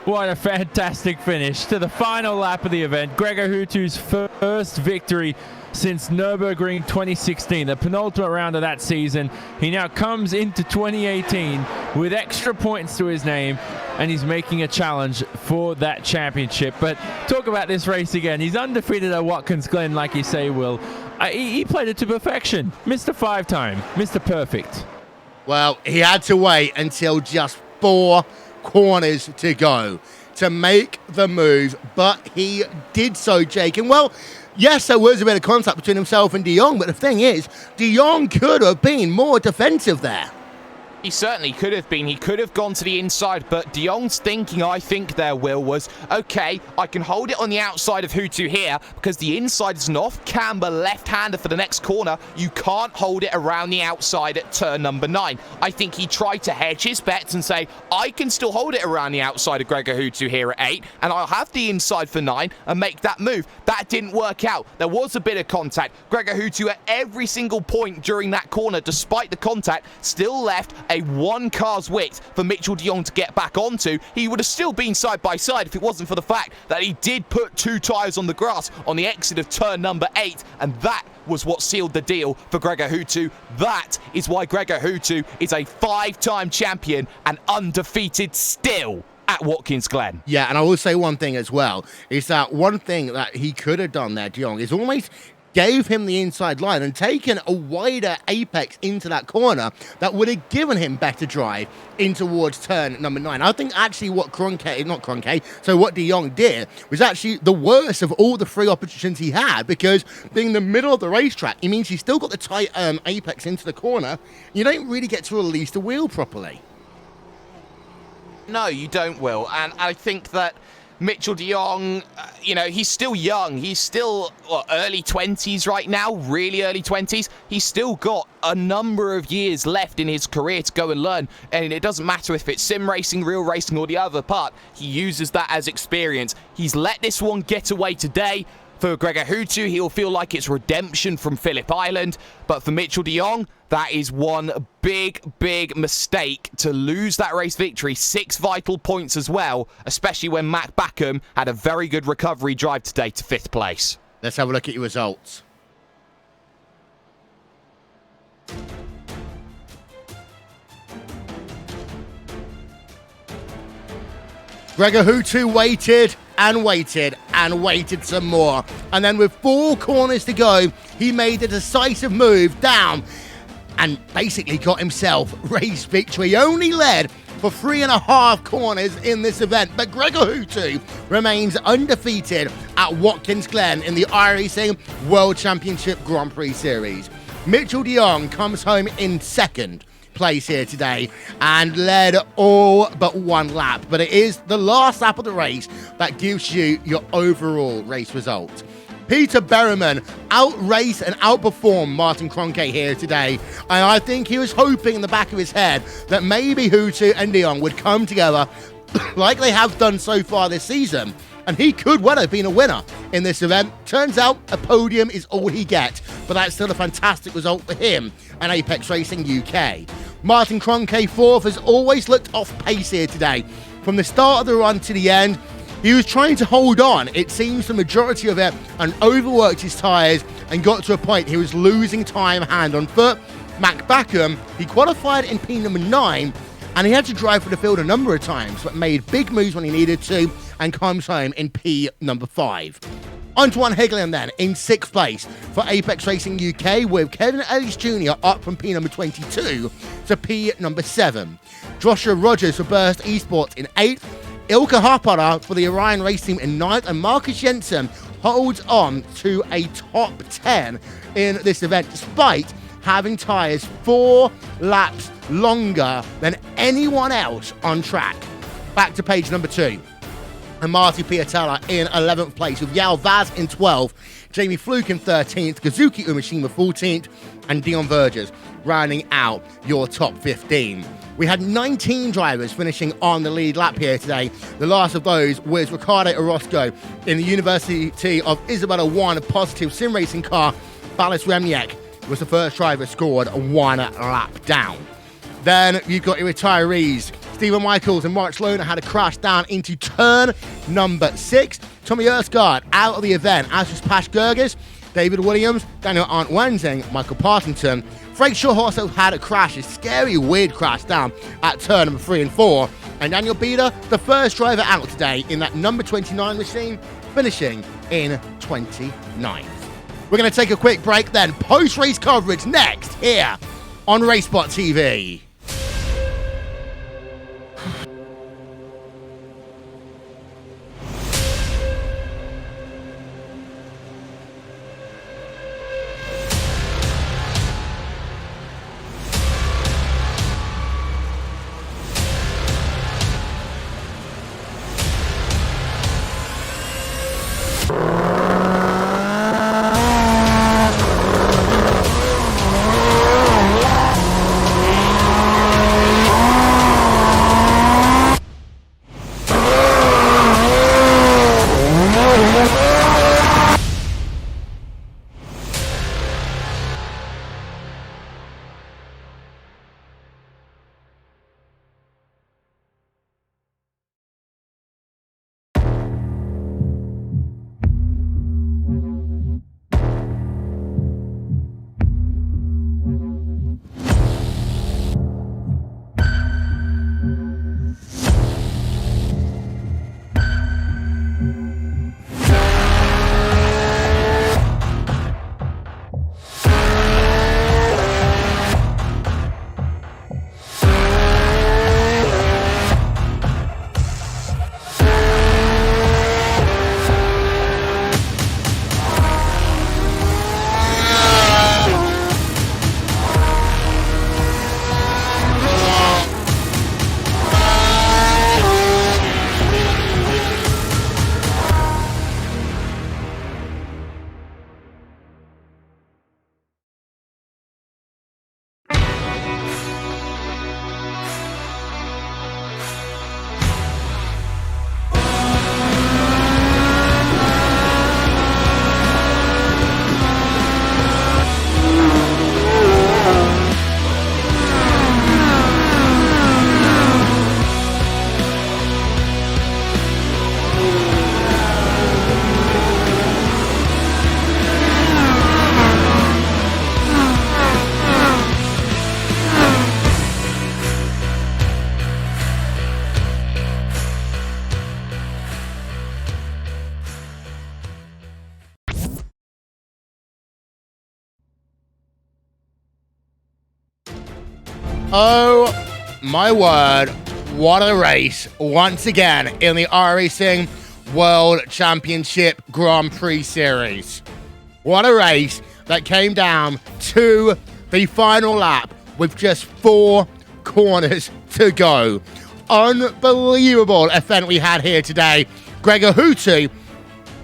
What a fantastic finish to the final lap of the event. Gregor Hutu's first victory since Nürburgring 2016, the penultimate round of that season. He now comes into 2018 with extra points to his name, and he's making a challenge for that championship. But talk about this race again. He's undefeated at Watkins Glen, like you say, Will. He played it to perfection. Mr. Five-time, Mr. Perfect. Well, he had to wait until just 4 corners to go to make the move, but he did so, Jake. And well, yes, there was a bit of contact between himself and De Jong, but the thing is, De Jong could have been more defensive there. He certainly could have been. He could have gone to the inside, but De Jong's thinking, I think there, Will, was, okay, I can hold it on the outside of Hutu here because the inside is an off-camber left-hander for the next corner. You can't hold it around the outside at turn number 9. I think he tried to hedge his bets and say, I can still hold it around the outside of Gregor Hutu here at 8, and I'll have the inside for 9 and make that move. That didn't work out. There was a bit of contact. Gregor Hutu at every single point during that corner, despite the contact, still left a 1 car's width for Mitchell de Jong to get back onto. He would have still been side by side if it wasn't for the fact that he did put 2 tyres on the grass on the exit of turn number 8, and that was what sealed the deal for Gregor Hutu. That is why Gregor Hutu is a 5-time champion and undefeated still at Watkins Glen. Yeah, and I will say one thing as well, is that one thing that he could have done there, de Jong, is almost gave him the inside line and taken a wider apex into that corner that would have given him better drive in towards turn number 9. I think actually what what De Jong did was actually the worst of all the 3 opportunities he had, because being in the middle of the racetrack, it means he's still got the tight apex into the corner. You don't really get to release the wheel properly. No, you don't, Will. And I think that Mitchell de Jong, he's still young. He's still early 20s right now, really early 20s. He's still got a number of years left in his career to go and learn. And it doesn't matter if it's sim racing, real racing, or the other part. He uses that as experience. He's let this one get away today. For Gregor Hutu, he'll feel like it's redemption from Phillip Island. But for Mitchell de Jong, that is one big, big mistake to lose that race victory. 6 vital points as well, especially when Mac Backham had a very good recovery drive today to 5th place. Let's have a look at your results. Gregor Hutu waited and waited and waited some more. And then with 4 corners to go, he made a decisive move down and basically got himself race victory. He only led for 3.5 corners in this event, but Gregor Hutu remains undefeated at Watkins Glen in the iRacing World Championship Grand Prix Series. Mitchell de Jong comes home in 2nd place here today and led all but 1 lap, but it is the last lap of the race that gives you your overall race result. Peter Berryman outraced and outperformed Martin Kroenke here today, and I think he was hoping in the back of his head that maybe Hutu and de Jong would come together like they have done so far this season, and he could well have been a winner in this event. Turns out a podium is all he gets, but that's still a fantastic result for him and Apex Racing UK. Martin Kroenke 4th has always looked off pace here today. From the start of the run to the end, he was trying to hold on, it seems, the majority of it, and overworked his tyres and got to a point he was losing time hand on foot. Mac Backham, he qualified in P number 9, and he had to drive for the field a number of times, but made big moves when he needed to, and comes home in P number 5. Antoine Hegelin then in 6th place for Apex Racing UK, with Kevin Ellis Jr. up from P number 22 to P number 7. Joshua Rogers for Burst Esports in 8th, Ilka Harpada for the Orion Race Team in 9th, and Marcus Jensen holds on to a top 10 in this event, despite having tyres 4 laps longer than anyone else on track. Back to page number 2. And Marty Piatella in 11th place, with Yao Vaz in 12th, Jamie Fluke in 13th, Kazuki Umeshima 14th, and Dion Vergers rounding out your top 15. We had 19 drivers finishing on the lead lap here today. The last of those was Ricardo Orozco in the University of Isabella 1 positive sim racing car. Balas Remniak was the first driver, scored 1 lap down. Then you've got your retirees. Stephen Michaels and March Lohner had a crash down into turn number 6. Tommy Erskard out of the event, as was Pash Gerges, David Williams, Daniel Arndt Wensing, Michael Partington. Frank Shaw also had a crash, a scary, weird crash down at turn number 3 and 4. And Daniel Bieder, the first driver out today in that number 29 machine, finishing in 29th. We're going to take a quick break then. Post-race coverage next here on RaceSpot TV. Oh my word, what a race once again in the iRacing World Championship Grand Prix Series. What a race that came down to the final lap with just 4 corners to go. Unbelievable event we had here today. Gregor Hutu,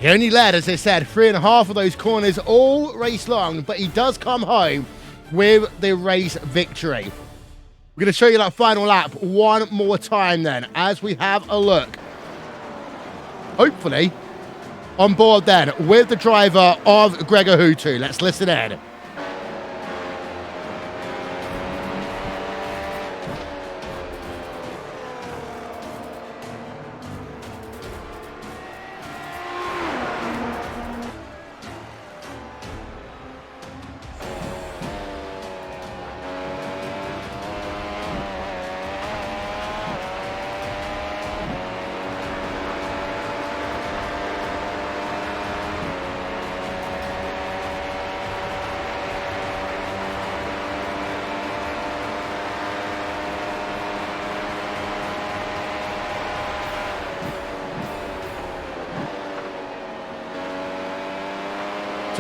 he only led, as I said, 3.5 of those corners all race long, but he does come home with the race victory. We're going to show you that final lap one more time then, as we have a look. Hopefully, on board then with the driver of Gregor Hutu. Let's listen in.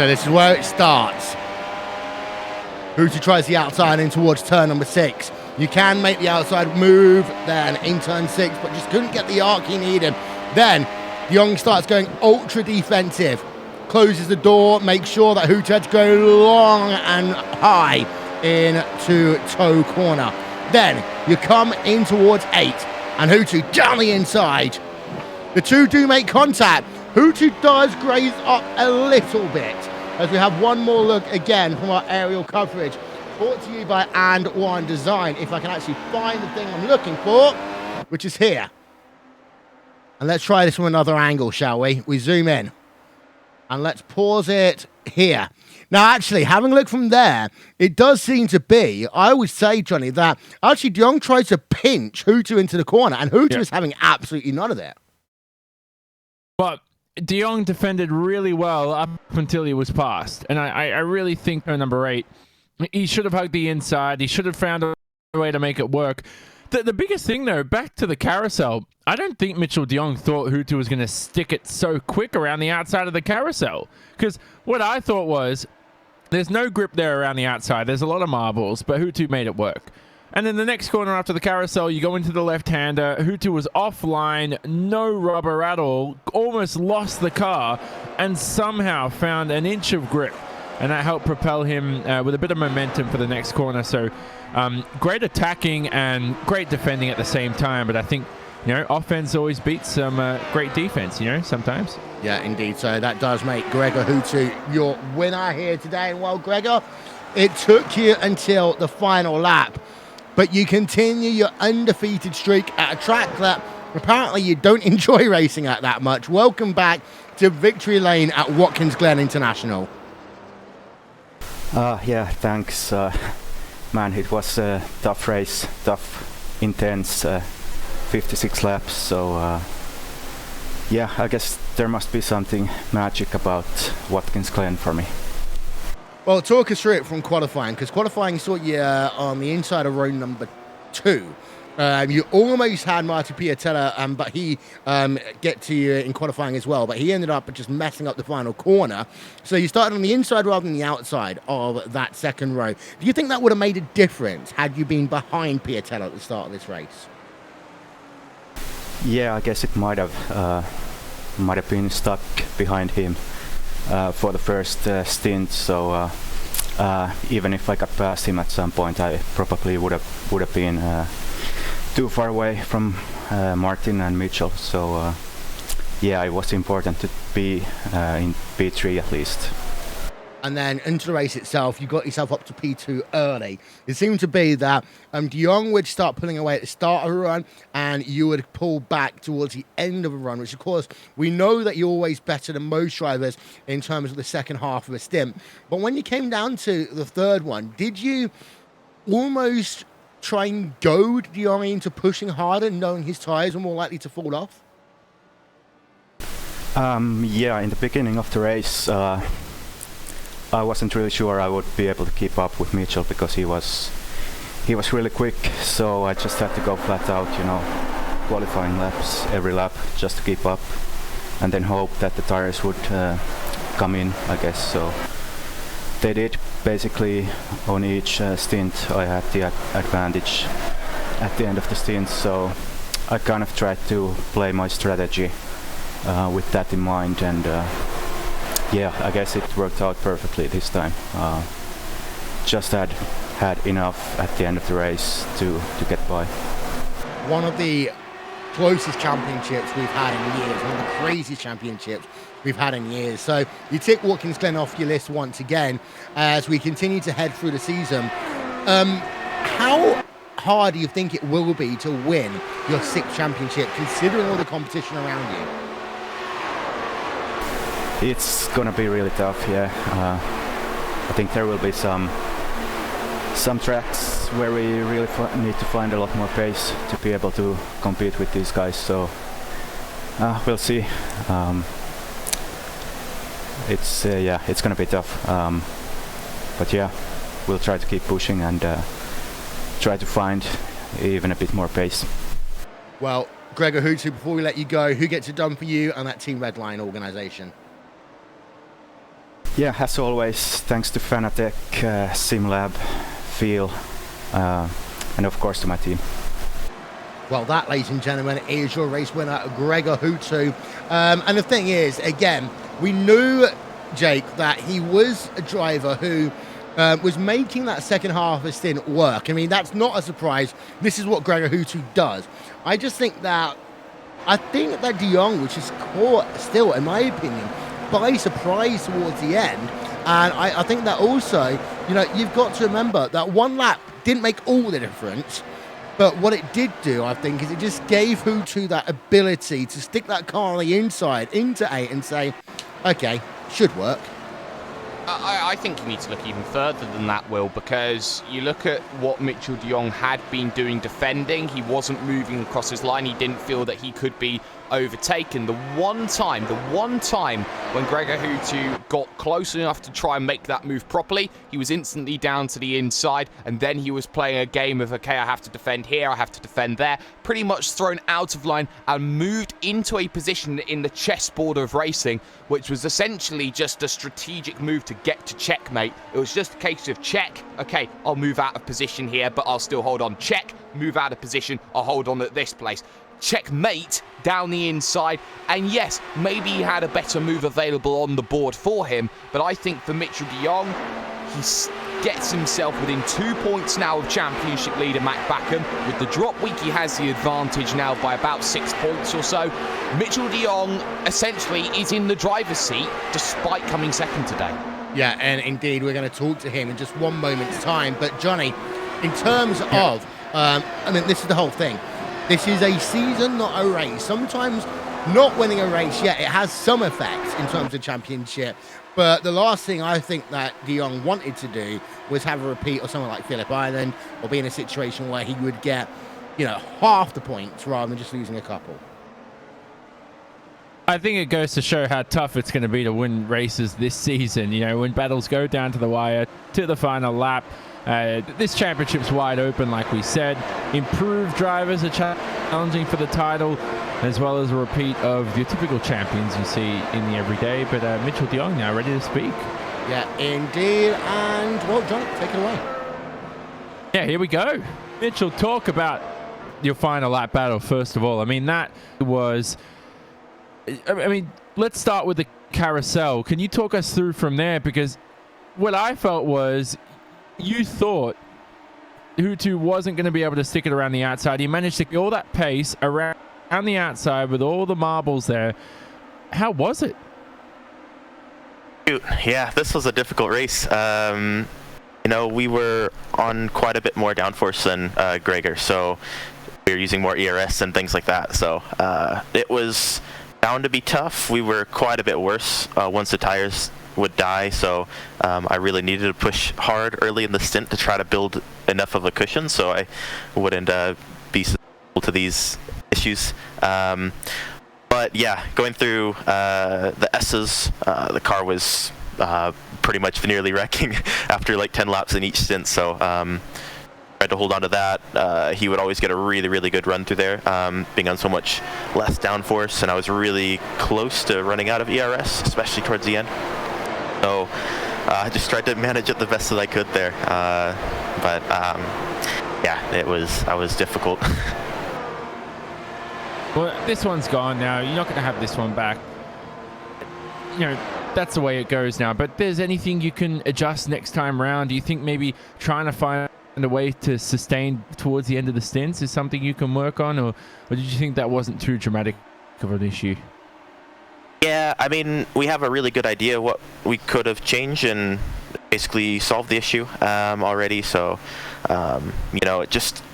So this is where it starts. Hutu tries the outside in towards turn number 6. You can make the outside move then in turn 6, but just couldn't get the arc he needed. Then De Jong starts going ultra defensive. Closes the door, makes sure that Hutu had to go long and high into toe corner. Then you come in towards 8, and Hutu down the inside. The two do make contact. Hutu does graze up a little bit, as we have one more look again from our aerial coverage. Brought to you by And1 Design. If I can actually find the thing I'm looking for, which is here. And let's try this from another angle, shall we? We zoom in. And let's pause it here. Now, actually, having a look from there, it does seem to be, I would say, Johnny, that actually De Jong tries to pinch Hutu into the corner, and Hutu is having absolutely none of it. But De Jong defended really well up until he was passed. And I really think on number 8, he should have hugged the inside. He should have found a way to make it work. The biggest thing, though, back to the carousel, I don't think Mitchell de Jong thought Hutu was going to stick it so quick around the outside of the carousel. Because what I thought was, there's no grip there around the outside. There's a lot of marbles, but Hutu made it work. And then the next corner after the carousel, you go into the left-hander. Hutu was offline, no rubber at all, almost lost the car, and somehow found an inch of grip. And that helped propel him with a bit of momentum for the next corner. So great attacking and great defending at the same time. But I think, you know, offense always beats some great defense, you know, sometimes. Yeah, indeed. So that does make Gregor Hutu your winner here today. And well, Gregor, it took you until the final lap, but you continue your undefeated streak at a track that apparently you don't enjoy racing at that much. Welcome back to victory lane at Watkins Glen International. Yeah, thanks. Man, it was a tough race, tough, intense, 56 laps. So, yeah, I guess there must be something magic about Watkins Glen for me. Well, talk us through it from qualifying, because qualifying saw you on the inside of row number 2. You almost had Martin Piatella, but he get to you in qualifying as well. But he ended up just messing up the final corner. So you started on the inside rather than the outside of that second row. Do you think that would have made a difference had you been behind Piatella at the start of this race? Yeah, I guess it might have been stuck behind him for the first stint. So even if I got past him at some point, I probably would have been too far away from Martin and Mitchell. So yeah, it was important to be in P3 at least. And then into the race itself, you got yourself up to P2 early. It seemed to be that De Jong would start pulling away at the start of a run, and you would pull back towards the end of a run, which of course we know that you're always better than most drivers in terms of the second half of a stint. But when you came down to the third one, did you almost try and goad De Jong into pushing harder, knowing his tyres were more likely to fall off? Yeah, in the beginning of the race, I wasn't really sure I would be able to keep up with Mitchell because he was really quick. So I just had to go flat out, you know, qualifying laps every lap just to keep up, and then hope that the tires would come in, I guess. So they did. Basically, on each stint, I had the advantage at the end of the stint. So I kind of tried to play my strategy with that in mind, and yeah, I guess it worked out perfectly this time. Just had enough at the end of the race to get by. One of the closest championships we've had in years, one of the craziest championships we've had in years. So you tick Watkins Glen off your list once again as we continue to head through the season. How hard do you think it will be to win your 6th championship, considering all the competition around you? It's gonna be really tough, yeah. I think there will be some tracks where we really need to find a lot more pace to be able to compete with these guys. So we'll see. It's gonna be tough. But yeah, we'll try to keep pushing and try to find even a bit more pace. Well, Gregor Hutu, before we let you go, who gets it done for you and that Team Redline organisation? Yeah, as always, thanks to Fanatec, SimLab, Feel, and of course to my team. Well, that, ladies and gentlemen, is your race winner, Gregor Hutu. And the thing is, again, we knew, Jake, that he was a driver who was making that second half of his stint work. I mean, that's not a surprise. This is what Gregor Hutu does. I think that De Jong was just caught still, in my opinion, by surprise towards the end. And I think that also, you know, you've got to remember that one lap didn't make all the difference. But what it did do, I think, is it just gave Hutu that ability to stick that car on the inside into 8 and say, okay, should work. I think you need to look even further than that, Will, because you look at what Mitchell de Jong had been doing defending. He wasn't moving across his line. He didn't feel that he could be overtaken. The one time when Gregor Hutu got close enough to try and make that move properly, he was instantly down to the inside, and then he was playing a game of, okay, I have to defend here, I have to defend there, pretty much thrown out of line and moved into a position in the chessboard of racing, which was essentially just a strategic move to get to checkmate. It was just a case of check, okay, I'll move out of position here, but I'll still hold on. Check, move out of position, I'll hold on at this place. Checkmate down the inside, and yes, maybe he had a better move available on the board for him, but I think for Mitchell de Jong, he gets himself within 2 points now of championship leader Matt Backham. With the drop week, he has the advantage now by about 6 points or so. Mitchell de Jong essentially is in the driver's seat despite coming second today. Yeah, and indeed, we're going to talk to him in just one moment's time. But Johnny, in terms of, I mean, this is the whole thing. This is a season, not a race. Sometimes not winning a race, yeah, it has some effect in terms of championship. But the last thing I think that de Jong wanted to do was have a repeat of someone like Phillip Island, or be in a situation where he would get, you know, half the points rather than just losing a couple. I think it goes to show how tough it's going to be to win races this season. You know, when battles go down to the wire, to the final lap, this championship's wide open, like we said. Improved drivers are challenging for the title, as well as a repeat of your typical champions you see in the everyday. But Mitchell de Jong now ready to speak. Yeah, indeed. And, well, John, take it away. Yeah, here we go. Mitchell, talk about your final lap battle, first of all. I mean, that was... I mean, let's start with the carousel. Can you talk us through from there? Because what I felt was you thought Hutu wasn't going to be able to stick it around the outside. He managed to get all that pace around the outside with all the marbles there. How was it? Yeah, this was a difficult race. You know, we were on quite a bit more downforce than Gregor, so we were using more ERS and things like that. So it was bound to be tough. We were quite a bit worse once the tires would die, so I really needed to push hard early in the stint to try to build enough of a cushion so I wouldn't be susceptible to these issues. But yeah, going through the S's, the car was pretty much nearly wrecking after like 10 laps in each stint, so tried to hold on to that. He would always get a really good run through there, being on so much less downforce, and I was really close to running out of ERS, especially towards the end. So I just tried to manage it the best that I could there. But yeah, I was difficult. Well, this one's gone now. You're not going to have this one back. You know, that's the way it goes now. But there's anything you can adjust next time around? Do you think maybe trying to find a way to sustain towards the end of the stints is something you can work on, or did you think that wasn't too dramatic of an issue? Yeah, I mean, we have a really good idea what we could have changed and basically solved the issue already. So, you know, it just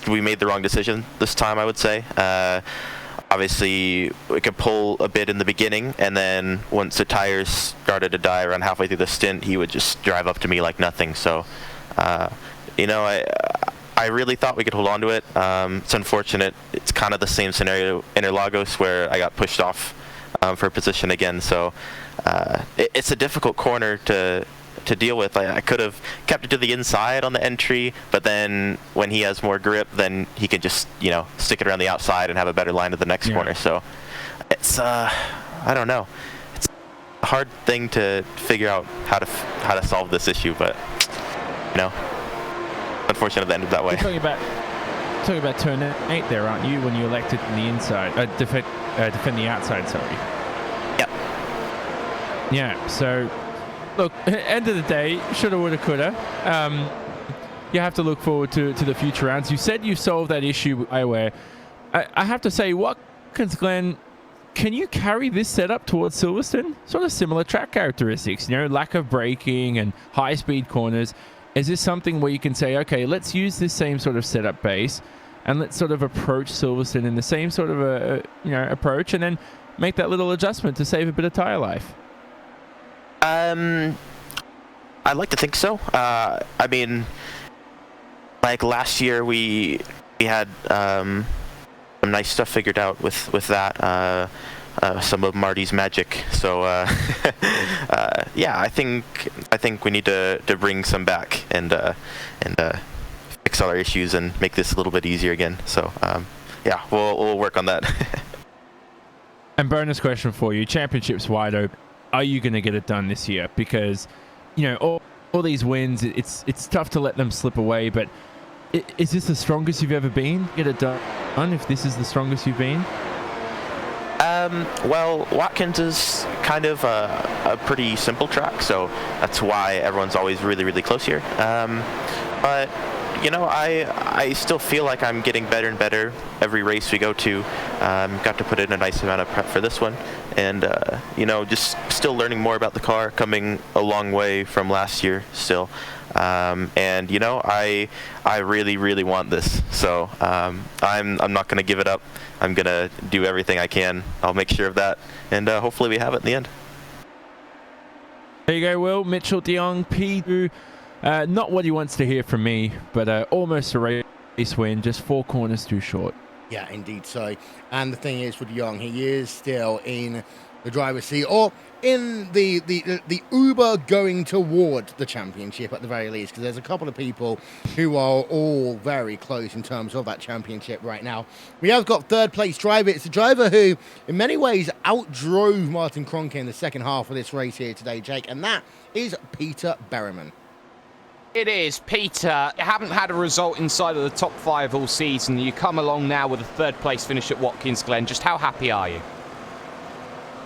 we made the wrong decision this time, I would say. Obviously, we could pull a bit in the beginning, and then once the tires started to die around halfway through the stint, he would just drive up to me like nothing. So, you know, I really thought we could hold on to it. It's unfortunate. It's kind of the same scenario in Interlagos where I got pushed off for a position again. So it's a difficult corner to deal with. I could have kept it to the inside on the entry, but then when he has more grip, then he could just, you know, stick it around the outside and have a better line to the next corner. So it's I don't know. hard thing to figure out how to solve this issue, but you know, unfortunately, it ended that way. You're talking about turn 8 there, aren't you? When you elected in the inside, defend the outside. Sorry. Yep. Yeah. So, look, end of the day, shoulda, woulda, coulda. You have to look forward to the future rounds. You said you solved that issue with eyewear. I have to say, Watkins, Glen, can you carry this setup towards Silverstone? Sort of similar track characteristics, you know, lack of braking and high-speed corners. Is this something where you can say, okay, let's use this same sort of setup base and let's sort of approach Silverstone in the same sort of approach, and then make that little adjustment to save a bit of tire life? I'd like to think so. I mean, like last year we had some nice stuff figured out with that. Some of Marty's magic. So yeah, I think we need to bring some back and fix all our issues and make this a little bit easier again. So yeah, we'll work on that. And bonus question for you: Championship's wide open. Are you going to get it done this year? Because you know all these wins, it's tough to let them slip away. But is this the strongest you've ever been? Get it done if this is the strongest you've been. Well, Watkins is kind of a pretty simple track, so that's why everyone's always really, really close here. But you know, I still feel like I'm getting better and better every race we go to. Got to put in a nice amount of prep for this one, and you know, just still learning more about the car, coming a long way from last year still. And you know, I really, really want this, so I'm not gonna give it up. I'm gonna do everything I can. I'll make sure of that, and hopefully we have it in the end. There you go, Will. Mitchell de Jong, P2. Not what he wants to hear from me, but almost a race win, just 4 corners too short. Yeah, indeed so. And the thing is with de Jong, he is still in the driver's seat, or in the Uber going toward the championship at the very least, because there's a couple of people who are all very close in terms of that championship right now. We have got third place driver. It's a driver who in many ways outdrove Martin Kroenke in the second half of this race here today, Jake, and that is Peter Berryman. It is, Peter. You haven't had a result inside of the top 5 all season. You come along now with a third place finish at Watkins, Glen. Just how happy are you?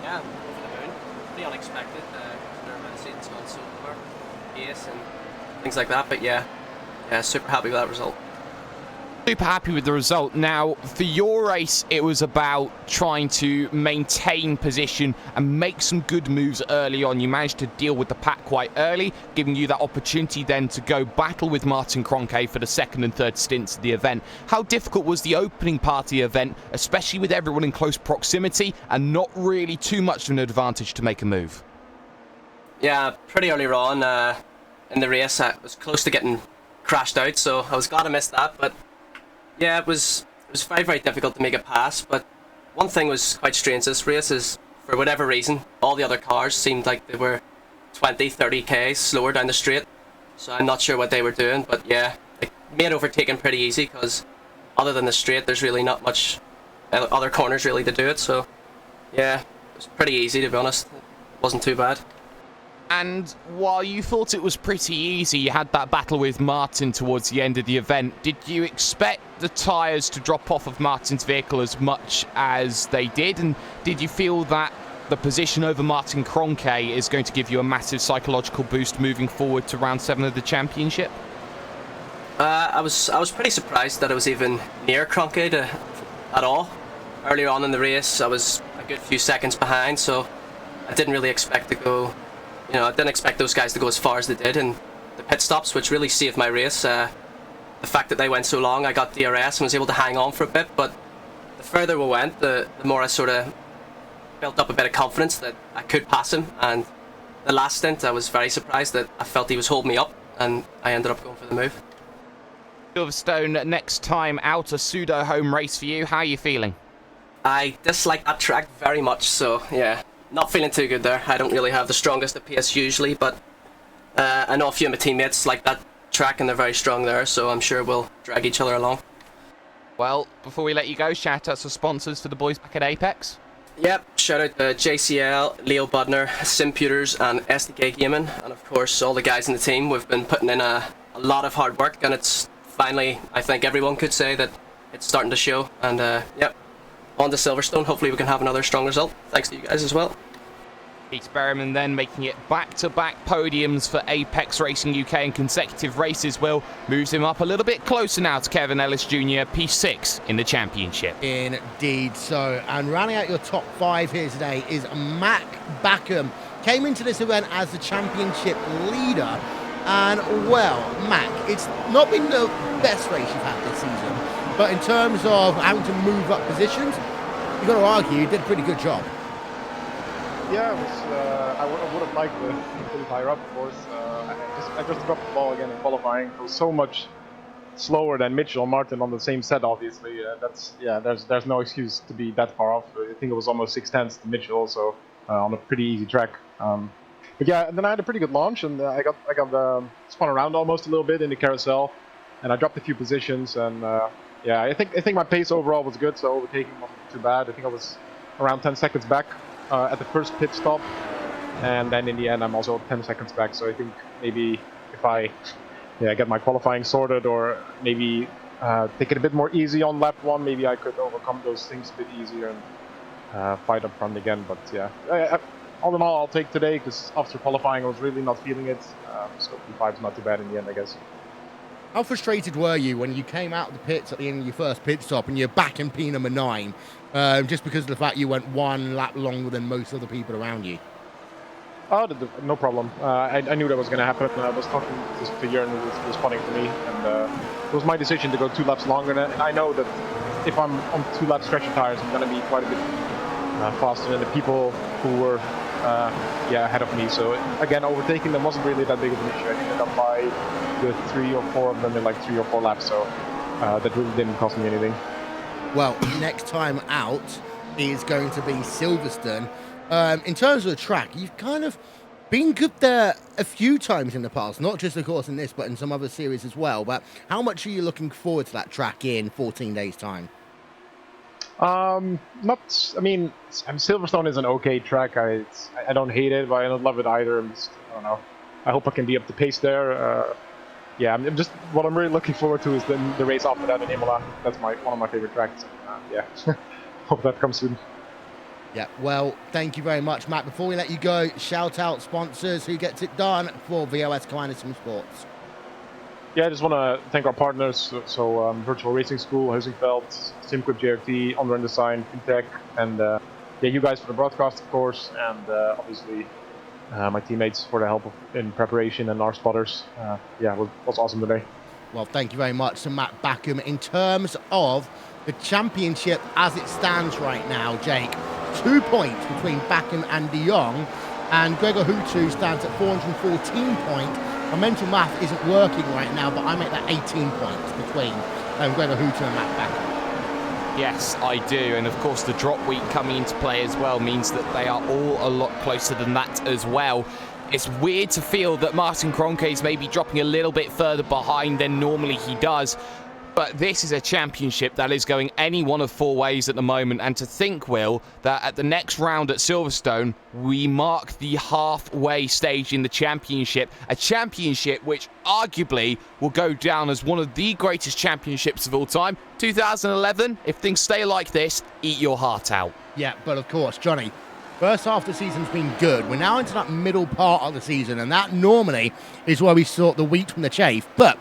Yeah, over the moon. Pretty unexpected. Never seen it's gone so far. Pace and things like that, but yeah, super happy with that result. Super happy with the result. Now, for your race, it was about trying to maintain position and make some good moves early on. You managed to deal with the pack quite early, giving you that opportunity then to go battle with Martin Kroenke for the second and third stints of the event. How difficult was the opening part of the event, especially with everyone in close proximity and not really too much of an advantage to make a move? Yeah, pretty early on in the race, I was close to getting crashed out, so I was glad I missed that, but yeah, it was very, very difficult to make a pass. But one thing was quite strange this race is, for whatever reason, all the other cars seemed like they were 20, 30k slower down the straight. So I'm not sure what they were doing, but yeah, it made overtaking pretty easy because other than the straight, there's really not much other corners really to do it. So yeah, it was pretty easy, to be honest. It wasn't too bad. And while you thought it was pretty easy, you had that battle with Martin towards the end of the event. Did you expect the tyres to drop off of Martin's vehicle as much as they did? And did you feel that the position over Martin Kroenke is going to give you a massive psychological boost moving forward to round 7 of the championship? I was pretty surprised that I was even near Kroenke at all. Earlier on in the race, I was a good few seconds behind, so I didn't really expect to go. You know, I didn't expect those guys to go as far as they did in the pit stops, which really saved my race. The fact that they went so long, I got DRS and was able to hang on for a bit, but the further we went, the more I sort of built up a bit of confidence that I could pass him, and the last stint I was very surprised that I felt he was holding me up, and I ended up going for the move. Silverstone next time out, a pseudo home race for you. How are you feeling? I dislike that track very much, so yeah. Not feeling too good there. I don't really have the strongest of pace usually, but I know a few of my teammates like that track and they're very strong there, so I'm sure we'll drag each other along. Well, before we let you go, shout out to sponsors for the boys back at Apex. Yep, shout out to JCL, Leo Budner, Simputers and SDK Gaming, and of course all the guys in the team. We've been putting in a lot of hard work, and it's finally, I think everyone could say that it's starting to show. And yep, on to Silverstone. Hopefully we can have another strong result. Thanks to you guys as well. Keith Berryman then making it back-to-back podiums for Apex Racing UK in consecutive races, Will, moves him up a little bit closer now to Kevin Ellis Jr., P6 in the championship. Indeed so. And rounding out your top 5 here today is Mac Backham. Came into this event as the championship leader. And, well, Mac, it's not been the best race you've had this season. But in terms of having to move up positions, you've got to argue you did a pretty good job. Yeah, it was, I would have liked to be higher up, of course. I just dropped the ball again in qualifying. It was so much slower than Mitchell Martin on the same set, obviously. There's no excuse to be that far off. I think it was almost 6/10 to Mitchell also on a pretty easy track. But yeah, and then I had a pretty good launch, and I got spun around almost a little bit in the carousel, and I dropped a few positions. And yeah, I think my pace overall was good, so overtaking wasn't too bad. I think I was around 10 seconds back at the first pit stop, and then in the end I'm also 10 seconds back. So I think maybe if I get my qualifying sorted, or maybe take it a bit more easy on lap 1, maybe I could overcome those things a bit easier and fight up front again. But yeah, all in all, I'll take today, because after qualifying I was really not feeling it. So P5's not too bad in the end, I guess. How frustrated were you when you came out of the pits at the end of your first pit stop and you're back in P number 9, just because of the fact you went 1 lap longer than most other people around you? Oh, no problem. I knew that was going to happen. I was talking to Jörn, who was spotting for me, and it was my decision to go 2 laps longer. And I know that if I'm on 2 lap stretcher tires, I'm going to be quite a bit faster than the people who were ahead of me. So again, overtaking them wasn't really that big of an issue. I think I got by the 3 or 4 of them in like 3 or 4 laps, so that really didn't cost me anything. Well, next time out is going to be Silverstone. In terms of the track, you've kind of been good there a few times in the past, not just of course in this, but in some other series as well. But how much are you looking forward to that track in 14 days time? Silverstone is an okay track. I don't hate it, but I don't love it either. I don't know. I hope I can be up to pace there. What I'm really looking forward to is the race after that in Imola. That's one of my favorite tracks. Hope that comes soon. Yeah, well, thank you very much, Matt. Before we let you go, shout out sponsors, who gets it done for VOS Kleiner Sim Sports. Yeah, I just want to thank our partners, so Virtual Racing School, Heusinkveld, SimQuip JRT, Under Design, FinTech, and you guys for the broadcast, of course, and obviously my teammates for the help in preparation, and our spotters. It was awesome today. Well, thank you very much to Matt Backham. In terms of the championship as it stands right now, Jake, 2 points between Backham and De Jong, and Gregor Hutu stands at 414 points. My mental math isn't working right now, but I make that 18 points between Gregor Hutu and Matt Backham. Yes, I do, and of course the drop week coming into play as well means that they are all a lot closer than that as well. It's weird to feel that Martin Kroenke is maybe dropping a little bit further behind than normally he does, but this is a championship that is going any one of 4 ways at the moment, and to think, Will, that at the next round at Silverstone, we mark the halfway stage in the championship, a championship which arguably will go down as one of the greatest championships of all time. 2011, if things stay like this, eat your heart out. Yeah, but of course, Johnny, first half of the season's been good. We're now into that middle part of the season, and that normally is where we sort the wheat from the chaff. But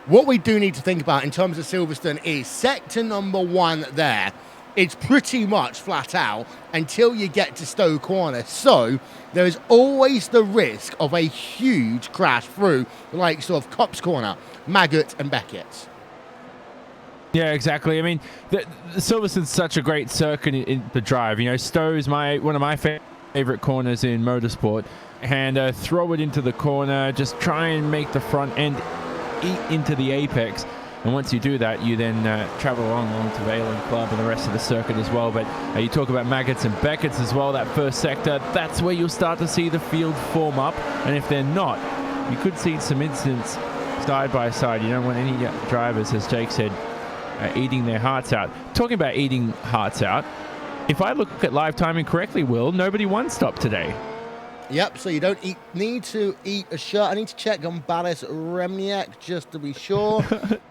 what we do need to think about in terms of Silverstone is sector number 1 there. It's pretty much flat out until you get to Stowe Corner. So there is always the risk of a huge crash through the likes of Cops Corner, Maggot and Beckett. Yeah, exactly. I mean, the Silverstone's such a great circuit in the drive. You know, Stowe's one of my favorite corners in motorsport. And throw it into the corner, just try and make the front end eat into the apex, and once you do that, you then travel along to Vale and Club and the rest of the circuit as well. But you talk about Maggots and Beckett's as well, that first sector, that's where you'll start to see the field form up, and if they're not, you could see some incidents side by side. You don't want any drivers, as Jake said, eating their hearts out. Talking about eating hearts out, if I look at live timing correctly, Will, nobody one-stop today. Yep, so you don't need to eat a shirt. I need to check on Balis Remniak just to be sure.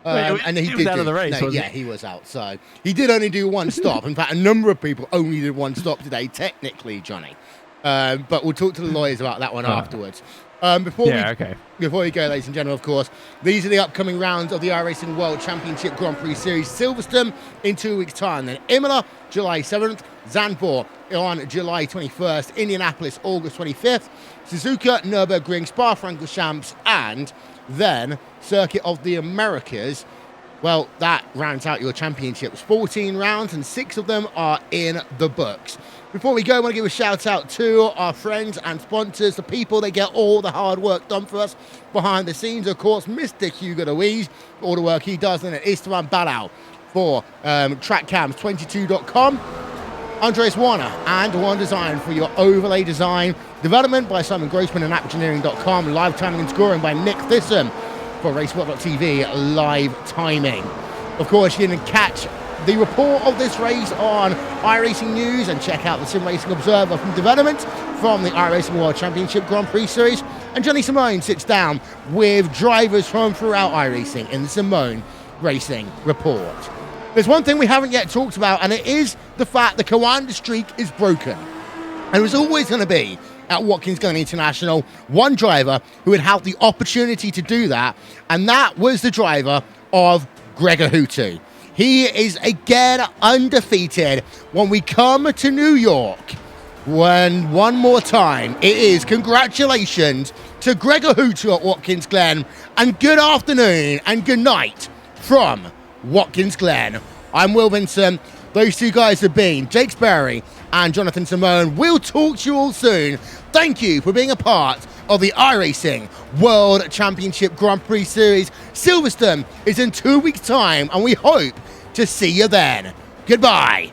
And he was out of the race, wasn't yeah, he was out. So he did only do one stop. In fact, a number of people only did one stop today, technically, Johnny. But we'll talk to the lawyers about that one afterwards. Before we go, ladies and gentlemen, of course, these are the upcoming rounds of the iRacing World Championship Grand Prix Series. Silverstone in 2 weeks' time. Then Imola, July 7th. Zandvoort on July 21st. Indianapolis, August 25th. Suzuka, Nürburgring, Spa-Francorchamps, and then Circuit of the Americas. Well, that rounds out your championships. 14 rounds, and 6 of them are in the books. Before we go, I want to give a shout out to our friends and sponsors, the people that get all the hard work done for us behind the scenes. Of course, Mr. Hugo Louise, all the work he does, and Esteban Balau for TrackCams22.com. Andres Warner and One Design for your overlay design. Development by Simon Grossman and Appgenering.com. Live timing and scoring by Nick Thissom for RaceWorld.tv live timing. Of course, you can catch the report of this race on iRacing News and check out the Sim Racing Observer from development from the iRacing World Championship Grand Prix Series. And Johnny Simone sits down with drivers from throughout iRacing in the Simone Racing Report. There's one thing we haven't yet talked about, and it is the fact the Coanda streak is broken. And it was always going to be at Watkins Glen International one driver who would have the opportunity to do that, and that was the driver of Gregor Hutu. He is again undefeated when we come to New York. When one more time, it is congratulations to Gregor Hutu at Watkins Glen, and good afternoon and good night from Watkins Glen. I'm Will Vinson. Those two guys have been Jake Sperry and Jonathan Simone. We'll talk to you all soon. Thank you for being a part of the iRacing World Championship Grand Prix Series. Silverstone is in 2 weeks' time, and we hope to see you then. Goodbye.